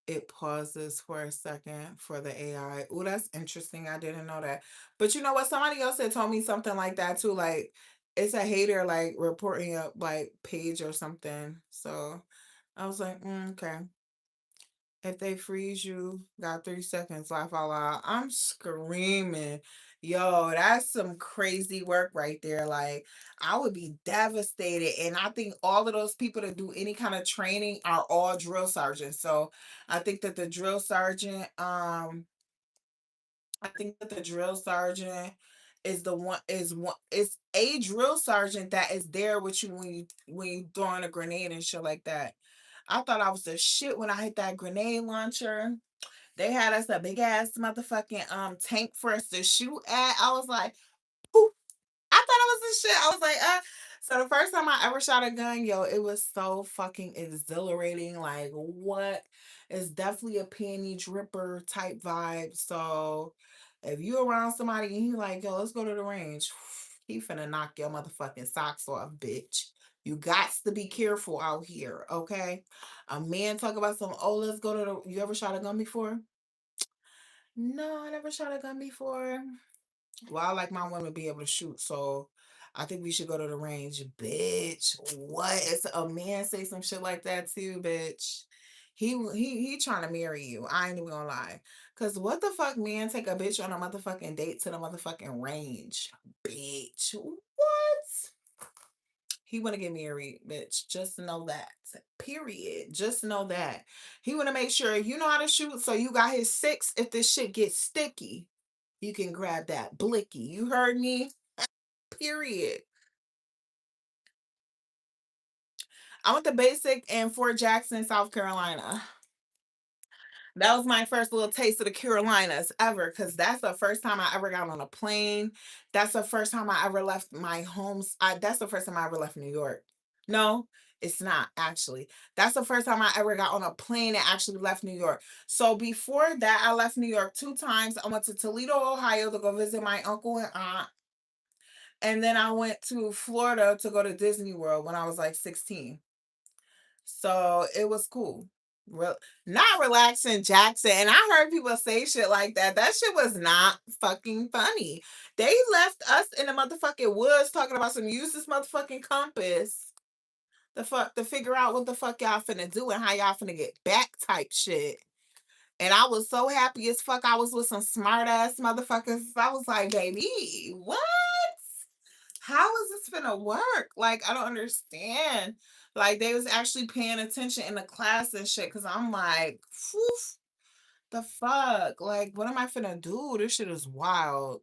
[SPEAKER 1] it pauses for a second for the AI. Oh, that's interesting. I didn't know that. But you know what? Somebody else had told me something like that too. Like it's a hater like reporting up like page or something. So I was like, okay. If they freeze you, got 3 seconds, laugh out loud. I'm screaming. Yo, that's some crazy work right there. Like, I would be devastated. And I think all of those people that do any kind of training are all drill sergeants. So I think that the drill sergeant, I think that the drill sergeant is a drill sergeant that is there with you when you throwing a grenade and shit like that. I thought I was the shit when I hit that grenade launcher. They had us a big ass motherfucking tank for us to shoot at. I was like, poof. I thought it was the shit. I was like, So the first time I ever shot a gun, yo, it was so fucking exhilarating. Like, what? It's definitely a panty dripper type vibe. So if you around somebody and he like, yo, let's go to the range, he finna knock your motherfucking socks off, bitch. You got to be careful out here, okay? A man talk about some, oh, let's go to the, you ever shot a gun before? No, I never shot a gun before. Well, I like my women to be able to shoot, so I think we should go to the range, bitch. What? It's a man say some shit like that too, bitch. He trying to marry you. I ain't even gonna lie. Cause what the fuck, man? Take a bitch on a motherfucking date to the motherfucking range, bitch. What? He want to get married, bitch. Just know that. Period. Just know that. He want to make sure you know how to shoot, so you got his six. If this shit gets sticky, you can grab that blicky. You heard me? Period. I went to basic in Fort Jackson, South Carolina. That was my first little taste of the Carolinas ever, because that's the first time I ever got on a plane. That's the first time I ever left my homes. That's the first time I ever left New York. No, it's not actually. That's the first time I ever got on a plane and actually left New York. So before that, I left New York two times. I went to Toledo, Ohio to go visit my uncle and aunt. And then I went to Florida to go to Disney World when I was like 16. So it was cool. Real, not relaxing Jackson. And I heard people say shit like that. That shit was not fucking funny. They left us in the motherfucking woods talking about some use this motherfucking compass. The fuck to figure out what the fuck y'all finna do and how y'all finna get back type shit. And I was so happy as fuck. I was with some smart ass motherfuckers. I was like, baby, what? How is this gonna work? Like, I don't understand. Like, they was actually paying attention in the class and shit. Cause I'm like, whew, the fuck? Like, what am I finna do? This shit is wild.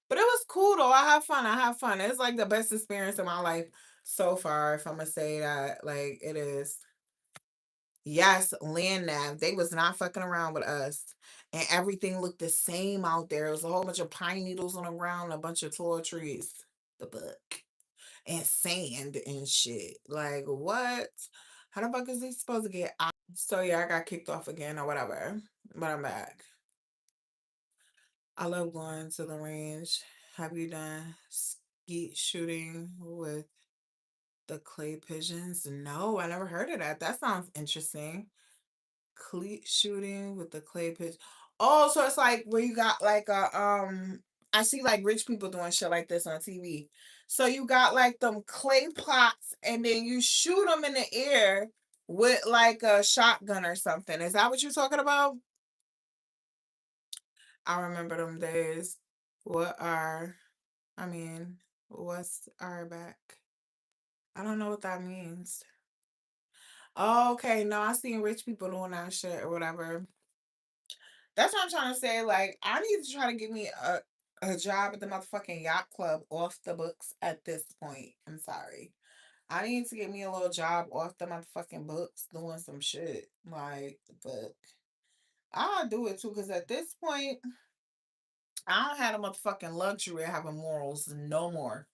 [SPEAKER 1] But it was cool though. I have fun. I have fun. It's like the best experience of my life so far, if I'm gonna say that. Like, it is. Yes, land nav. They was not fucking around with us. And everything looked the same out there. It was a whole bunch of pine needles on the ground, a bunch of tall trees. The book. And sand and shit. Like, what? How the fuck is he supposed to get out? So yeah, I got kicked off again or whatever. But I'm back. I love going to the range. Have you done skeet shooting with the clay pigeons? No, I never heard of that. That sounds interesting. Cleat shooting with the clay pitch. Oh, so it's like where you got like a I see like rich people doing shit like this on TV. So you got like them clay pots and then you shoot them in the air with like a shotgun or something. Is that what you're talking about? I remember them days. What are I mean, what's our back? I don't know what that means. Oh, okay, no, I seen rich people doing that shit or whatever. That's what I'm trying to say. Like, I need to try to get me a job at the motherfucking yacht club off the books at this point. I'm sorry. I need to get me a little job off the motherfucking books doing some shit. Like, but I'll do it too, because at this point, I don't have a motherfucking luxury of having morals no more.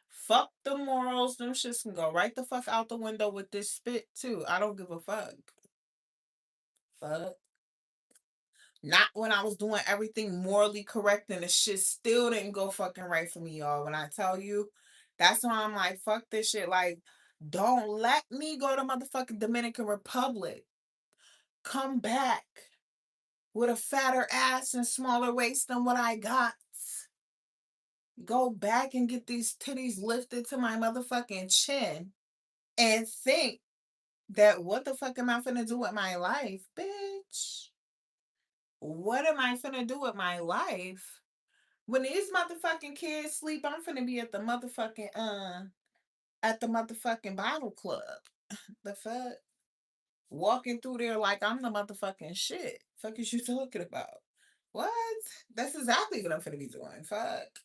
[SPEAKER 1] Fuck the morals. Them shits can go right the fuck out the window with this spit too. I don't give a fuck. Fuck. Not when I was doing everything morally correct and the shit still didn't go fucking right for me, y'all. When I tell you, that's why I'm like, fuck this shit. Like, don't let me go to motherfucking Dominican Republic. Come back with a fatter ass and smaller waist than what I got. Go back and get these titties lifted to my motherfucking chin and think that what the fuck am I finna do with my life, bitch? What am I finna do with my life? When these motherfucking kids sleep, I'm finna be at the motherfucking bottle club. The fuck? Walking through there like I'm the motherfucking shit. Fuck is you talking about? What? That's exactly what I'm finna be doing. Fuck.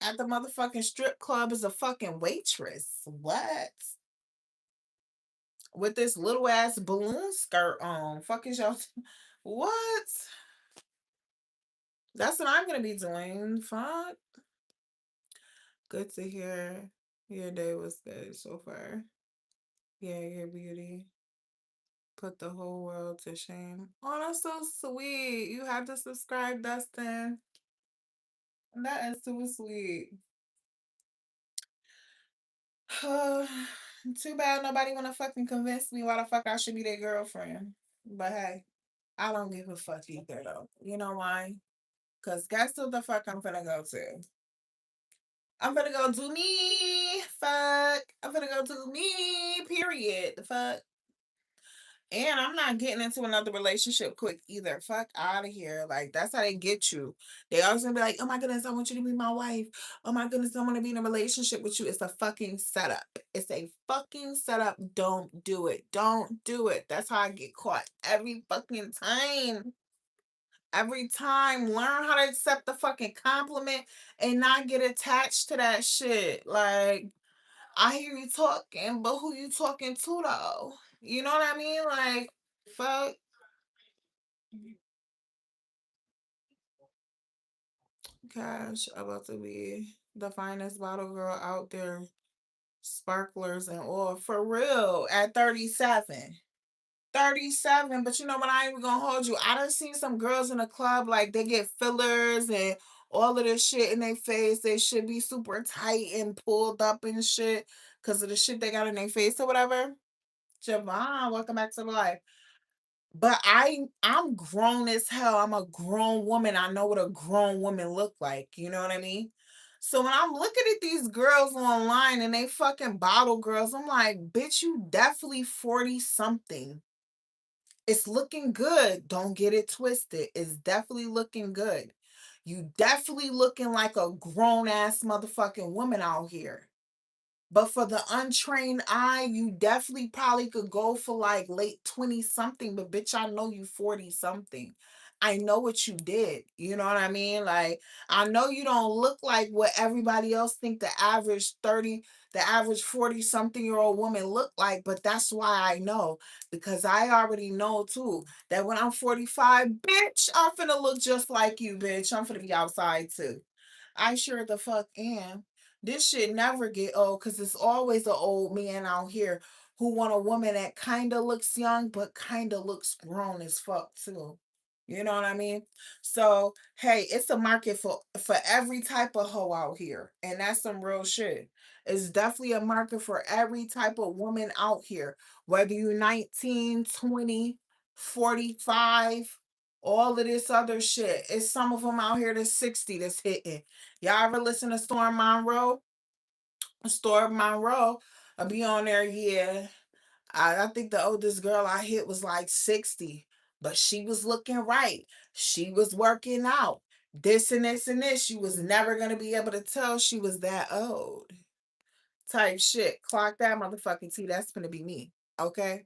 [SPEAKER 1] At the motherfucking strip club as a fucking waitress. What? With this little ass balloon skirt on. Fuck is y'all. What? That's what I'm gonna be doing. Fuck. Good to hear. Your day was good so far. Yeah, your beauty put the whole world to shame. Oh, that's so sweet. You had to subscribe, Dustin. That is super sweet. Too bad nobody wanna fucking convince me why the fuck I should be their girlfriend. But hey, I don't give a fuck either though. You know why? Cause guess who the fuck I'm gonna go to? I'm gonna go do me. Fuck. I'm gonna go do me. Period. The fuck. And I'm not getting into another relationship quick either. Fuck out of here. Like, that's how they get you. They always gonna be like, oh my goodness, I want you to be my wife. Oh my goodness, I want to be in a relationship with you. It's a fucking setup. It's a fucking setup. Don't do it. Don't do it. That's how I get caught every fucking time. Every time. Learn how to accept the fucking compliment and not get attached to that shit. Like, I hear you talking, but who you talking to though? You know what I mean? Like, fuck. Cash about to be the finest bottle girl out there. Sparklers and all. For real. At 37. 37. But you know what? I ain't even gonna hold you. I done seen some girls in the club, like they get fillers and all of this shit in their face. They should be super tight and pulled up and shit because of the shit they got in their face or whatever. Javon, welcome back to life. But I'm grown as hell. I'm a grown woman. I know what a grown woman look like. You know what I mean? So when I'm looking at these girls online and they fucking bottle girls, I'm like, bitch, you definitely 40 something. It's looking good. Don't get it twisted. It's definitely looking good. You definitely looking like a grown ass motherfucking woman out here. But for the untrained eye, you definitely probably could go for like late 20 something, but bitch, I know you 40 something. I know what you did. You know what I mean? Like, I know you don't look like what everybody else think the average 30, the average 40 something year old woman look like, but that's why I know because I already know too that when I'm 45, bitch, I'm finna look just like you, bitch. I'm finna be outside too. I sure the fuck am. This shit never get old because it's always an old man out here who want a woman that kind of looks young but kind of looks grown as fuck too. You know what I mean? So hey, it's a market for every type of hoe out here, and that's some real shit. It's definitely a market for every type of woman out here, whether you're 19, 20, 45, all of this other shit. It's some of them out here that's 60 that's hitting. Y'all ever listen to Storm Monroe? Storm Monroe, I'll be on there, yeah. I think the oldest girl I hit was like 60, but she was looking right. She was working out. This and this and this. She was never going to be able to tell she was that old. Type shit. Clock that motherfucking T. That's going to be me. Okay?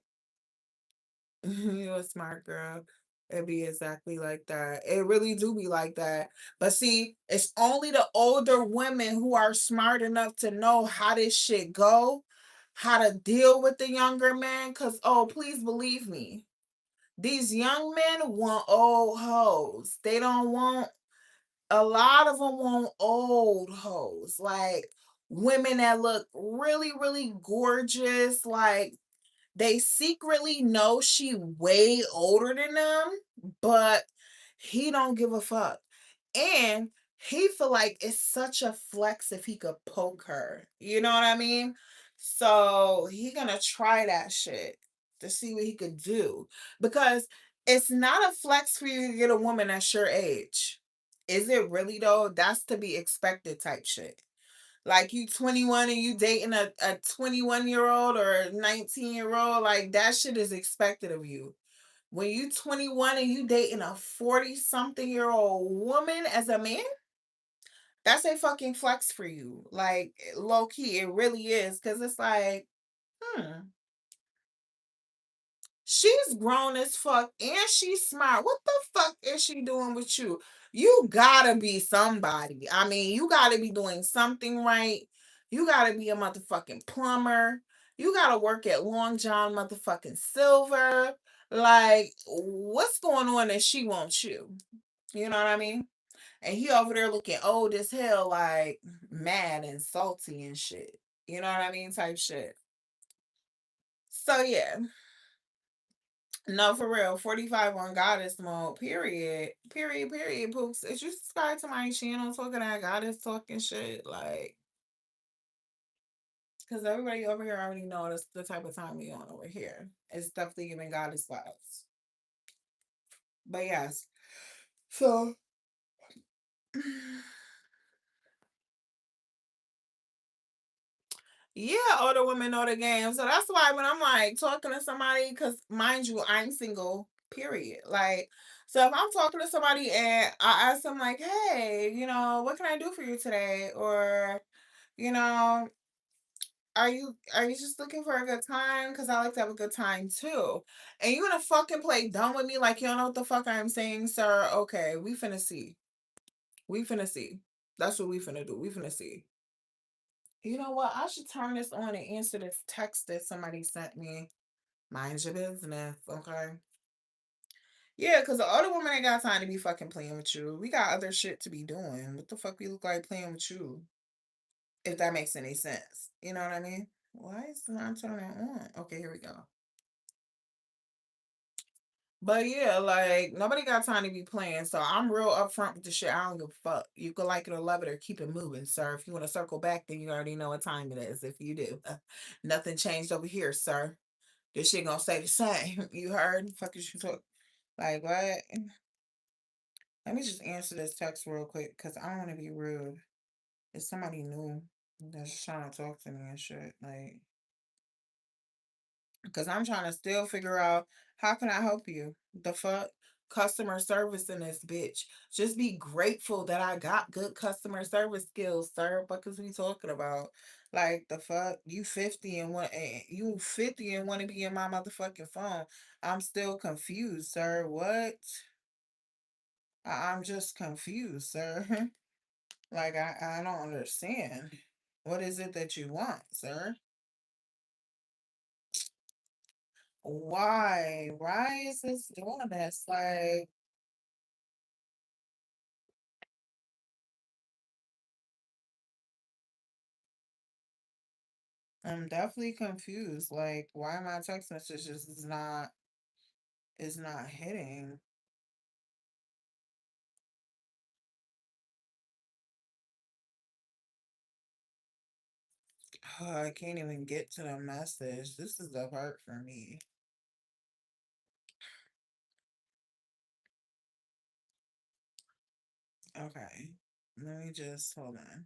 [SPEAKER 1] You're a smart girl. It be exactly like that. It really do be like that. But see, it's only the older women who are smart enough to know how this shit go, how to deal with the younger men. Cause oh, please believe me, these young men want old hoes. They don't want a lot of them want old hoes, like women that look really, really gorgeous, like they secretly know she way older than them, but he don't give a fuck. And he feel like it's such a flex if he could poke her. You know what I mean? So he gonna try that shit to see what he could do. Because it's not a flex for you to get a woman that's your age. Is it really though? That's to be expected type shit. Like you 21 and you dating a 21-year-old or a 19-year-old, like that shit is expected of you. When you 21 and you dating a 40 something year old woman as a man, that's a fucking flex for you. Like low key, it really is. Cause it's like, hmm, she's grown as fuck and she's smart. What the fuck is she doing with you? You gotta be somebody. I mean, you gotta be doing something right. You gotta be a motherfucking plumber. You gotta work at Long John motherfucking Silver. Like, what's going on that she wants you? You know what I mean? And he over there looking old as hell, like mad and salty and shit. You know what I mean? Type shit. So yeah. No, for real. 45 on goddess mode. Period. Period. Period. Poops. If you subscribe to my channel talking that goddess talking shit, like, because everybody over here already knows the type of time we on over here. It's definitely giving goddess vibes. But yes. So Yeah, older women know the game. So that's why when I'm like talking to somebody, because mind you, I'm single, period. Like, so if I'm talking to somebody and I ask them, like, hey, what can I do for you today? Or, you know, are you just looking for a good time? Because I like to have a good time too. And you gonna fucking play dumb with me like you don't know what the fuck I'm saying, sir? Okay, we finna see. We finna see. That's what we finna do. We finna see. You know what? I should turn this on and answer this text that somebody sent me. Mind your business, okay? Yeah, because the other woman ain't got time to be fucking playing with you. We got other shit to be doing. What the fuck we look like playing with you? If that makes any sense. You know what I mean? Why is it not turning on? Okay, here we go. But yeah, like nobody got time to be playing. So I'm real upfront with the shit. I don't give a fuck. You can like it or love it or keep it moving, sir. If you want to circle back, then you already know what time it is. If you do, nothing changed over here, sir. This shit gonna stay the same. You heard? Fuck is you talk like what? Let me just answer this text real quick because I don't want to be rude. It's somebody new that's just trying to talk to me and shit. Like, because I'm trying to still figure out how can I help you? The fuck? Customer service in this bitch. Just be grateful that I got good customer service skills, sir. What is we talking about? Like the fuck? You 50 and want to be in my motherfucking phone. I'm still confused, sir. What? I'm just confused, sir. Like I don't understand. What is it that you want, sir? Why? Why is this doing this? Like, I'm definitely confused. Like, why my text messages is not hitting? I can't even get to the message. This is the part for me. Okay. Let me just hold on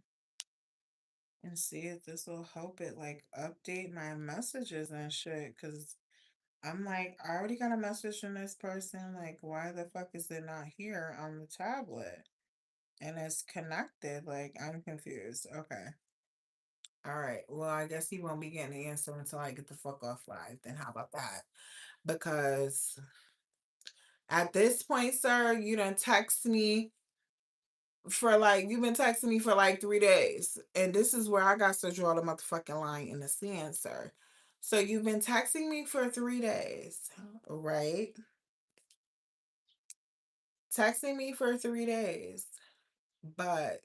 [SPEAKER 1] and see if this will help it like update my messages and shit. Cause I'm like, I already got a message from this person. Like, why the fuck is it not here on the tablet? And it's connected. Like, I'm confused. Okay. All right. Well, I guess he won't be getting the answer until I get the fuck off live. Then how about that? Because at this point, sir, you done text me for like you've been texting me for like 3 days. And this is where I got to draw the motherfucking line in the sand, sir. So you've been texting me for 3 days, right? Texting me for 3 days. But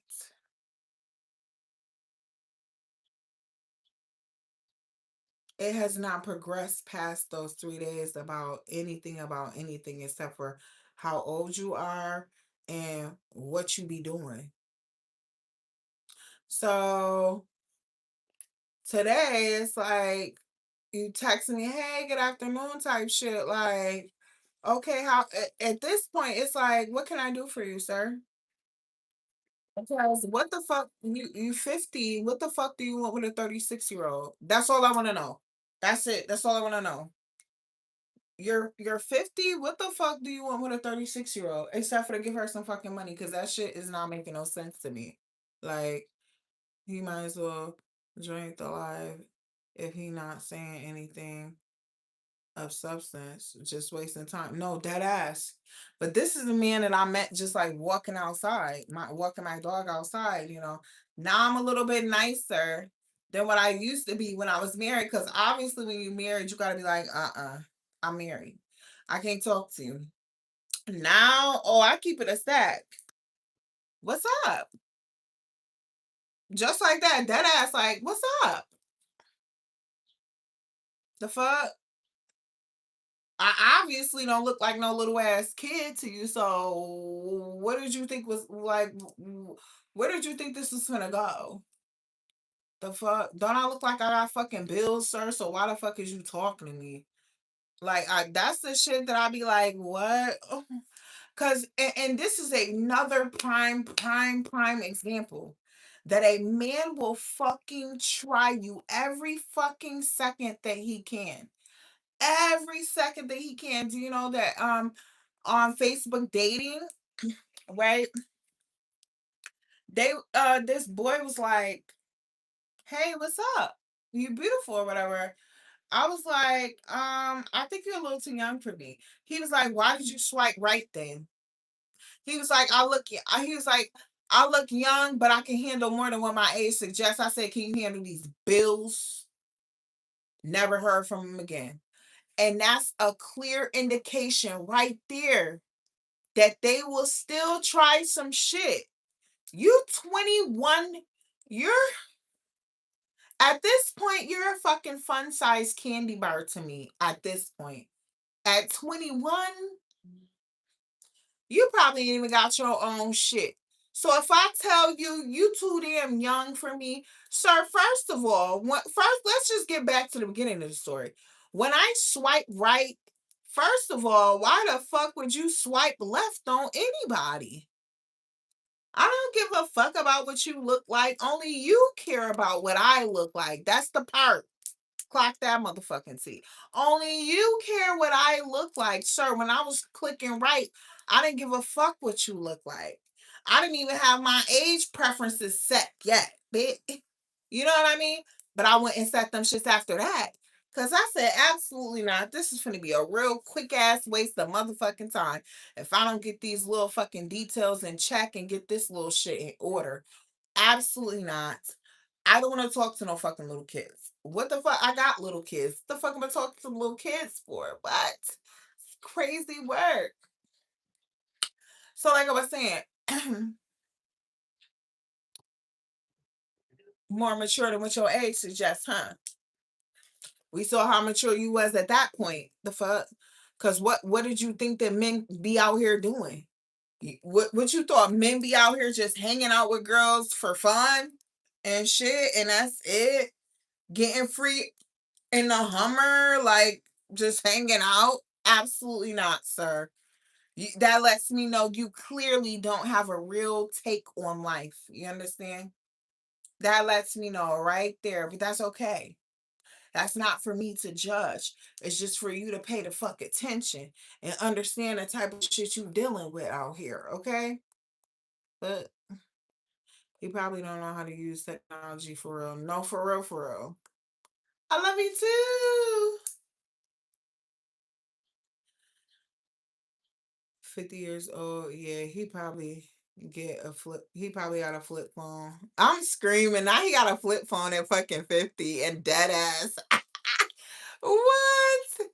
[SPEAKER 1] it has not progressed past those 3 days about anything except for how old you are and what you be doing. So today it's like you text me, hey, good afternoon type shit. Like, okay, how at this point it's like, what can I do for you, sir? Because what the fuck you 50, what the fuck do you want with a 36-year-old? That's all I want to know. That's it. That's all I want to know. You're 50. What the fuck do you want with a 36-year-old? Except for to give her some fucking money, because that shit is not making no sense to me. Like, he might as well drink the live if he not saying anything of substance, just wasting time. No, dead ass. But this is a man that I met just like walking outside, walking my dog outside. Now I'm a little bit nicer than what I used to be when I was married. Cause obviously when you're married, you gotta be like, I'm married. I can't talk to you. Now, oh, I keep it a stack. What's up? Just like that, dead ass, like, what's up? The fuck? I obviously don't look like no little ass kid to you. So what did you think was like? Where did you think this was gonna go? The fuck? Don't I look like I got fucking bills, sir? So why the fuck is you talking to me? Like, that's the shit that I be like, what? Cause and this is another prime example. that a man will fucking try you every fucking second that he can. Every second that he can. Do you know that on Facebook dating, right? They this boy was like, "Hey, what's up? You beautiful or whatever." I was like, I think you're a little too young for me." He was like, "Why did you swipe right then?" He was like, he was like, "I look young, but I can handle more than what my age suggests." I said, "Can you handle these bills?" Never heard from him again. And that's a clear indication right there that they will still try some shit. You 21, you're at this point, you're a fucking fun sized candy bar to me at this point. At 21, you probably ain't even got your own shit. So if I tell you you too damn young for me, sir, first of all, first let's just get back to the beginning of the story. When I swipe right, first of all, why the fuck would you swipe left on anybody? I don't give a fuck about what you look like. Only you care about what I look like. That's the part. Clock that motherfucking T. Only you care what I look like, sir. When I was clicking right, I didn't give a fuck what you look like. I didn't even have my age preferences set yet, bitch. You know what I mean? But I went and set them shits after that. Cause I said absolutely not. This is gonna be a real quick ass waste of motherfucking time if I don't get these little fucking details in check and get this little shit in order. Absolutely not. I don't want to talk to no fucking little kids. What the fuck? I got little kids. What the fuck am I talking to little kids for? What? It's crazy work. So, like I was saying, more mature than what your age suggests, huh? We saw how mature you was at that point. The fuck? Cause what did you think that men be out here doing? What you thought men be out here just hanging out with girls for fun and shit, and that's it? Getting free in the Hummer, like just hanging out? Absolutely not, sir. That lets me know you clearly don't have a real take on life. You understand? That lets me know right there, but that's okay. That's not for me to judge. It's just for you to pay the fuck attention and understand the type of shit you dealing with out here, okay? But you probably don't know how to use technology for real. No, for real, for real. I love you too. 50 years old. Yeah, he probably got a flip phone. I'm screaming. Now he got a flip phone at fucking 50 and dead ass. What?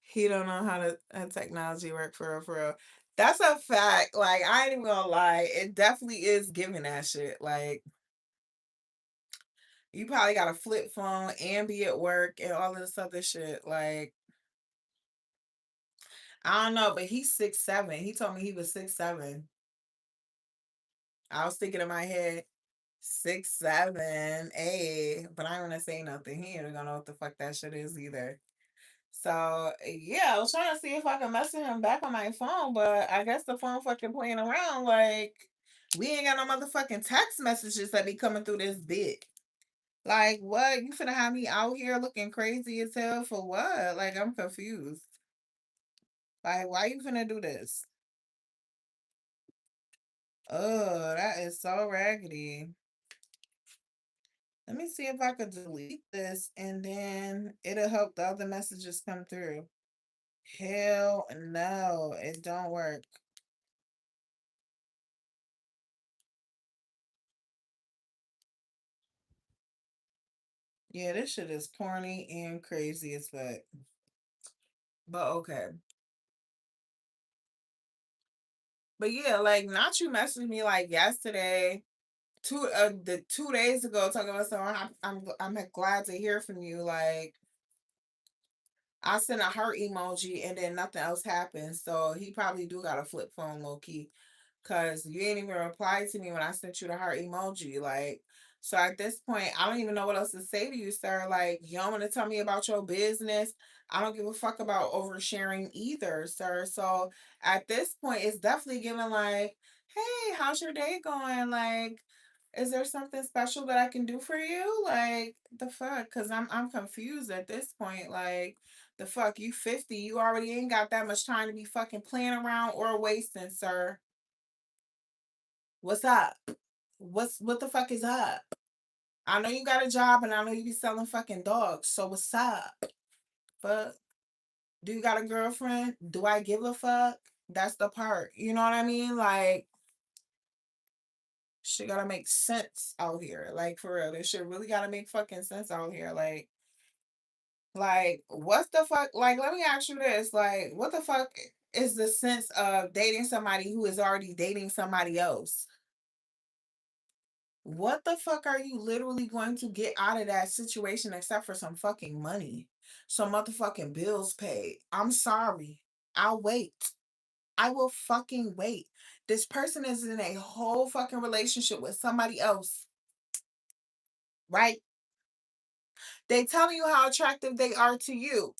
[SPEAKER 1] He don't know how technology work for real, for real. That's a fact. Like, I ain't even gonna lie. It definitely is giving that shit. Like, you probably got a flip phone and be at work and all this other shit. Like, I don't know, but he's 6'7". He told me he was 6'7". I was thinking in my head, 6'7", but I don't want to say nothing. He ain't gonna know what the fuck that shit is either. So yeah, I was trying to see if I could message him back on my phone, but I guess the phone fucking playing around. Like, we ain't got no motherfucking text messages that be coming through this bit. Like, what? You finna have me out here looking crazy as hell for what? Like, I'm confused. Like, why you finna do this? Oh, that is so raggedy. Let me see if I could delete this and then it'll help the other messages come through. Hell no, it don't work. Yeah, this shit is corny and crazy as fuck. But okay. But yeah, like not you messaged me like yesterday, the 2 days ago talking about something. I'm glad to hear from you. Like I sent a heart emoji and then nothing else happened. So he probably do got a flip phone low key. Cause you ain't even replied to me when I sent you the heart emoji. Like, so at this point, I don't even know what else to say to you, sir. Like, you don't want to tell me about your business. I don't give a fuck about oversharing either, sir. So at this point, it's definitely giving like, hey, how's your day going? Like, Is there something special that I can do for you? Like the fuck? Cause I'm confused at this point. Like the fuck, you 50, you already ain't got that much time to be fucking playing around or wasting, sir. What's up? What the fuck is up? I know you got a job and I know you be selling fucking dogs. So what's up? Fuck. Do you got a girlfriend? Do I give a fuck? That's the part. You know what I mean? Like shit gotta make sense out here. Like for real. This shit really gotta make fucking sense out here. Like, what the fuck? Like, let me ask you this. Like, what the fuck is the sense of dating somebody who is already dating somebody else? What the fuck are you literally going to get out of that situation except for some fucking money? Some motherfucking bills paid. I'm sorry. I'll wait. I will fucking wait. This person is in a whole fucking relationship with somebody else, right? They tell you how attractive they are to you.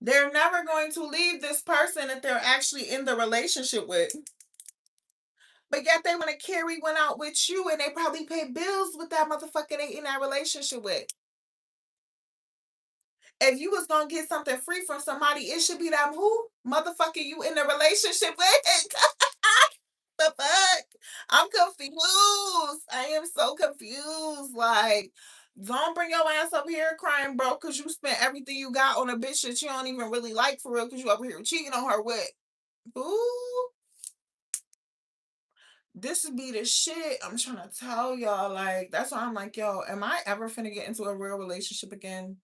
[SPEAKER 1] They're never going to leave this person that they're actually in the relationship with. But yet they want to carry one out with you and they probably pay bills with that motherfucker they in that relationship with. If you was gonna get something free from somebody, it should be that who motherfucker you in a relationship with. The fuck? I'm confused. I am so confused. Like, don't bring your ass up here crying, bro, because you spent everything you got on a bitch that you don't even really like for real, because you over here cheating on her with. Ooh, this would be the shit. I'm trying to tell y'all. Like, that's why I'm like, yo, am I ever finna get into a real relationship again?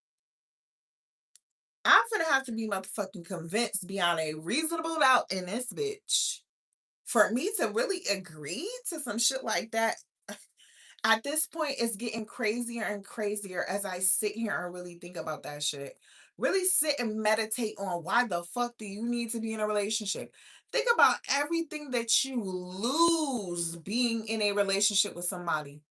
[SPEAKER 1] I'm finna have to be motherfucking convinced beyond a reasonable doubt in this bitch for me to really agree to some shit like that. At this point, it's getting crazier and crazier as I sit here and really think about that shit. Really sit and meditate on why the fuck do you need to be in a relationship? Think about everything that you lose being in a relationship with somebody.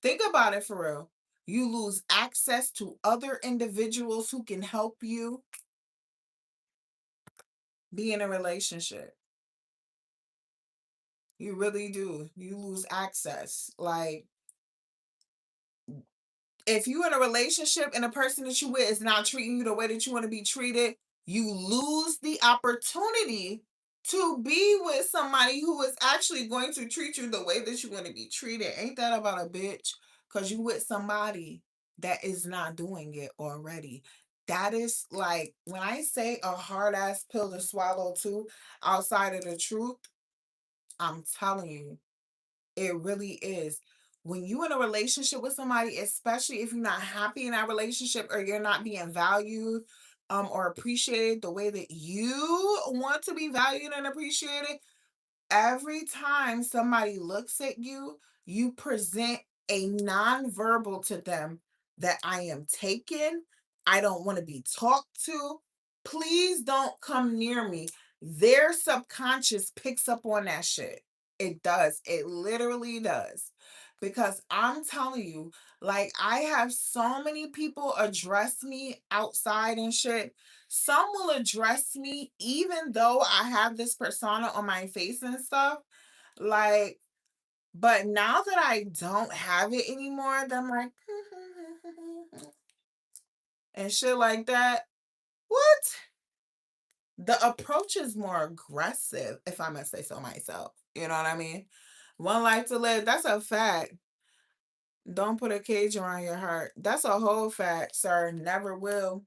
[SPEAKER 1] Think about it for real. You lose access to other individuals who can help you be in a relationship. You really do. You lose access. Like, if you in a relationship and the person that you with is not treating you the way that you want to be treated, you lose the opportunity to be with somebody who is actually going to treat you the way that you want to be treated. Ain't that about a bitch? Because you with somebody that is not doing it already. That is like when I say a hard ass pill to swallow too, outside of the truth, I'm telling you. It really is. When you in a relationship with somebody, especially if you're not happy in that relationship or you're not being valued or appreciated the way that you want to be valued and appreciated, every time somebody looks at you, you present a nonverbal to them that I am taken. I don't want to be talked to. Please don't come near me. Their subconscious picks up on that shit. It does. It literally does. Because I'm telling you, like, I have so many people address me outside and shit. Some will address me even though I have this persona on my face and stuff. Like, but now that I don't have it anymore, then I'm like, and shit like that. What? The approach is more aggressive, if I must say so myself. You know what I mean? One life to live. That's a fact. Don't put a cage around your heart. That's a whole fact, sir. Never will.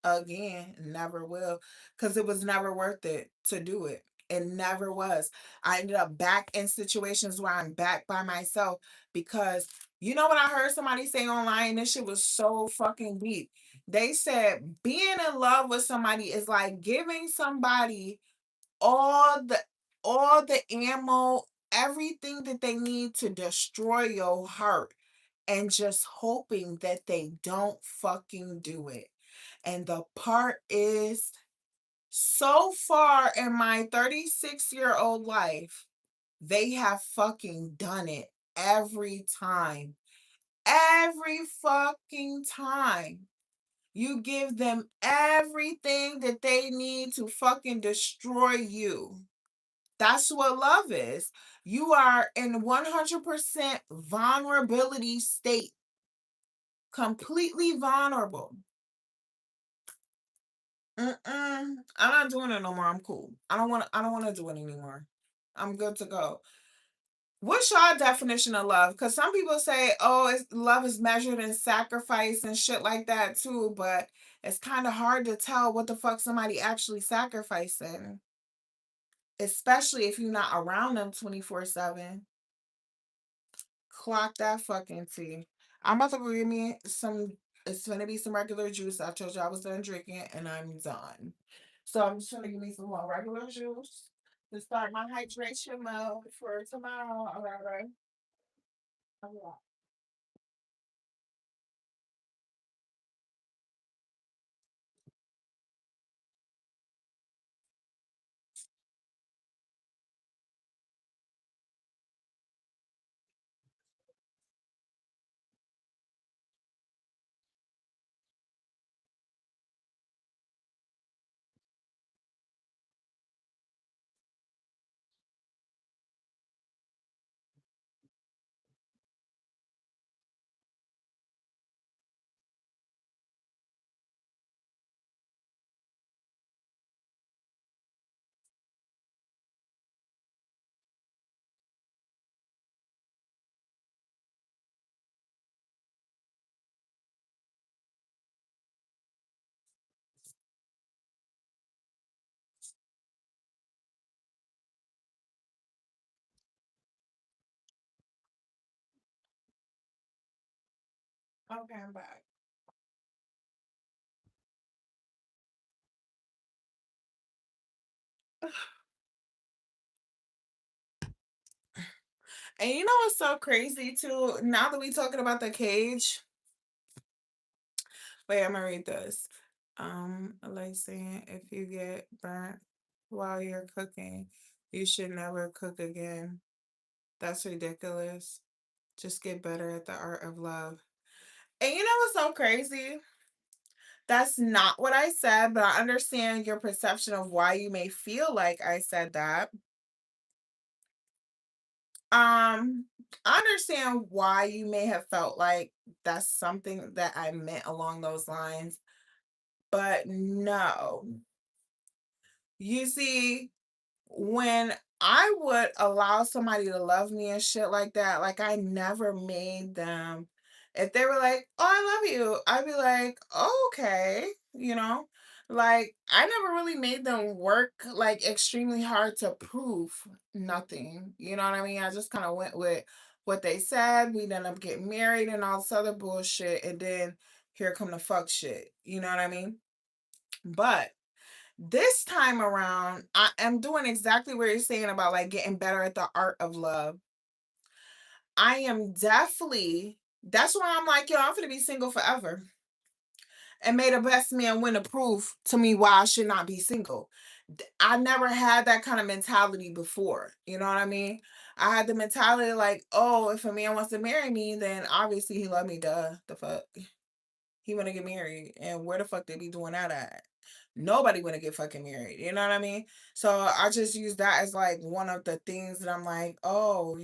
[SPEAKER 1] Again, never will. Because it was never worth it to do it. It never was. I ended up back in situations where I'm back by myself because you know what I heard somebody say online? This shit was so fucking deep. They said being in love with somebody is like giving somebody all the all the ammo, everything that they need to destroy your heart and just hoping that they don't fucking do it. And the part is, so far in my 36-year-old life, they have fucking done it every time. Every fucking time. You give them everything that they need to fucking destroy you. That's what love is. You are in 100% vulnerability state, completely vulnerable. I'm not doing it no more. I'm cool. I don't want to do it anymore. I'm good to go. What's your definition of love? Because some people say, oh, love is measured in sacrifice and shit like that too, but it's kind of hard to tell what the fuck somebody actually sacrificing, especially if you're not around them 24/7. Clock that fucking tea. I'm about to go give me some, it's gonna be some regular juice. I told you I was done drinking and I'm done. So I'm just gonna give me some more regular juice to start my hydration mode for tomorrow. All right. All right. Okay, I'm back. And you know what's so crazy too? Now that we talking about the cage, wait, I'm gonna read this. Like saying if you get burnt while you're cooking, you should never cook again. That's ridiculous. Just get better at the art of love. And you know what's so crazy? That's not what I said, but I understand your perception of why you may feel like I said that. Um, I understand why you may have felt like that's something that I meant along those lines, but no. You see, when I would allow somebody to love me and shit like that, like I never made them. If they were like, "Oh, I love you," I'd be like, oh, "Okay," you know. Like I never really made them work like extremely hard to prove nothing. You know what I mean? I just kind of went with what they said. We'd end up getting married and all this other bullshit, and then here come the fuck shit. You know what I mean? But this time around, I am doing exactly what you're saying about like getting better at the art of love. I am definitely, that's why I'm like, yo, I'm gonna be single forever. And may the best man win to prove to me why I should not be single. I never had that kind of mentality before. You know what I mean? I had the mentality like, oh, if a man wants to marry me, then obviously he love me. Duh, the fuck. He want to get married, and where the fuck they be doing that at? Nobody want to get fucking married. You know what I mean? So I just use that as like one of the things that I'm like, oh,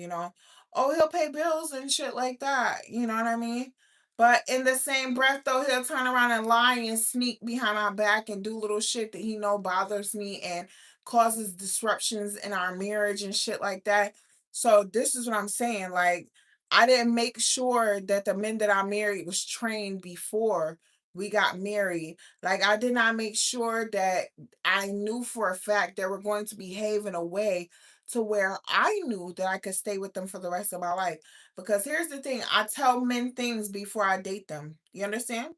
[SPEAKER 1] oh, he'll pay bills and shit like that. You know what I mean? But in the same breath, though, he'll turn around and lie and sneak behind my back and do little shit that he know bothers me and causes disruptions in our marriage and shit like that. So this is what I'm saying. Like, I didn't make sure that the men that I married was trained before we got married. Like I did not make sure that I knew for a fact they were going to behave in a way to where I knew that I could stay with them for the rest of my life. Because here's the thing, I tell men things before I date them. You understand?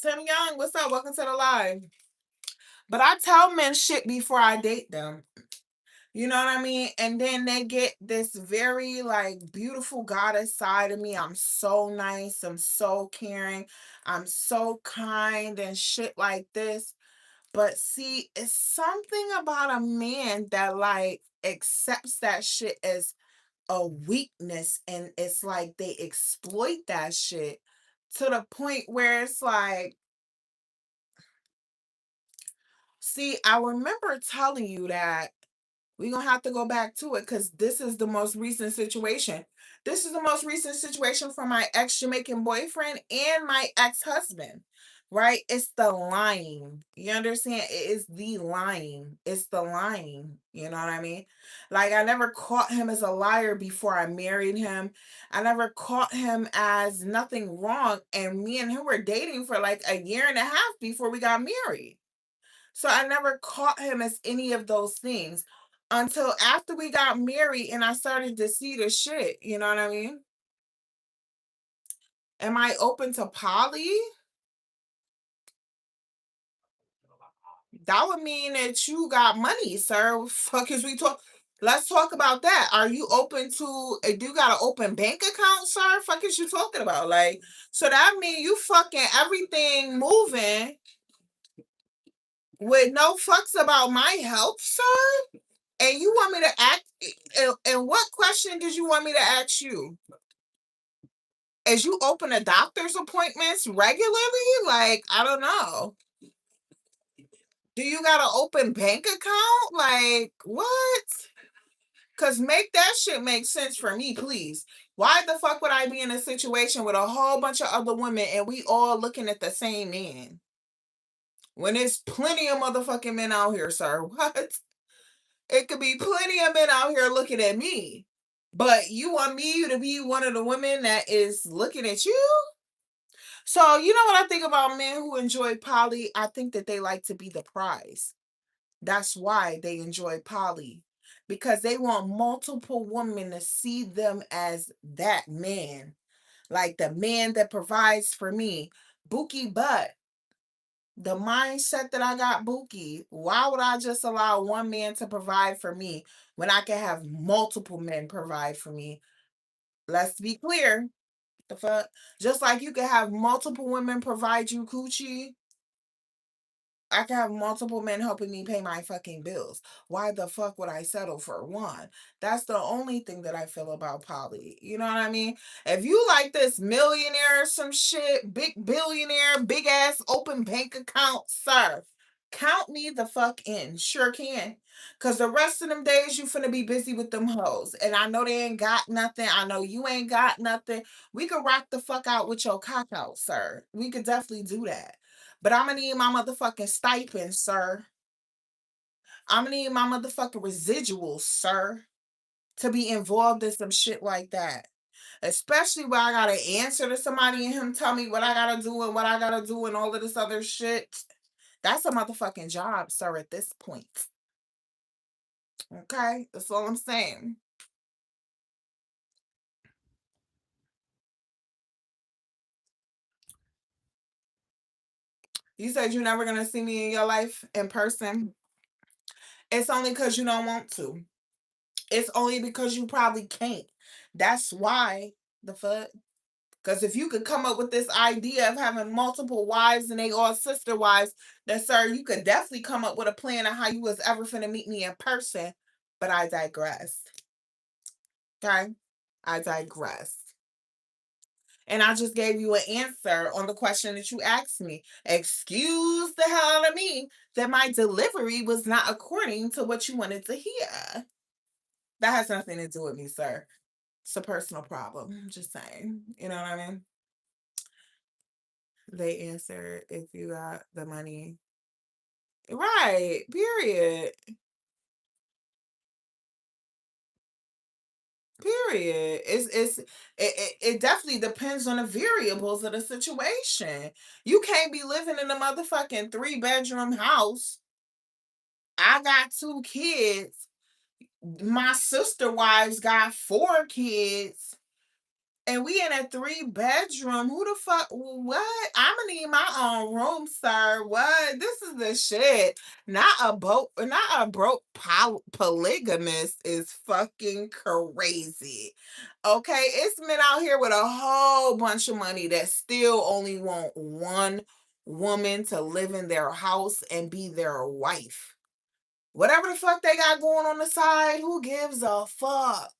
[SPEAKER 1] Tim Young, what's up? Welcome to the live. But I tell men shit before I date them. You know what I mean? And then they get this very like beautiful goddess side of me. I'm so nice. I'm so caring. I'm so kind and shit like this. But see, it's something about a man that like accepts that shit as a weakness, and it's like they exploit that shit to the point where it's like See, I remember telling you that we're gonna have to go back to it because this is the most recent situation. This is the most recent situation for my ex Jamaican boyfriend and my ex-husband. Right? It's the lying. You understand? It is the lying. It's the lying. You know what I mean? Like I never caught him as a liar before I married him. I never caught him as nothing wrong. And me and him were dating for like a year and a half before we got married. So I never caught him as any of those things until after we got married and I started to see the shit. You know what I mean? Am I open to poly? That would mean that you got money, sir. Fuck is we talk. Let's talk about that. Are you open to? Do you got an open bank account, sir? Fuck is you talking about? Like, so that mean you fucking everything moving with no fucks about my health, sir? And you want me to act? And what question did you want me to ask you? As you open a doctor's appointments regularly? Like, I don't know. Do you got an open bank account? Like, what? Cause make that shit make sense for me, please. Why the fuck would I be in a situation with a whole bunch of other women and we all looking at the same man? When there's plenty of motherfucking men out here, sir. What? It could be plenty of men out here looking at me. But you want me to be one of the women that is looking at you? So, you know what I think about men who enjoy poly? I think that they like to be the prize. That's why they enjoy poly. Because they want multiple women to see them as that man. Like the man that provides for me. Bookie butt. The mindset that I got Bookie. Why would I just allow one man to provide for me when I can have multiple men provide for me? Let's be clear. The fuck? Just like you can have multiple women provide you coochie, I can have multiple men helping me pay my fucking bills. Why the fuck would I settle for one? That's the only thing that I feel about poly. You know what I mean? If you like this millionaire or some shit, big billionaire, big ass open bank account, sir, count me the fuck in. Sure can. Cause the rest of them days you finna be busy with them hoes. And I know they ain't got nothing. I know you ain't got nothing. We could rock the fuck out with your cock out, sir. We could definitely do that. But I'm gonna need my motherfucking stipend, sir. I'm gonna need my motherfucking residuals, sir, to be involved in some shit like that. Especially where I gotta answer to somebody and him tell me what I gotta do and what I gotta do and all of this other shit. That's a motherfucking job, sir, at this point. Okay? That's all I'm saying. You said you're never gonna see me in your life in person. It's only because you don't want to. It's only because you probably can't. That's why the fuck. Because if you could come up with this idea of having multiple wives and they all sister wives, then sir, you could definitely come up with a plan of how you was ever finna meet me in person. But I digress. Okay? I digress. And I just gave you an answer on the question that you asked me. Excuse the hell out of me that my delivery was not according to what you wanted to hear. That has nothing to do with me, sir. It's a personal problem. I'm just saying. You know what I mean? They answer if you got the money. Right. Period. Period. It definitely depends on the variables of the situation. You can't be living in a motherfucking 3-bedroom house. I got 2 kids. My sister wives got 4 kids. And we in a 3-bedroom. Who the fuck? What? I'm gonna need my own room, sir. What? This is the shit. Not a broke polygamist is fucking crazy. Okay, it's men out here with a whole bunch of money that still only want one woman to live in their house and be their wife. Whatever the fuck they got going on the side, who gives a fuck?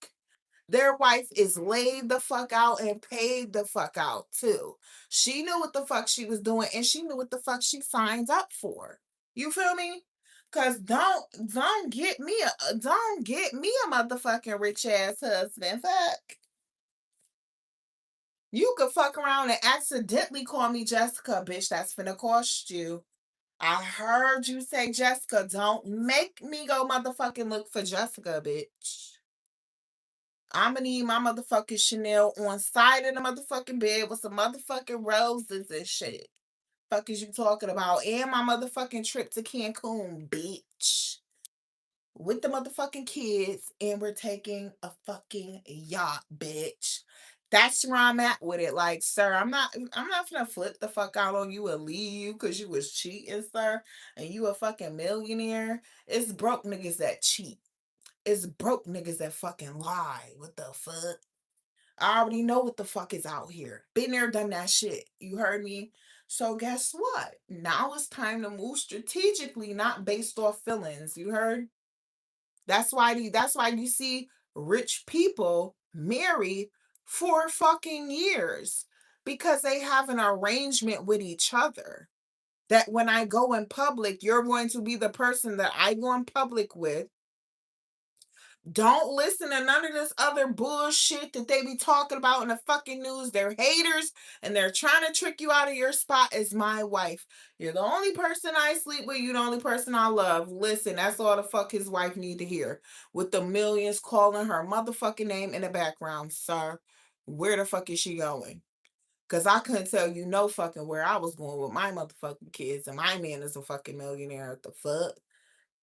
[SPEAKER 1] Their wife is laid the fuck out and paid the fuck out too. She knew what the fuck she was doing and she knew what the fuck she signed up for. You feel me? Cause don't get me a motherfucking rich ass husband. Fuck. You could fuck around and accidentally call me Jessica, bitch. That's finna cost you. I heard you say Jessica. Don't make me go motherfucking look for Jessica, bitch. I'ma need my motherfucking Chanel on side of the motherfucking bed with some motherfucking roses and shit. Fuck is you talking about? And my motherfucking trip to Cancun, bitch. With the motherfucking kids, and we're taking a fucking yacht, bitch. That's where I'm at with it. Like, sir, I'm not gonna flip the fuck out on you and leave you because you was cheating, sir, and you a fucking millionaire. It's broke niggas that cheat. It's broke niggas that fucking lie. What the fuck? I already know what the fuck is out here. Been there, done that shit. You heard me? So guess what? Now it's time to move strategically, not based off feelings. You heard? That's why you see rich people marry for fucking years because they have an arrangement with each other. That when I go in public, you're going to be the person that I go in public with. Don't listen to none of this other bullshit that they be talking about in the fucking news. They're haters and they're trying to trick you out of your spot as my wife. You're the only person I sleep with. You're the only person I love. Listen, that's all the fuck his wife need to hear. With the millions calling her motherfucking name in the background, sir. Where the fuck is she going? Because I couldn't tell you no fucking where I was going with my motherfucking kids. And my man is a fucking millionaire. What the fuck?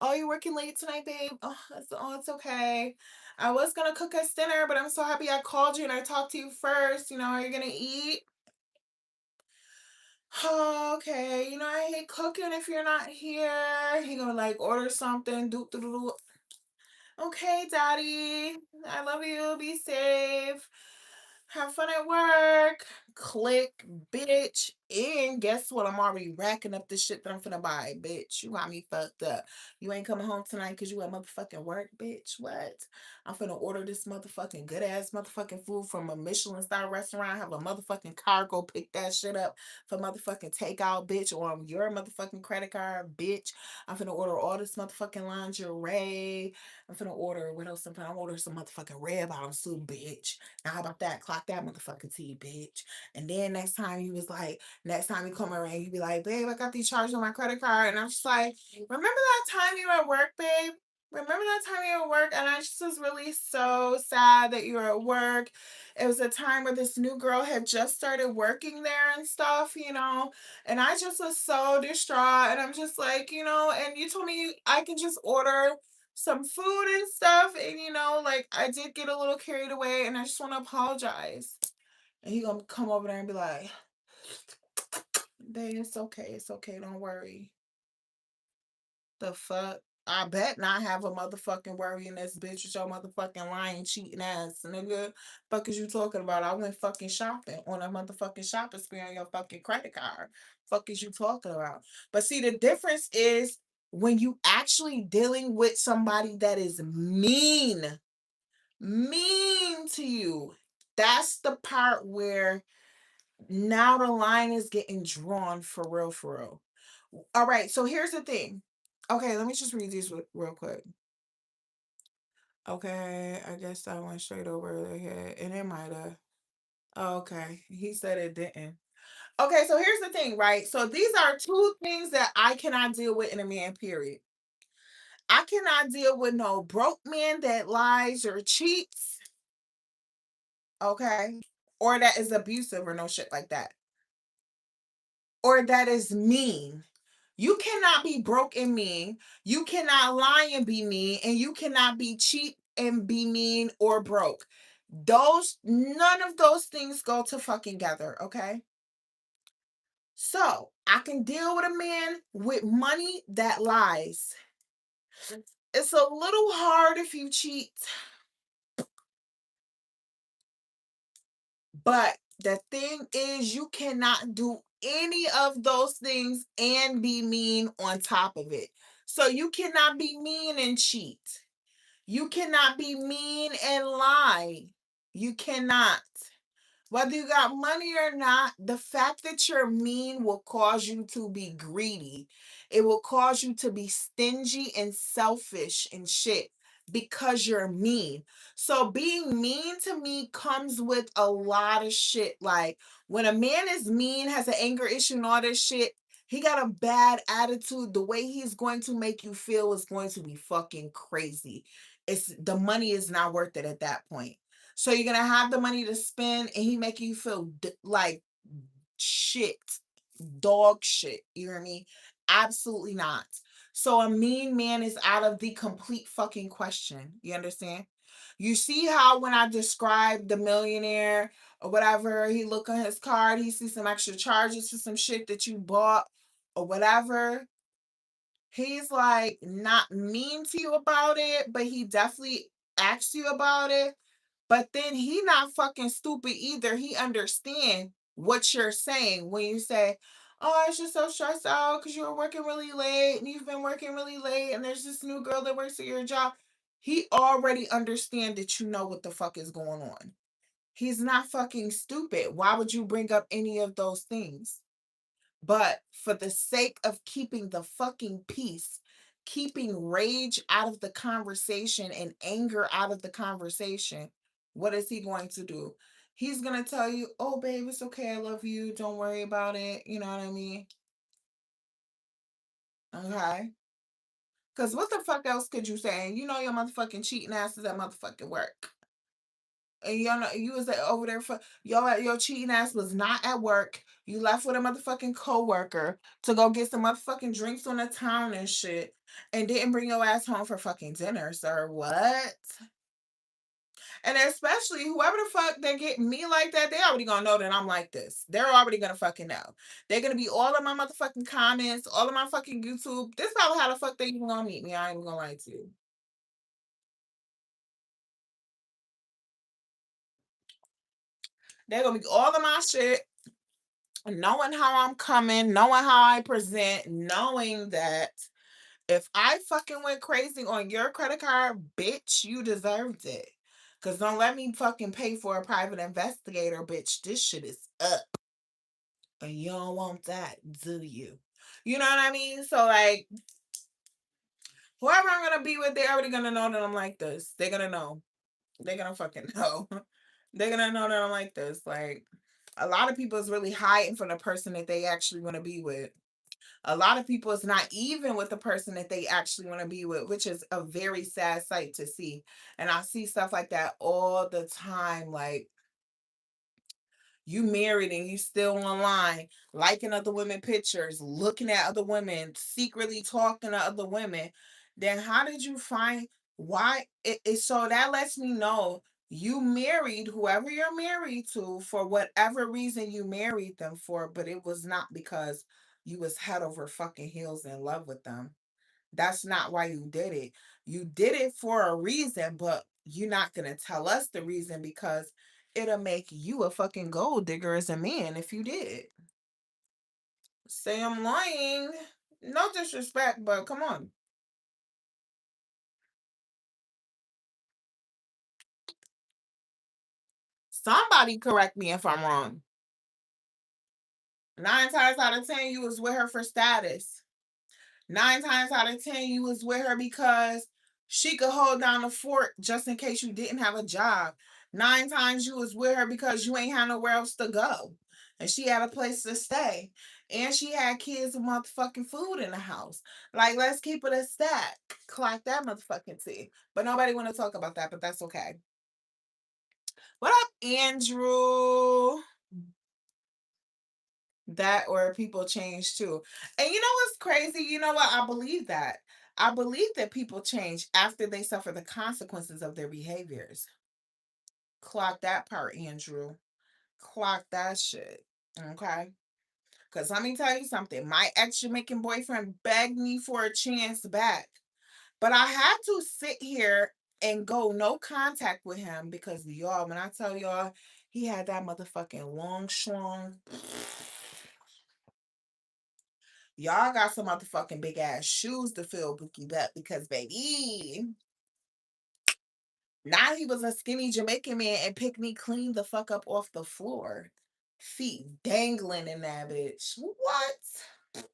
[SPEAKER 1] Oh, you're working late tonight, babe? It's okay. I was gonna cook us dinner, but I'm so happy I called you and I talked to you first. Are you gonna eat? Oh, okay. I hate cooking if you're not here. You gonna like order something. Do do do do. Okay, daddy. I love you. Be safe. Have fun at work. Click, bitch. And guess what? I'm already racking up the shit that I'm finna buy, bitch. You got me fucked up. You ain't coming home tonight because you at motherfucking work, bitch. What? I'm finna order this motherfucking good ass motherfucking food from a Michelin star restaurant. Have a motherfucking car go pick that shit up for motherfucking takeout, bitch, or on your motherfucking credit card, bitch. I'm finna order all this motherfucking lingerie. I'm finna order, what else? I'm finna order some motherfucking red bottom soup, bitch. Now, how about that? Clock that motherfucking tea, bitch. And then next time you come around, you be like, babe, I got these charges on my credit card. And I'm just like, remember that time you were at work, babe? Remember that time you were at work? And I just was really so sad that you were at work. It was a time where this new girl had just started working there and stuff. And I just was so distraught. And I'm just like, and you told me I can just order some food and stuff. And like I did get a little carried away and I just want to apologize. And he gonna come over there and be like, babe, it's okay. It's okay. Don't worry. The fuck? I bet not have a motherfucking worry in this bitch with your motherfucking lying, cheating ass, nigga. Fuck is you talking about? I went fucking shopping on a motherfucking shopping spree on your fucking credit card. Fuck is you talking about? But see, the difference is when you actually dealing with somebody that is mean to you. That's the part where now the line is getting drawn for real, for real. All right, so here's the thing. Okay, let me just read these real quick. Okay, I guess I went straight over the head, and it might have. Oh, okay, he said it didn't. Okay, so here's the thing, right? So these are two things that I cannot deal with in a man, period. I cannot deal with no broke man that lies or cheats, okay? Or that is abusive or no shit like that. Or that is mean. You cannot be broke and mean. You cannot lie and be mean. And you cannot be cheap and be mean or broke. None of those things go to fucking together, okay? So I can deal with a man with money that lies. It's a little hard if you cheat, but the thing is, you cannot do any of those things and be mean on top of it. So you cannot be mean and cheat. You cannot be mean and lie. You cannot. Whether you got money or not, the fact that you're mean will cause you to be greedy. It will cause you to be stingy and selfish and shit because you're mean. So being mean to me comes with a lot of shit. Like when a man is mean, has an anger issue and all this shit, he got a bad attitude. The way he's going to make you feel is going to be fucking crazy. It's the money is not worth it at that point. So you're gonna have the money to spend, and he making you feel like shit, dog shit. You hear me? Absolutely not. So a mean man is out of the complete fucking question. You understand? You see how when I describe the millionaire or whatever, he look on his card, he sees some extra charges for some shit that you bought or whatever. He's like not mean to you about it, but he definitely asks you about it. But then he not fucking stupid either. He understand what you're saying when you say, "Oh, I was just so stressed out because you were working really late and you've been working really late, and there's this new girl that works at your job." He already understand that you know what the fuck is going on. He's not fucking stupid. Why would you bring up any of those things? But for the sake of keeping the fucking peace, keeping rage out of the conversation and anger out of the conversation, what is he going to do? He's going to tell you, "Oh, babe, it's okay. I love you. Don't worry about it." You know what I mean? Okay. Because what the fuck else could you say? You know your motherfucking cheating ass is at motherfucking work. And you know you was over there for your cheating ass was not at work. You left with a motherfucking coworker to go get some motherfucking drinks on the town and shit, and didn't bring your ass home for fucking dinner, sir. What? And especially whoever the fuck they get me like that, they already gonna know that I'm like this. They're already gonna fucking know. They're gonna be all of my motherfucking comments, all of my fucking YouTube. This probably how the fuck they even gonna meet me. I ain't even gonna lie to you. They're gonna be all of my shit, knowing how I'm coming, knowing how I present, knowing that if I fucking went crazy on your credit card, bitch, you deserved it. Cause don't let me fucking pay for a private investigator, bitch. This shit is up. And you don't want that, do you? You know what I mean? So like whoever I'm gonna be with, they're already gonna know that I'm like this. They're gonna know. They're gonna fucking know. They're gonna know that I'm like this. Like a lot of people is really hiding from the person that they actually want to be with. A lot of people is not even with the person that they actually want to be with, which is a very sad sight to see. And I see stuff like that all the time. Like you married and you still online, liking other women pictures, looking at other women, secretly talking to other women. Then how did you find why so that lets me know you married whoever you're married to for whatever reason you married them for, but it was not because you was head over fucking heels in love with them. That's not why you did it. You did it for a reason, but you're not going to tell us the reason because it'll make you a fucking gold digger as a man if you did. Say I'm lying. No disrespect, but come on. Somebody correct me if I'm wrong. 9 times out of 10, you was with her for status. 9 times out of 10, you was with her because she could hold down the fort just in case you didn't have a job. 9 times you was with her because you ain't had nowhere else to go. And she had a place to stay. And she had kids and motherfucking food in the house. Like, let's keep it a stack. Clock that motherfucking tea. But nobody want to talk about that, but that's okay. What up, Andrew? That or people change too. And you know what's crazy? You know what? I believe that. I believe that people change after they suffer the consequences of their behaviors. Clock that part, Andrew. Clock that shit. Okay. Because let me tell you something. My ex Jamaican boyfriend begged me for a chance back. But I had to sit here and go no contact with him because y'all, when I tell y'all, he had that motherfucking long schlong. Y'all got some motherfucking big ass shoes to fill Bookie butt because baby, Now he was a skinny Jamaican man and picked me clean the fuck up off the floor. Feet dangling in that bitch. What?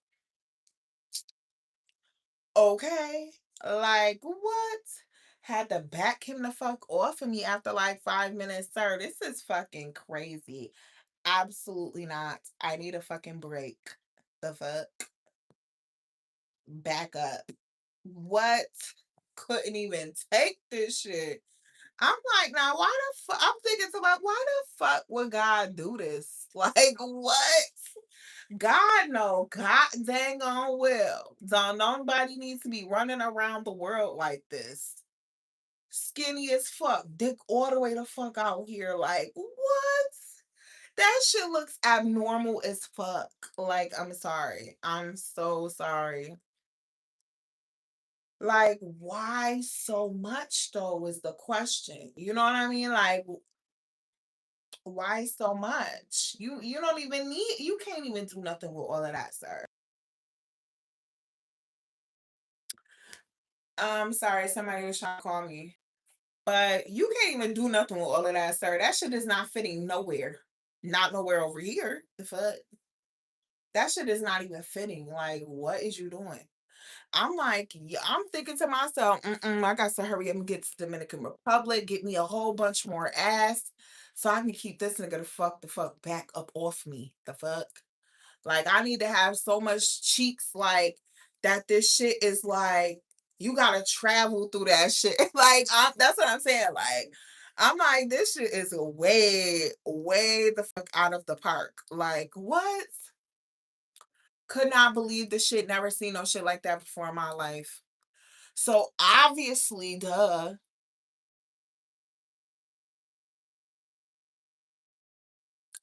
[SPEAKER 1] Okay. Like, what? Had to back him the fuck off of me after like 5 minutes, sir. This is fucking crazy. Absolutely not. I need a fucking break. The fuck? Back up. What? Couldn't even take this shit. I'm like, now why the fuck? I'm thinking to like, why the fuck would God do this? Like, what? God no, God dang on will. Don't nobody needs to be running around the world like this. Skinny as fuck, dick all the way the fuck out here. Like, what? That shit looks abnormal as fuck. Like, I'm sorry. I'm so sorry. Like, why so much though is the question. You know what I mean? Like, why so much? You don't even need, you can't even do nothing with all of that, sir. Sorry, somebody was trying to call me. But you can't even do nothing with all of that, sir. That shit is not fitting nowhere. Not nowhere over here. The fuck? That shit is not even fitting. Like, what is you doing? I'm like, yeah, I'm thinking to myself, I got to hurry up and get to Dominican Republic, get me a whole bunch more ass, so I can keep this nigga the fuck back up off me. The fuck? Like, I need to have so much cheeks, like, that this shit is like, you gotta travel through that shit. Like, that's what I'm saying. Like, I'm like, this shit is way, way the fuck out of the park. Like, what? Could not believe this shit. Never seen no shit like that before in my life. So obviously, duh,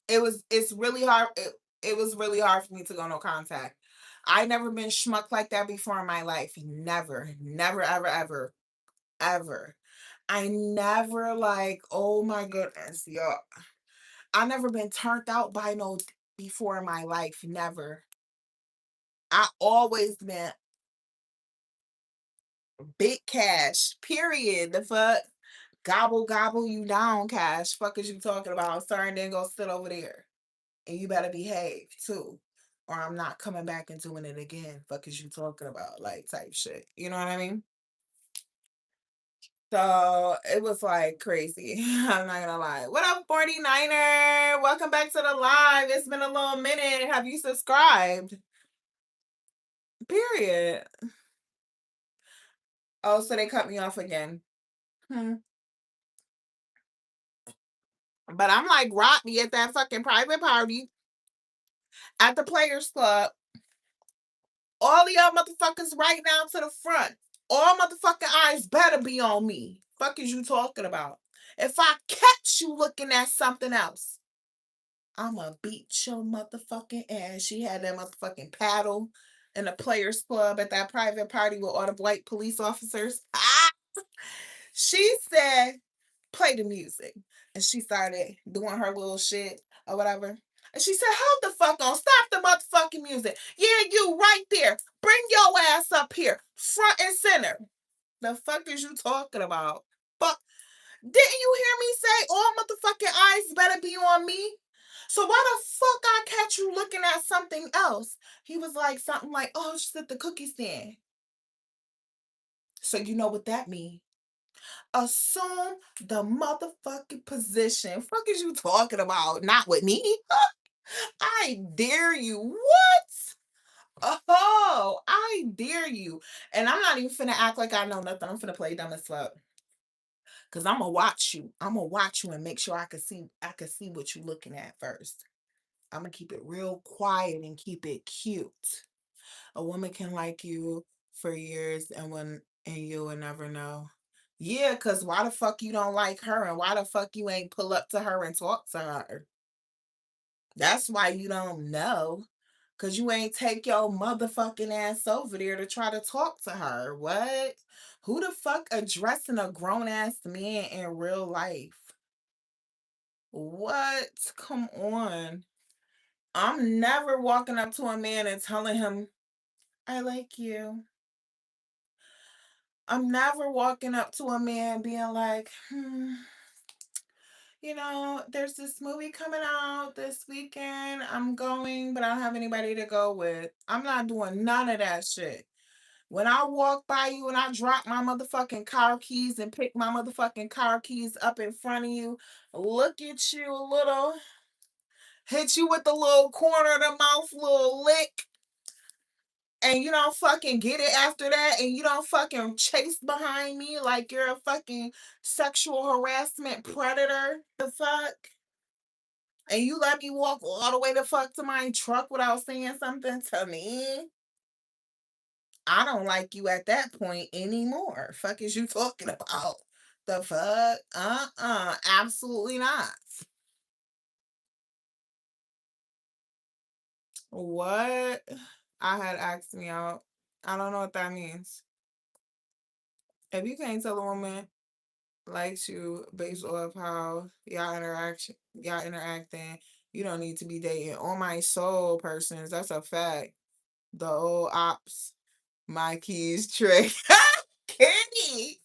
[SPEAKER 1] it's really hard. It was really hard for me to go no contact. I never been schmucked like that before in my life. Never, never, ever, ever, ever. I never like, oh my goodness, yo. I never been turned out by no before in my life. Never. I always been big cash. Period. The fuck. Gobble gobble you down, cash. Fuck is you talking about? Sir, and then go sit over there. And you better behave too. Or I'm not coming back and doing it again. Fuck is you talking about? Like type shit. You know what I mean? So it was like crazy. I'm not gonna lie. What up, 49er? Welcome back to the live. It's been a little minute. Have you subscribed? Period. Oh, so they cut me off again. Hmm. But I'm like Rodney at that fucking private party at the Players Club. All of y'all motherfuckers right now to the front. All motherfucking eyes better be on me. Fuck is you talking about? If I catch you looking at something else, I'ma beat your motherfucking ass. She had that motherfucking paddle in the Players Club at that private party with all the white police officers. Ah! She said, play the music. And she started doing her little shit or whatever. And she said, hold the fuck on. Stop the motherfucking music. Yeah, you right there. Bring your ass up here. Front and center. The fuck is you talking about? Fuck. Didn't you hear me say all motherfucking eyes better be on me? So why the fuck I catch you looking at something else? He was like something like, oh, she's at the cookie stand. So you know what that means. Assume the motherfucking position. Fuck is you talking about? Not with me. I dare you. What? Oh, I dare you. And I'm not even finna act like I know nothing. I'm finna play dumb as fuck. Cause I'm gonna watch you. I'm gonna watch you and make sure I can see what you're looking at first. I'm gonna keep it real quiet and keep it cute. A woman can like you for years and you will never know. Yeah, cause why the fuck you don't like her and why the fuck you ain't pull up to her and talk to her? That's why you don't know. Cause you ain't take your motherfucking ass over there to try to talk to her. What? Who the fuck addressing a grown ass man in real life? What? Come on. I'm never walking up to a man and telling him, I like you. I'm never walking up to a man being like, there's this movie coming out this weekend. I'm going, but I don't have anybody to go with. I'm not doing none of that shit. When I walk by you and I drop my motherfucking car keys and pick my motherfucking car keys up in front of you, look at you a little, hit you with the little corner of the mouth, little lick, and you don't fucking get it after that, and you don't fucking chase behind me like you're a fucking sexual harassment predator. The fuck? And you let me walk all the way the fuck to my truck without saying something to me? I don't like you at that point anymore. Fuck is you talking about? The fuck? Absolutely not. What? I had asked me out. I don't know what that means. If you can't tell a woman likes you based off how y'all interacting, you don't need to be dating. On my soul, persons, that's a fact. The old ops, my keys trick. Kenny,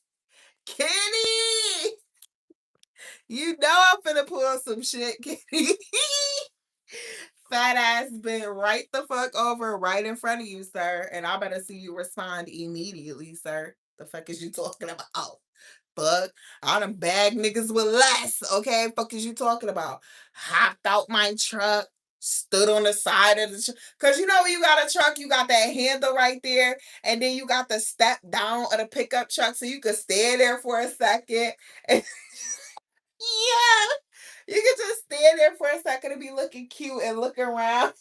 [SPEAKER 1] Kenny, you know I'm finna pull some shit, Kenny. Fat ass been right the fuck over, right in front of you, sir. And I better see you respond immediately, sir. The fuck is you talking about? Fuck. I done bag niggas with less. Okay, fuck is you talking about? Hopped out my truck, stood on the side of the truck. Cause you know when you got a truck, you got that handle right there, and then you got the step down of the pickup truck so you could stay there for a second. And yeah. You can just stand there for a second and be looking cute and look around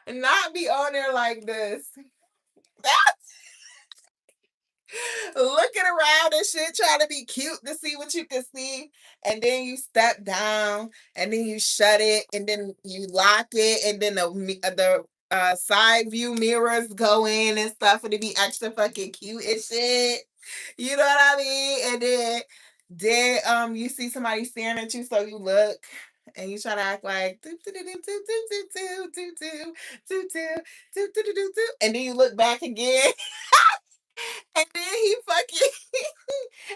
[SPEAKER 1] and not be on there like this. Looking around and shit, trying to be cute to see what you can see. And then you step down and then you shut it and then you lock it and then the side view mirrors go in and stuff and it be extra fucking cute and shit. You know what I mean? And then you see somebody staring at you, so you look and you try to act like do do do do do do do do do do do do do do do, and then you look back again. And then he fucking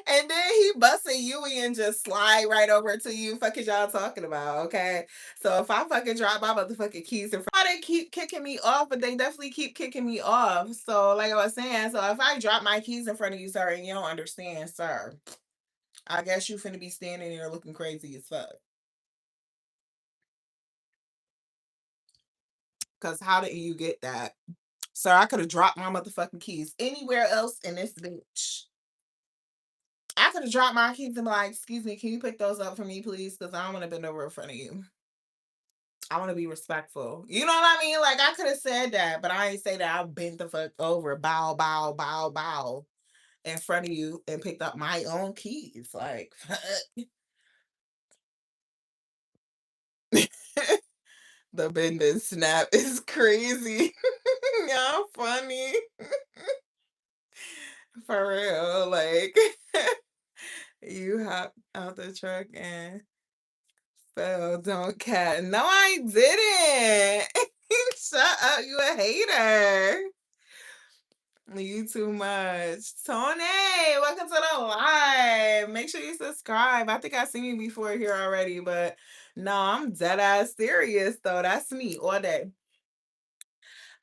[SPEAKER 1] and then he busting you and just slide right over to you. Fuck is y'all talking about? Okay. So if I fucking drop my motherfucking keys in front, they keep kicking me off, but they definitely keep kicking me off. So like I was saying, so if I drop my keys in front of you, sir, and you don't understand, sir, I guess you finna be standing there looking crazy as fuck. Cause how did you get that? Sir, I could have dropped my motherfucking keys anywhere else in this bitch. I could have dropped my keys and be like, excuse me, can you pick those up for me, please? Because I don't want to bend over in front of you. I want to be respectful. You know what I mean? Like I could have said that, but I ain't say that I bent the fuck over, bow, bow, bow, bow in front of you and picked up my own keys. Like the bend and snap is crazy. Y'all funny. For real. Like you hop out the truck and fell, don't cat. No, I didn't. Shut up, you a hater. You too much. Tony, welcome to the live. Make sure you subscribe. I think I seen you before here already, but no, I'm dead ass serious though. That's me all day.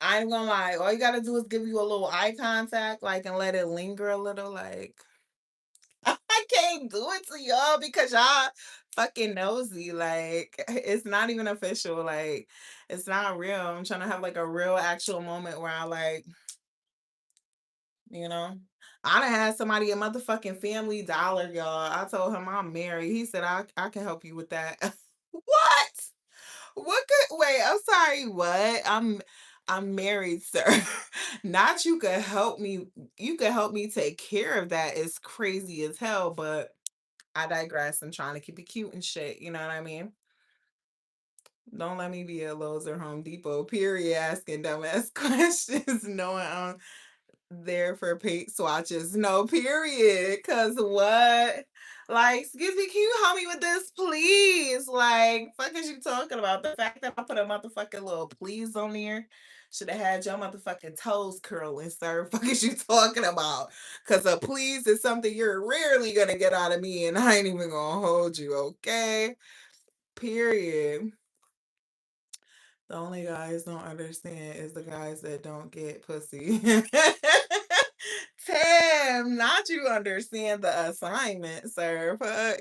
[SPEAKER 1] I ain't gonna lie. All you gotta do is give you a little eye contact, like, and let it linger a little, like. I can't do it to y'all because y'all fucking nosy. Like, it's not even official. Like, it's not real. I'm trying to have like a real actual moment where I like, you know. I done had somebody a motherfucking Family Dollar, y'all. I told him I'm married. He said I can help you with that. What? What could wait, I'm sorry, what? I'm married, sir. Not you could help me. You could help me take care of that is crazy as hell, but I digress. I'm trying to keep it cute and shit. You know what I mean? Don't let me be a Lowe's or Home Depot, period, asking dumbass questions. No, there for paint swatches. No, period. Cause what? Like, excuse me, can you help me with this, please? Like, fuck is you talking about? The fact that I put a motherfucking little please on there should have had your motherfucking toes curling, sir. Fuck is you talking about? Cause a please is something you're rarely gonna get out of me, and I ain't even gonna hold you, okay? Period. The only guys don't understand is the guys that don't get pussy. Tim, not you understand the assignment, sir. Fuck.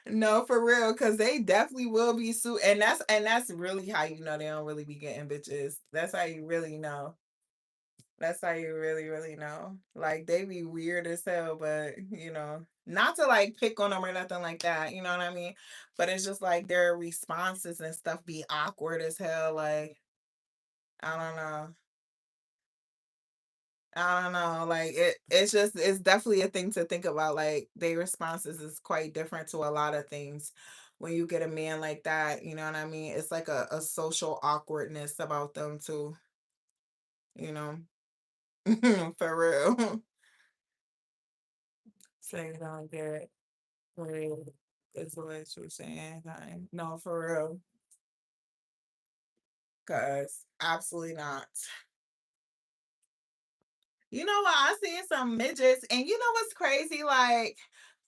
[SPEAKER 1] No, for real, because they definitely will be and that's really how you know they don't really be getting bitches. That's how you really know. That's how you really, really know. Like they be weird as hell, but not to like pick on them or nothing like that. You know what I mean? But it's just like their responses and stuff be awkward as hell. Like I don't know. I don't know. Like it's definitely a thing to think about. Like their responses is quite different to a lot of things. When you get a man like that, you know what I mean? It's like a social awkwardness about them too, you know. For real. So you don't get real is what you're saying. Like, no, for real. Cause absolutely not. You know what? I seen some midgets, and you know what's crazy? Like,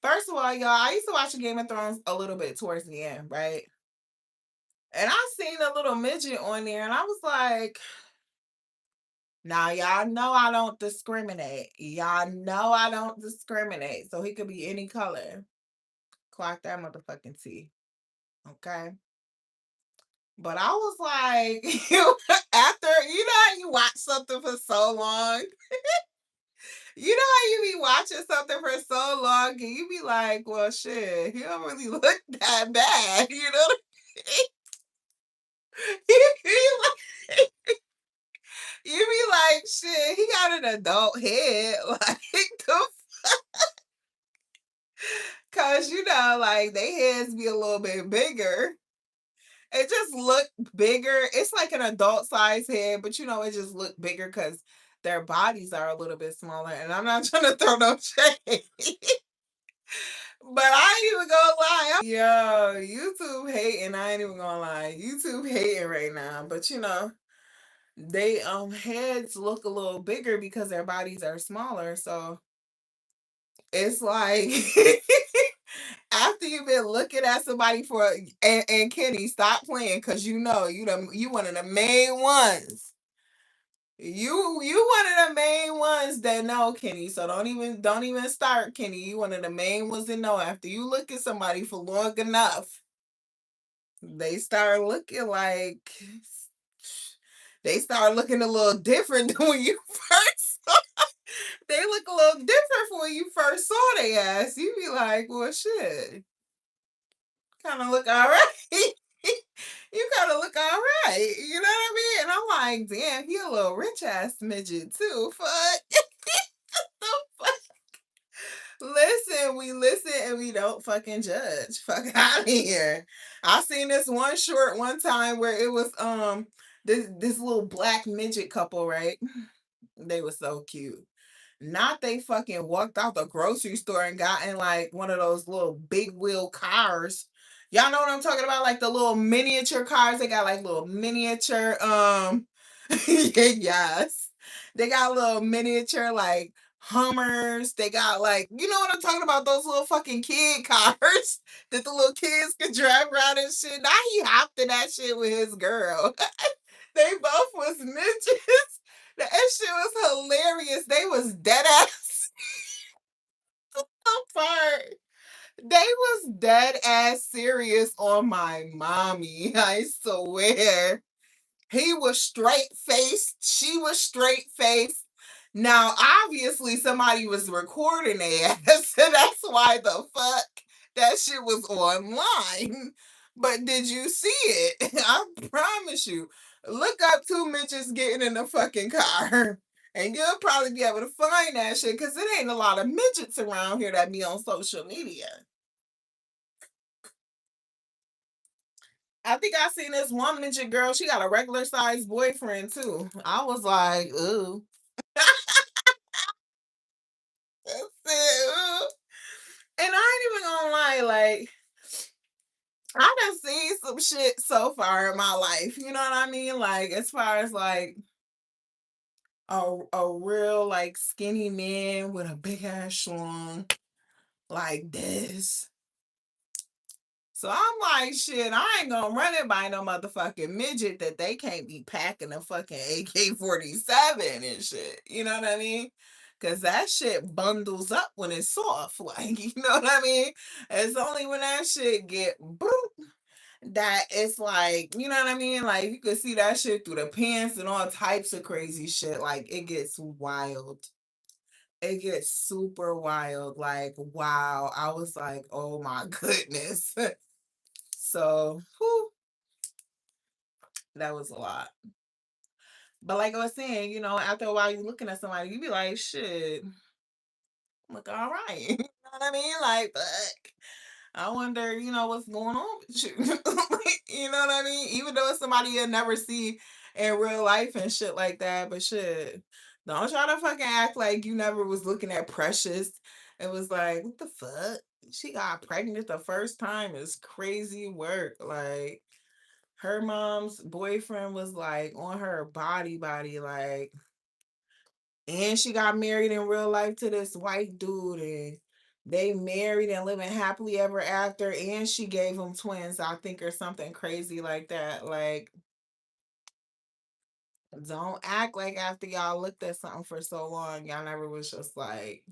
[SPEAKER 1] first of all, y'all, I used to watch Game of Thrones a little bit towards the end, right? And I seen a little midget on there, and I was like, now y'all know I don't discriminate. Y'all know I don't discriminate. So he could be any color. Clock that motherfucking T. Okay. But I was like, after how you watch something for so long, you know how you be watching something for so long, and you be like, well, shit, he don't really look that bad, you know? you be like, you be like, shit, he got an adult head, like the, cause like they heads be a little bit bigger. It just looked bigger. It's like an adult size head, but it just looked bigger because their bodies are a little bit smaller. And I'm not trying to throw no shade. But I ain't even gonna lie. Yo, YouTube hating. I ain't even gonna lie. YouTube hating right now. But they heads look a little bigger because their bodies are smaller. So it's like after you've been looking at somebody and Kenny, stop playing because you one of the main ones. You one of the main ones that know, Kenny. So don't even start, Kenny. You one of the main ones that know. After you look at somebody for long enough, they start looking like they start looking a little different than when you first saw. They look a little different from when you first saw they ass. You be like, well, shit, kind of look all right. You kind of look all right. You know what I mean? And I'm like, damn, he a little rich ass midget too. Fuck. The fuck? Listen, we listen and we don't fucking judge. Fuck out of here. I seen this one short one time where it was this little black midget couple, right? They were so cute. Not they fucking walked out the grocery store and got in like one of those little big wheel cars. Y'all know what I'm talking about? Like the little miniature cars. They got like little miniature yes. They got little miniature like Hummers. They got like, you know what I'm talking about? Those little fucking kid cars that the little kids could drive around and shit. Now he hopped in that shit with his girl. They both was midgets. That shit was hilarious. They was dead ass apart. They was dead ass serious on my mommy. I swear. He was straight faced. She was straight faced. Now, obviously, somebody was recording their ass, so that's why the fuck that shit was online. But did you see it? I promise you. Look up two midgets getting in the fucking car. And you'll probably be able to find that shit because it ain't a lot of midgets around here that be on social media. I think I seen this one midget girl. She got a regular sized boyfriend too. I was like, ooh. gonna lie, like I done seen some shit so far in my life. You know what I mean? Like as far as like a real like skinny man with a big ass schlong like this. So I'm like, shit, I ain't gonna run it by no motherfucking midget that they can't be packing a fucking AK-47 and shit. You know what I mean? Cause that shit bundles up when it's soft. Like, you know what I mean? It's only when that shit get boop that it's like, you know what I mean? Like you can see that shit through the pants and all types of crazy shit. Like it gets wild. It gets super wild. Like, wow. I was like, oh my goodness. So, whew, that was a lot. But like I was saying, after a while, you looking at somebody, you be like, shit, look all right. You know what I mean? Like, fuck. I wonder, what's going on with you. You know what I mean? Even though it's somebody you'll never see in real life and shit like that, but shit. Don't try to fucking act like you never was looking at Precious. It was like, what the fuck? She got pregnant the first time is crazy work. Like, her mom's boyfriend was like on her body, like, and she got married in real life to this white dude, and they married and living happily ever after, and she gave him twins, I think, or something crazy like that. Like, don't act like after y'all looked at something for so long, y'all never was just like,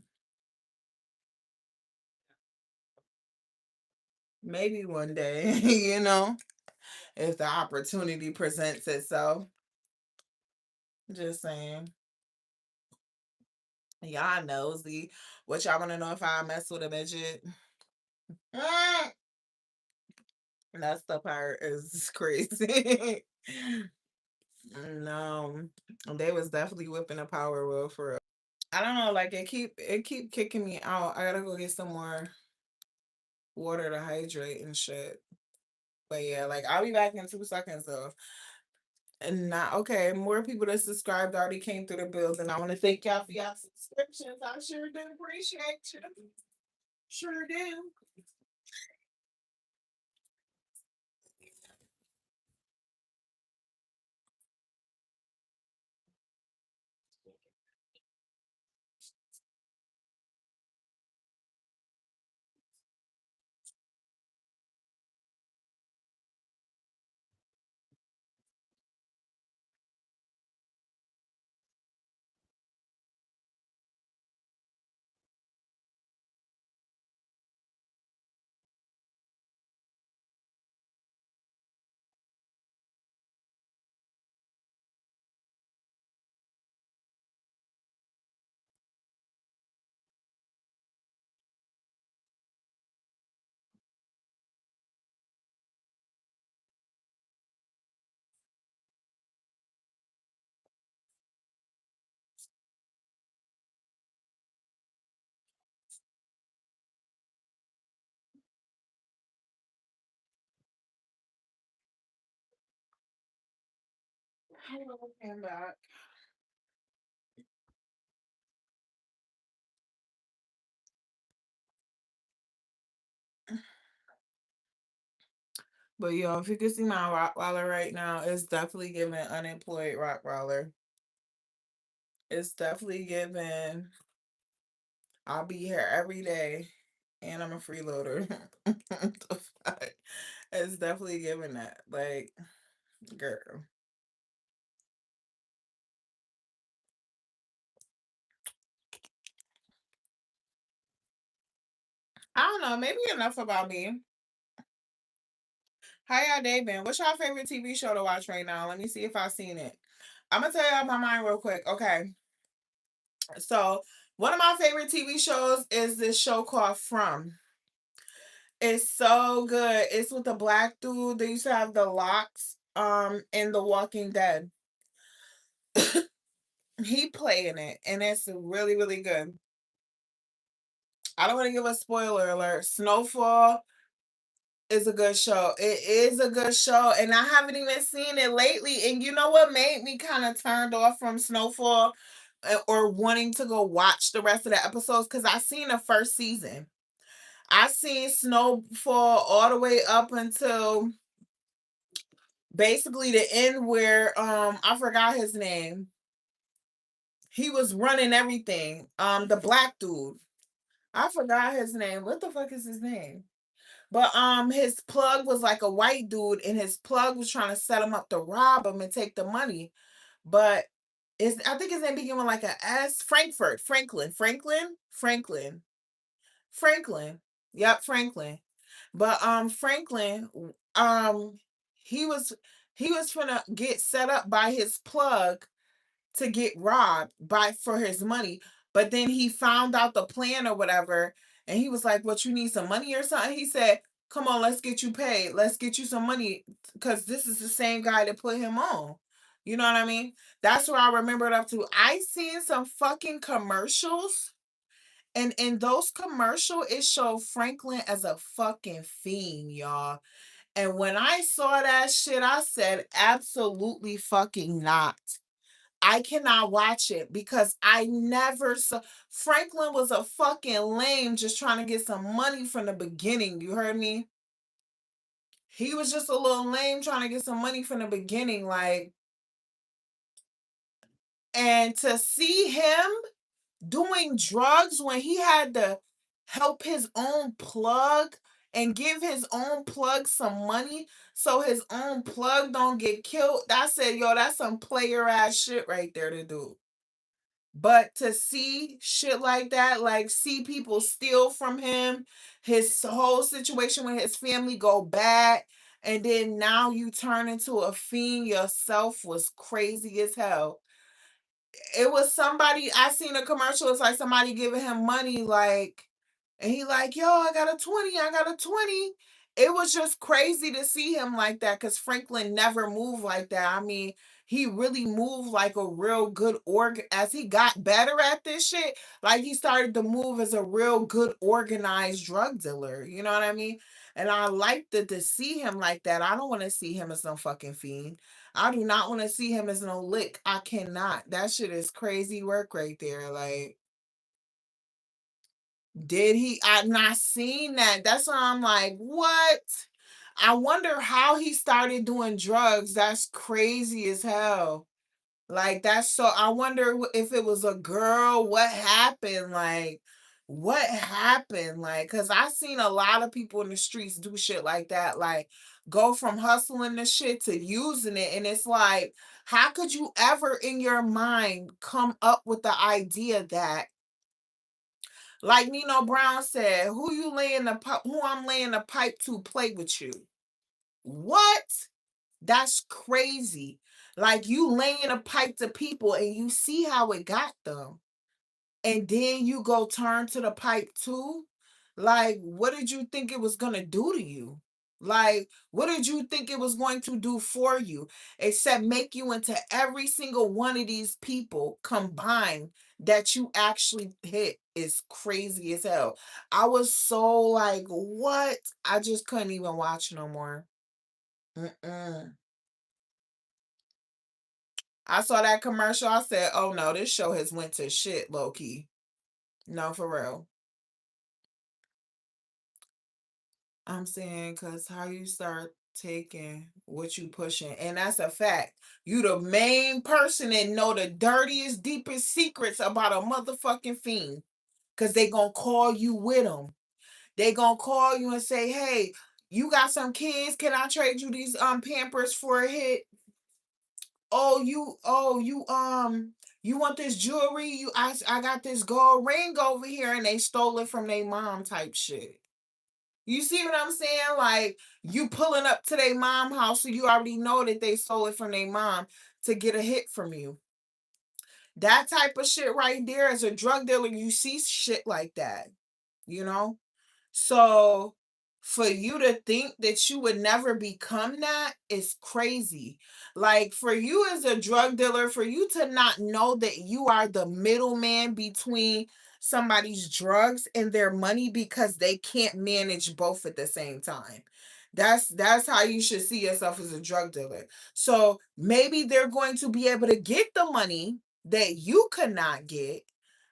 [SPEAKER 1] maybe one day, if the opportunity presents itself. Just saying. Y'all nosy. What y'all want to know if I mess with a midget? Mm, that's the part is crazy. No, they was definitely whipping a power wheel for real. I don't know, like it keep kicking me out. I gotta go get some more water to hydrate and shit. But yeah, like I'll be back in 2 seconds though. And not okay. More people that subscribed already came through the building. I want to thank y'all for y'all subscriptions. I sure do appreciate you. Sure do. Hello, came back. But yo, if you can see my Rottweiler right now, it's definitely giving unemployed Rottweiler. It's definitely giving I'll be here every day and I'm a freeloader. The fuck? It's definitely giving that. Like, girl. I don't know, maybe enough about me. How y'all day been? What's your favorite TV show to watch right now? Let me see if I've seen it. I'm gonna tell y'all my mind real quick. Okay. So one of my favorite TV shows is this show called From. It's so good. It's with the black dude. They used to have the locks in The Walking Dead. He playing it and it's really, really good. I don't want to give a spoiler alert. Snowfall is a good show. It is a good show, and I haven't even seen it lately. And you know what made me kind of turned off from Snowfall or wanting to go watch the rest of the episodes? Because I seen the first season. I seen snowfall all the way up until basically the end where I forgot his name. He was running everything. The black dude. I forgot his name. What the fuck is his name? But his plug was like a white dude, and his plug was trying to set him up to rob him and take the money. But I think his name began with like a S. Franklin. Yep, Franklin. But Franklin, um, he was he was gonna get set up by his plug to get robbed by for his money. But then he found out the plan or whatever, and he was like, "What, you need some money or something?" He said, "Come on, let's get you paid. Let's get you some money, because this is the same guy that put him on." You know what I mean? That's where I remember it up to. I seen some fucking commercials, and in those commercial, it showed Franklin as a fucking fiend, y'all. And when I saw that shit, I said, absolutely fucking not. I cannot watch it because I never saw Franklin was a fucking lame just trying to get some money from the beginning. You heard me? He was just a little lame trying to get some money from the beginning. Like, and to see him doing drugs when he had to help his own plug and give his own plug some money so his own plug don't get killed. I said, yo, that's some player ass shit right there to do. But to see shit like that, like see people steal from him, his whole situation with his family go bad, and then now you turn into a fiend yourself was crazy as hell. It was somebody, I seen a commercial, it's like somebody giving him money, like, and he like, yo, I got a 20, I got a 20. It was just crazy to see him like that because Franklin never moved like that. I mean, he really moved like a real good as he got better at this shit, like he started to move as a real good organized drug dealer. You know what I mean? And I liked to see him like that. I don't want to see him as some fucking fiend. I do not want to see him as no lick. I cannot. That shit is crazy work right there. Like, did he? I've not seen that. That's why I'm like, what? I wonder how he started doing drugs. That's crazy as hell. Like that's so I wonder if it was a girl, what happened? Like what happened? Like cuz I seen a lot of people in the streets do shit like that, like go from hustling the shit to using it, and it's like how could you ever in your mind come up with the idea that, like Nino Brown said, who I'm laying the pipe to play with you? What? That's crazy. Like you laying a pipe to people and you see how it got them. And then you go turn to the pipe too. Like, what did you think it was going to do to you? Like, what did you think it was going to do for you? Except make you into every single one of these people combined that you actually hit is crazy as hell. I was so like, what? I just couldn't even watch no more. Mm-mm. I saw that commercial. I said, "Oh no, this show has went to shit, low key." No, for real. I'm saying, cause how you start taking what you pushing, and that's a fact. You the main person that know the dirtiest, deepest secrets about a motherfucking fiend, cause they gonna call you with them. They gonna call you and say, "Hey, you got some kids? Can I trade you these Pampers for a hit? You want this jewelry? I got this gold ring over here and they stole it from their mom type shit." You see what I'm saying? Like you pulling up to their mom house, so you already know that they stole it from their mom to get a hit from you. That type of shit right there, as a drug dealer, you see shit like that, you know? So for you to think that you would never become that is crazy. Like for you as a drug dealer, for you to not know that you are the middleman between somebody's drugs and their money because they can't manage both at the same time. That's how you should see yourself as a drug dealer. So maybe they're going to be able to get the money that you could not get,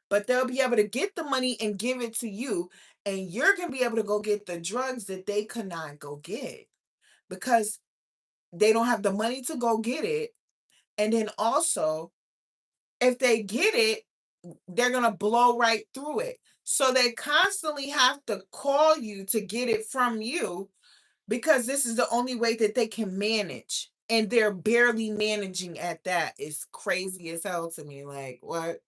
[SPEAKER 1] but they'll be able to get the money and give it to you, and you're going to be able to go get the drugs that they could not go get because they don't have the money to go get it. And then also, if they get it, they're going to blow right through it. So they constantly have to call you to get it from you because this is the only way that they can manage. And they're barely managing at that. It's crazy as hell to me. Like, what?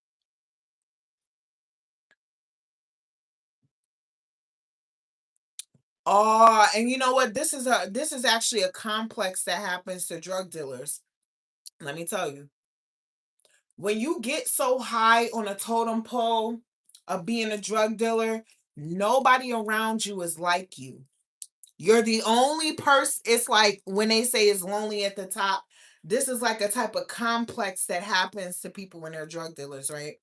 [SPEAKER 1] Oh, and you know what? This is actually a complex that happens to drug dealers. Let me tell you. When you get so high on a totem pole of being a drug dealer, nobody around you is like you. You're the only person. It's like when they say it's lonely at the top. This is like a type of complex that happens to people when they're drug dealers, right?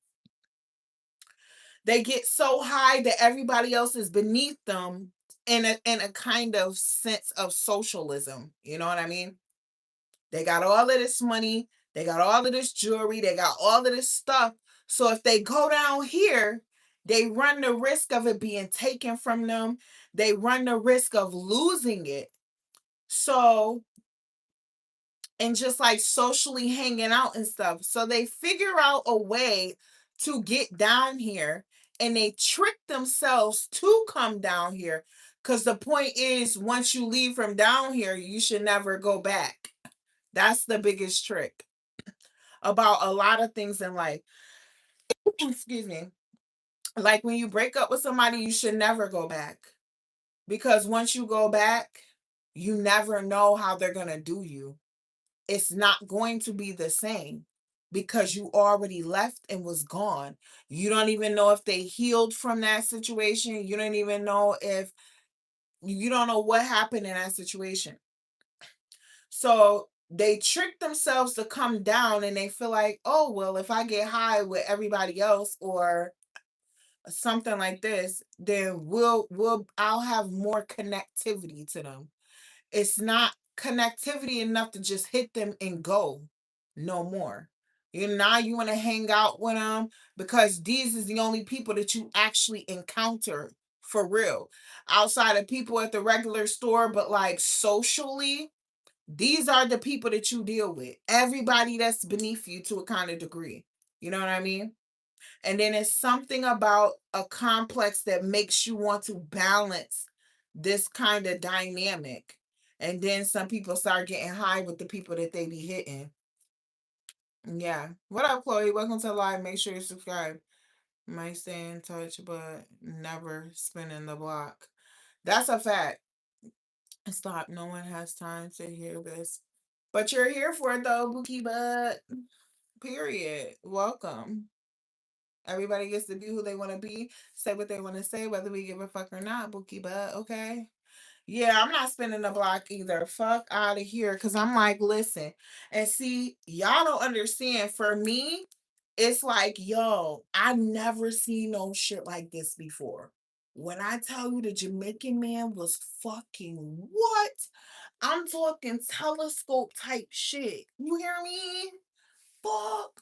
[SPEAKER 1] They get so high that everybody else is beneath them in a kind of sense of socialism. You know what I mean? They got all of this money, they got all of this jewelry, they got all of this stuff. So if they go down here, they run the risk of it being taken from them. They run the risk of losing it. So, and just like socially hanging out and stuff. So they figure out a way to get down here and they trick themselves to come down here. Because the point is, once you leave from down here, you should never go back. That's the biggest trick about a lot of things in life. Excuse me. Like when you break up with somebody, you should never go back. Because once you go back, you never know how they're going to do you. It's not going to be the same because you already left and was gone. You don't even know if they healed from that situation. You don't even know if you don't know what happened in that situation. So they trick themselves to come down and they feel like, oh, well, if I get high with everybody else or something like this, then I'll have more connectivity to them. It's not connectivity enough to just hit them and go no more. Now you want to hang out with them because these is the only people that you actually encounter for real. Outside of people at the regular store, but like socially, these are the people that you deal with. Everybody that's beneath you to a kind of degree. You know what I mean? And then it's something about a complex that makes you want to balance this kind of dynamic. And then some people start getting high with the people that they be hitting. Yeah. What up, Chloe? Welcome to live. Make sure you subscribe. Might stay in touch, but never spinning the block. That's a fact. Stop. No one has time to hear this. But you're here for it though, Bookie Butt. Period. Welcome. Everybody gets to be who they want to be, say what they want to say, whether we give a fuck or not, Bookie Butt, okay? Yeah, I'm not spinning the block either. Fuck out of here. Cause I'm like, listen, and see, y'all don't understand. For me, it's like, yo, I never seen no shit like this before. When I tell you the Jamaican man was fucking what? I'm talking telescope type shit. You hear me? Fuck.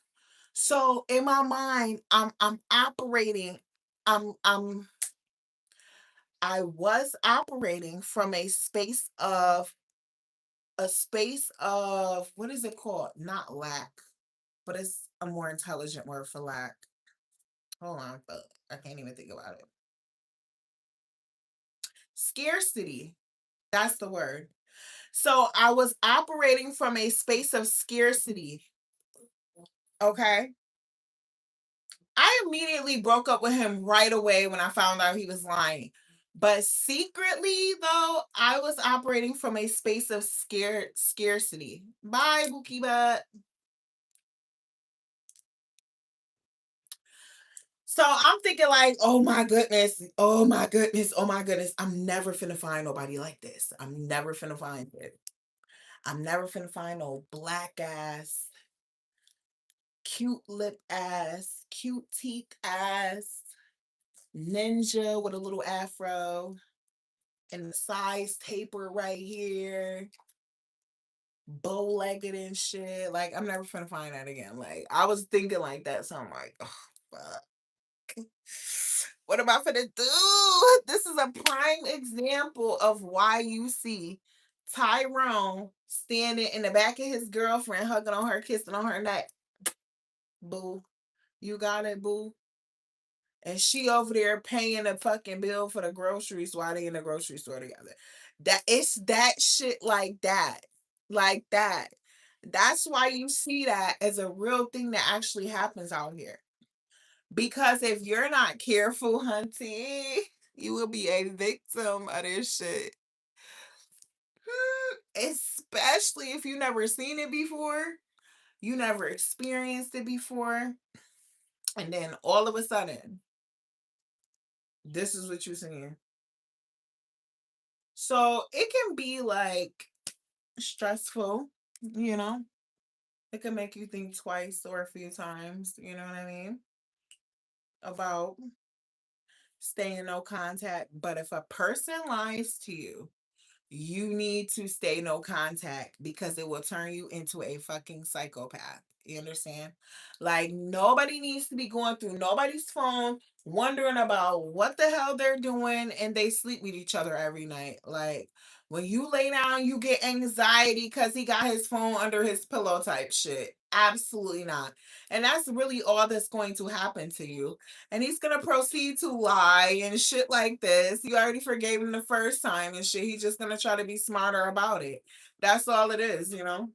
[SPEAKER 1] So in my mind, I'm operating, I'm I was operating from a space of what is it called? Not lack, but it's a more intelligent word for lack. Hold on, fuck. I can't even think about it. Scarcity. That's the word. So I was operating from a space of scarcity. Okay. I immediately broke up with him right away when I found out he was lying. But secretly, though, I was operating from a space of scarcity. Bye, Bookie Butt. So I'm thinking like, oh my goodness, oh my goodness, oh my goodness. I'm never finna find nobody like this. I'm never finna find it. I'm never finna find no black ass, cute lip ass, cute teeth ass, ninja with a little afro and the size taper right here, bow-legged and shit. Like, I'm never gonna find that again. Like, I was thinking like that, so I'm like, oh fuck. What am I finna do? This is a prime example of why you see Tyrone standing in the back of his girlfriend, hugging on her, kissing on her neck. Boo. You got it, boo. And she over there paying a fucking bill for the groceries while they in the grocery store together. That it's that shit like that. Like that. That's why you see that as a real thing that actually happens out here. Because if you're not careful, hunty, you will be a victim of this shit. Especially if you never seen it before, you never experienced it before, and then all of a sudden, this is what you're seeing. So it can be like stressful, you know. It can make you think twice or a few times, you know what I mean, about staying in no contact. But if a person lies to you need to stay no contact because it will turn you into a fucking psychopath. You understand? Like, nobody needs to be going through nobody's phone wondering about what the hell they're doing and they sleep with each other every night. Like, when you lay down, you get anxiety because he got his phone under his pillow type shit. Absolutely not. And that's really all that's going to happen to you. And he's gonna proceed to lie and shit like this. You already forgave him the first time and shit. He's just gonna try to be smarter about it. That's all it is, you know.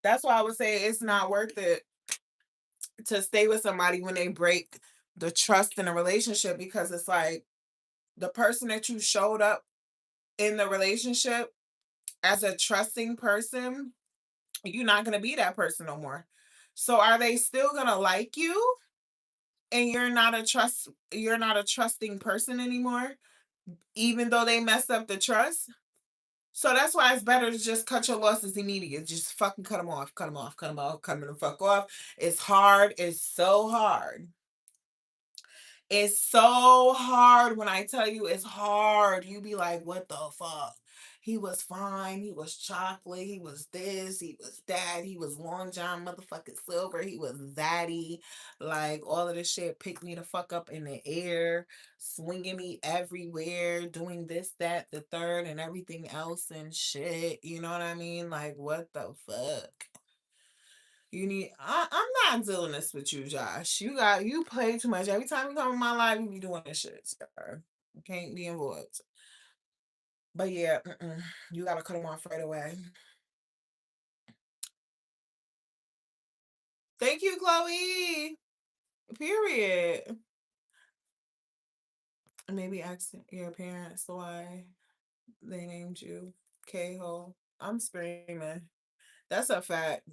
[SPEAKER 1] That's why I would say it's not worth it to stay with somebody when they break the trust in a relationship, because it's like the person that you showed up in the relationship as a trusting person, you're not gonna be that person no more. So are they still gonna like you and you're not a trusting person anymore, even though they messed up the trust? So that's why it's better to just cut your losses immediate. Just fucking cut them off, cut them off, cut them off, cut them the fuck off. It's hard. It's so hard. It's so hard. When I tell you it's hard, you be like, what the fuck? He was fine. He was chocolate. He was this. He was that. He was Long John motherfucking Silver. He was Zaddy. Like, all of this shit picked me the fuck up in the air, swinging me everywhere, doing this, that, the third, and everything else and shit. You know what I mean? Like, what the fuck? I'm not doing this with you, Josh. You play too much. Every time you come in my life, you be doing this shit, sir. You can't be involved. But yeah, you gotta cut them off right away. Thank you, Chloe. Period. Maybe ask your parents why they named you K-Hole. I'm screaming. That's a fact.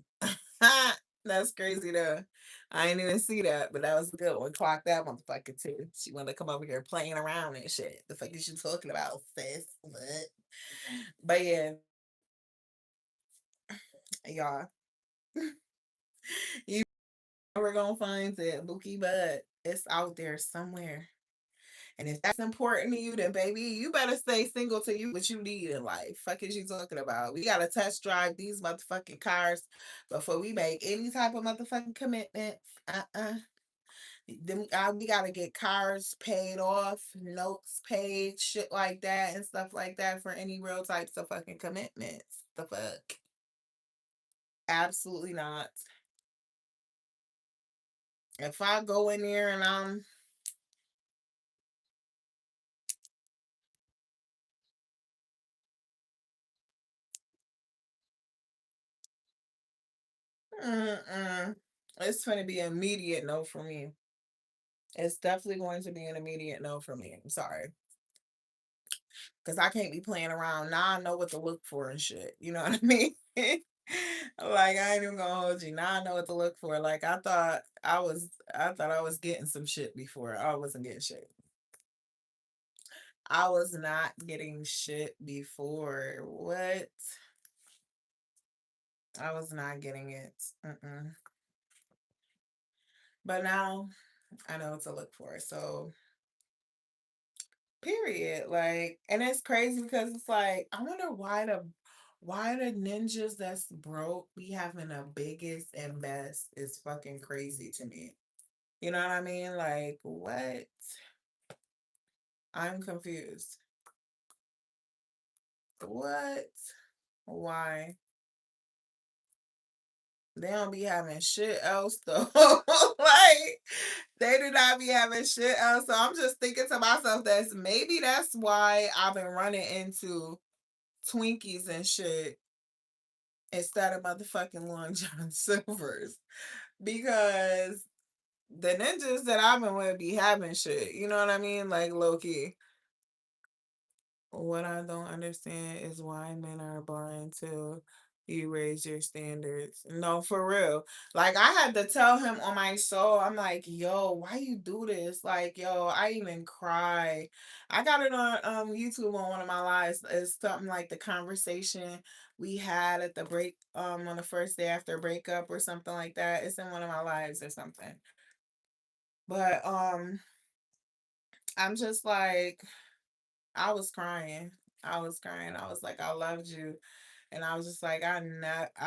[SPEAKER 1] That's crazy though. I didn't even see that, but that was a good one. Clock that motherfucker too. She wanted to come over here playing around and shit. The fuck is you talking about, sis? What? But yeah, y'all, you never gonna find it, Bookie, but it's out there somewhere. And if that's important to you, then baby, you better stay single till you what you need in life. Fuck is you talking about? We gotta test drive these motherfucking cars before we make any type of motherfucking commitment. Then we gotta get cars paid off, notes paid, shit like that, and stuff like that for any real types of fucking commitments. The fuck? Absolutely not. If I go in there and mm-mm, it's gonna be an immediate no for me. It's definitely going to be an immediate no for me. I'm sorry. Because I can't be playing around. Now I know what to look for and shit. You know what I mean? Like, I ain't even gonna hold you. Now I know what to look for. Like, I thought I was getting some shit before. I wasn't getting shit. I was not getting shit before. What? I was not getting it. Mm-mm. But now I know what to look for. So, period. Like, and it's crazy because it's like, I wonder Why the ninjas that's broke be having the biggest and best is fucking crazy to me. You know what I mean? Like, what? I'm confused. What? Why? They don't be having shit else though. Like, they do not be having shit else. So I'm just thinking to myself that's why I've been running into Twinkies and shit instead of motherfucking Long John Silver's. Because the ninjas that I've been with be having shit. You know what I mean? Like low key. What I don't understand is why men are blind till you raise your standards. No, for real. Like I had to tell him on my show, I'm like, yo, why you do this? Like, yo, I even cry. I got it on YouTube on one of my lives. It's something like the conversation we had at the break on the first day after breakup or something like that. It's in one of my lives or something. But I'm just like I was crying. I was crying. I was like, I loved you. And I was just like, I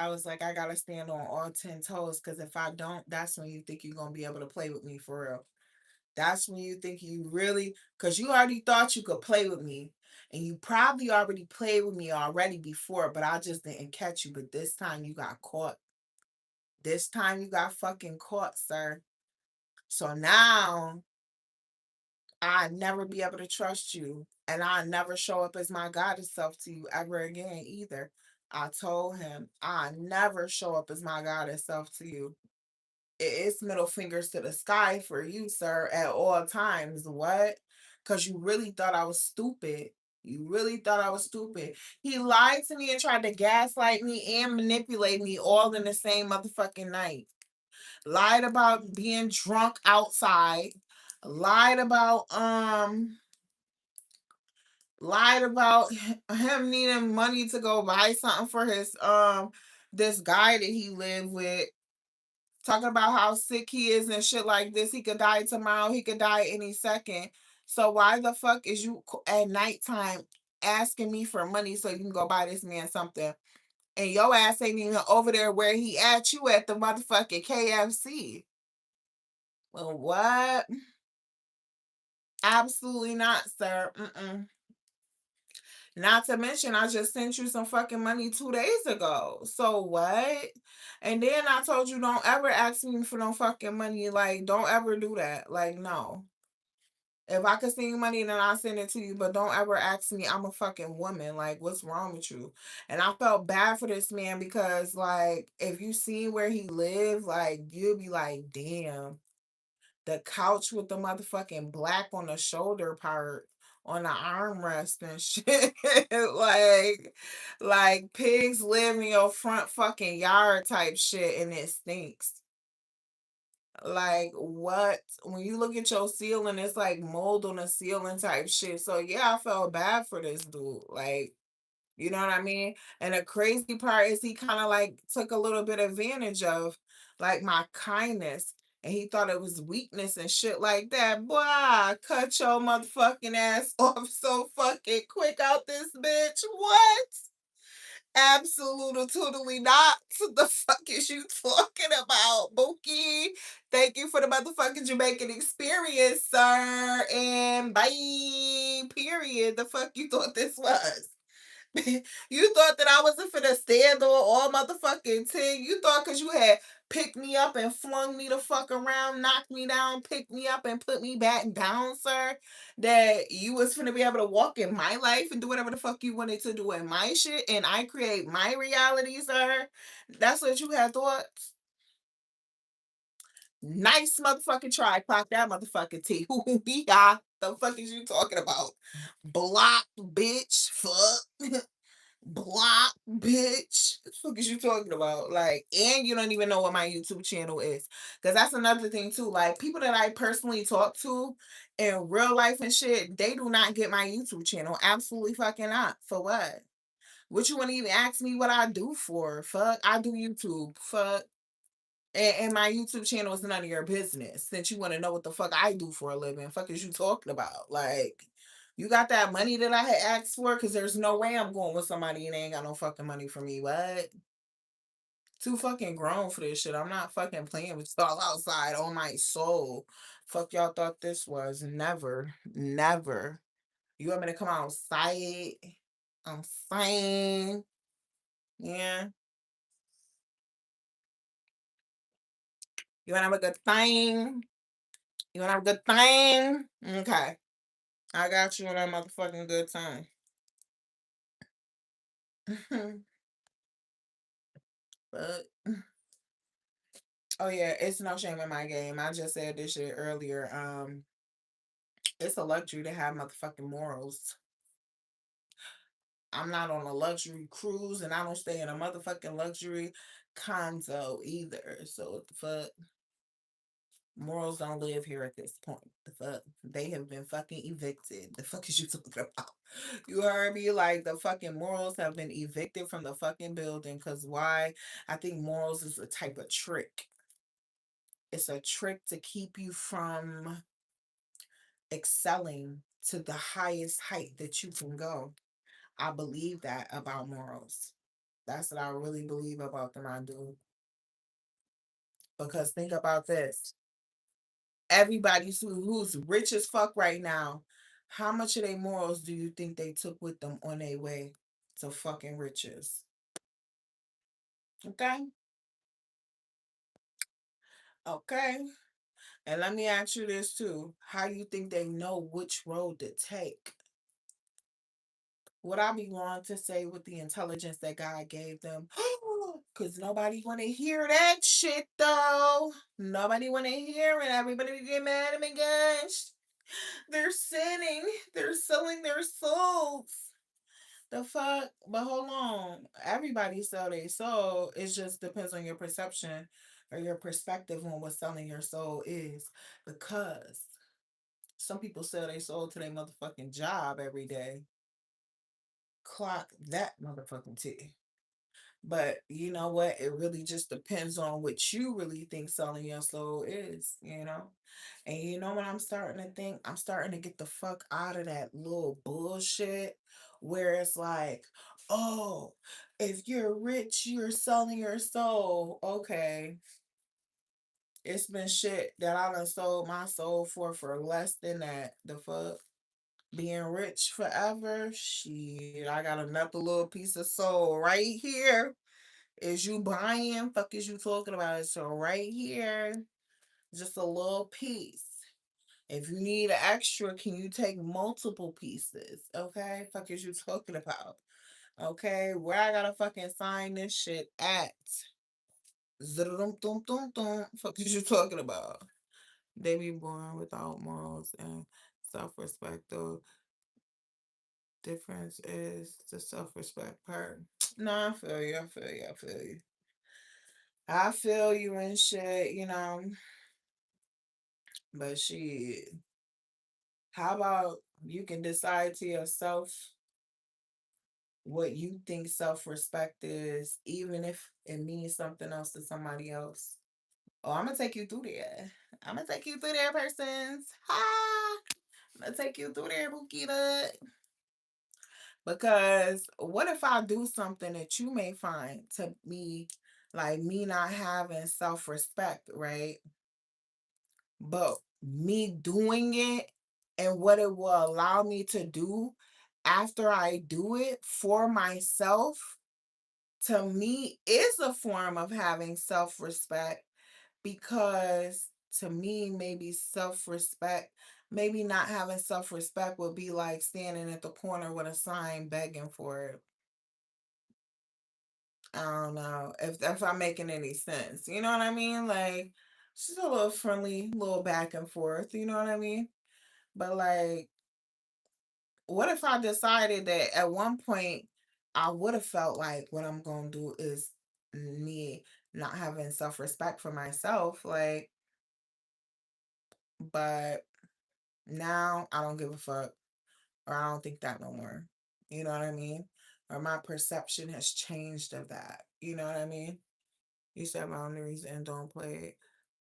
[SPEAKER 1] was like, I gotta stand on all 10 toes. Cause if I don't, that's when you think you're gonna be able to play with me for real. That's when you think you really, cause you already thought you could play with me. And you probably already played with me already before, but I just didn't catch you. But this time you got caught. This time you got fucking caught, sir. So now I never be able to trust you, and I never show up as my goddess self to you ever again either. I told him I never show up as my goddess self to you. It's middle fingers to the sky for you, sir, at all times. What? Because you really thought I was stupid. You really thought I was stupid. He lied to me and tried to gaslight me and manipulate me all in the same motherfucking night. Lied about being drunk outside. Lied about him needing money to go buy something for his this guy that he lived with, talking about how sick he is and shit like this. He could die tomorrow, he could die any second. So why the fuck is you at nighttime asking me for money so you can go buy this man something? And your ass ain't even over there where he at, you at the motherfucking KFC. Well, what? Absolutely not, sir. Mm-mm. Not to mention, I just sent you some fucking money 2 days ago. So what? And then I told you don't ever ask me for no fucking money. Like, don't ever do that. Like, no. If I could send you money, then I'll send it to you. But don't ever ask me. I'm a fucking woman. Like, what's wrong with you? And I felt bad for this man because, like, if you see where he lived, like, you'll be like, damn, the couch with the motherfucking black on the shoulder part on the armrest and shit. like pigs live in your front fucking yard type shit and it stinks. Like what? When you look at your ceiling, it's like mold on the ceiling type shit. So yeah, I felt bad for this dude. Like, you know what I mean? And the crazy part is he kind of like took a little bit advantage of like my kindness. And he thought it was weakness and shit like that. Boy, I cut your motherfucking ass off so fucking quick out this bitch. What? Absolutely, totally not. The fuck is you talking about, Bookie? Thank you for the motherfucking Jamaican experience, sir. And bye. Period. The fuck you thought this was? You thought that I wasn't finna stand on all motherfucking 10. You thought because you had picked me up and flung me the fuck around, knocked me down, picked me up and put me back down, sir, that you was finna be able to walk in my life and do whatever the fuck you wanted to do in my shit and I create my reality, sir. That's what you had thought. Nice motherfucking try. Clock that motherfucking T. Yeah. The fuck is you talking about? Block, bitch. Fuck. Block, bitch. What the fuck is you talking about? Like, and you don't even know what my YouTube channel is. Because that's another thing, too. Like, people that I personally talk to in real life and shit, they do not get my YouTube channel. Absolutely fucking not. For what? What you want to even ask me what I do for? Fuck, I do YouTube. Fuck. And my YouTube channel is none of your business. Since you want to know what the fuck I do for a living. Fuck is you talking about? Like, You got that money that I had asked for? Because there's no way I'm going with somebody and they ain't got no fucking money for me. What? Too fucking grown for this shit. I'm not fucking playing with y'all outside on my soul. Fuck y'all thought this was. Never. Never. You want me to come outside? I'm fine. Yeah. You wanna have a good time? You wanna have a good time? Okay. I got you on that motherfucking good time. But oh yeah, it's no shame in my game. I just said this shit earlier. It's a luxury to have motherfucking morals. I'm not on a luxury cruise and I don't stay in a motherfucking luxury condo either. So what the fuck? Morals don't live here at this point. The fuck? They have been fucking evicted. The fuck is you talking about? You heard me? Like the fucking morals have been evicted from the fucking building. Cause why? I think morals is a type of trick. It's a trick to keep you from excelling to the highest height that you can go. I believe that about morals. That's what I really believe about them. I do. Because think about this. Everybody's who's rich as fuck right now. How much of their morals do you think they took with them on their way to fucking riches? Okay. Okay. And let me ask you this too. How do you think they know which road to take? Would I be wrong to say with the intelligence that God gave them? Cause nobody wanna hear that shit though. Nobody wanna hear it. Everybody get mad at me, gosh. They're sinning. They're selling their souls. The fuck? But hold on. Everybody sell their soul. It just depends on your perception or your perspective on what selling your soul is. Because some people sell their soul to their motherfucking job every day. Clock that motherfucking T. But you know what? It really just depends on what you really think selling your soul is. And you know what I'm starting to think? I'm starting to get the fuck out of that little bullshit where it's like, oh, if you're rich, you're selling your soul. Okay. It's been shit that I done sold my soul for less than that. The fuck? Being rich forever? Shit. I got another little piece of soul right here. Is you buying? Fuck is you talking about? So right here, just a little piece. If you need an extra, can you take multiple pieces? Okay, fuck is you talking about? Okay, where I gotta fucking sign this shit at? Zudum-dum-dum-dum. Fuck is you talking about? They be born without morals and self-respect. Though difference is the self-respect part. No, I feel you. I feel you. I feel you. I feel you and shit. But shit, how about you can decide to yourself what you think self respect is, even if it means something else to somebody else? Oh, I'm gonna take you through there. I'm gonna take you through there, persons. Ha! I'm gonna take you through there, Bukita. Because what if I do something that you may find to me like me not having self respect, right? But me doing it and what it will allow me to do after I do it for myself, to me, is a form of having self respect because to me, maybe self respect, maybe not having self respect would be like standing at the corner with a sign begging for it. I don't know if I'm making any sense. You know what I mean? Like, it's just a little friendly, little back and forth. You know what I mean? But like, what if I decided that at one point I would have felt like what I'm gonna do is me not having self respect for myself, like, but now I don't give a fuck, or I don't think that no more. You know what I mean? Or my perception has changed of that. You know what I mean? You set boundaries and don't play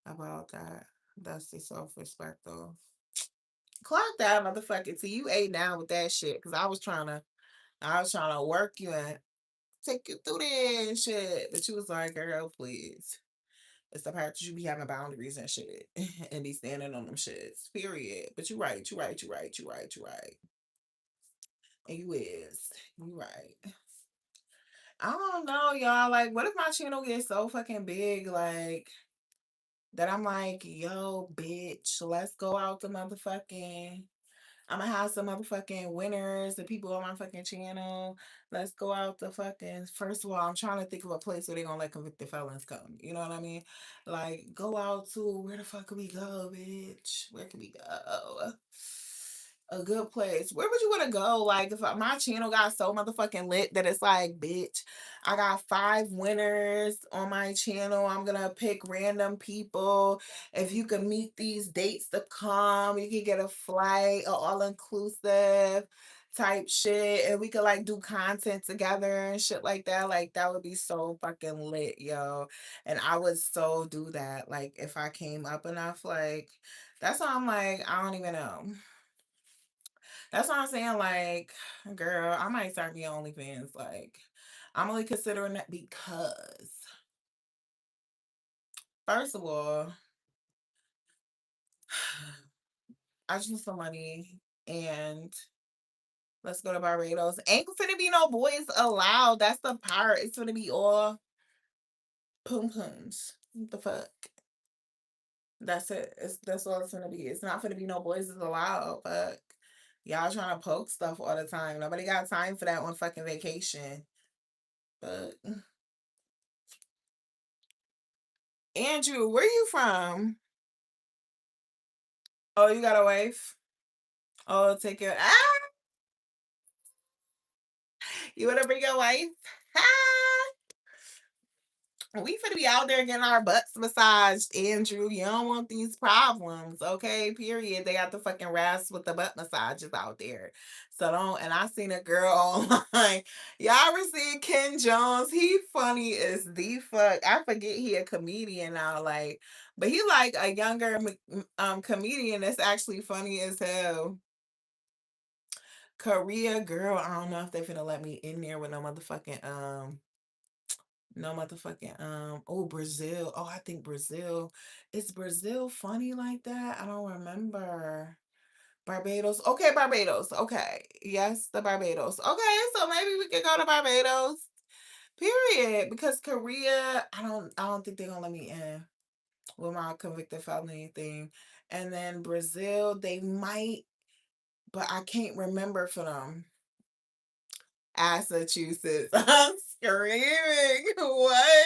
[SPEAKER 1] about that. That's the self respect though. Clock that motherfucker till you ate down with that shit. Cause I was trying to work you and take you through that and shit. But you was like, girl, please. It's the part that you be having boundaries and shit. And be standing on them shits. Period. But you right, you right, you right, you right, you right. And you is. You right. I don't know, y'all. Like, what if my channel gets so fucking big, like, that I'm like, yo, bitch, let's go out to motherfucking I'm gonna have some motherfucking winners, the people on my fucking channel. Let's go out to fucking. First of all, I'm trying to think of a place where they're gonna let convicted felons come. You know what I mean? Like, go out to where the fuck could we go, bitch? Where could we go? A good place. Where would you want to go? Like, if my channel got so motherfucking lit that it's like, bitch, I got 5 winners on my channel. I'm gonna pick random people. If you can meet these dates to come, you can get a flight, a all inclusive type shit, and we could like do content together and shit like that. Like that would be so fucking lit, yo. And I would so do that. Like if I came up enough, like that's why I'm like, I don't even know. That's what I'm saying. Like, girl, I might start me OnlyFans. Like, I'm only considering that because, first of all, I just need some money and let's go to Barbados. Ain't finna be no boys allowed. That's the part. It's gonna be all poom pooms. What the fuck? That's it. That's all it's gonna be. It's not gonna be no boys is allowed. Fuck. Y'all trying to poke stuff all the time. Nobody got time for that on fucking vacation. But Andrew, where you from? Oh, you got a wife? Oh, take care. Ah, you wanna bring your wife? Ah, we finna be out there getting our butts massaged, Andrew. You don't want these problems, okay? Period. They got the fucking rasp with the butt massages out there. So don't. And I seen a girl online. Y'all ever seen Ken Jones? He funny as the fuck. I forget he a comedian now, like, but he like a younger comedian that's actually funny as hell. Korea girl, I don't know if they finna let me in there with no motherfucking oh Brazil. Oh, I think Brazil. Is Brazil funny like that? I don't remember. Barbados. Okay, Barbados. Okay. Yes, the Barbados. Okay, so maybe we could go to Barbados. Period. Because Korea, I don't think they're gonna let me in with my convicted felony thing. And then Brazil, they might, but I can't remember for them. Massachusetts. I'm screaming. What?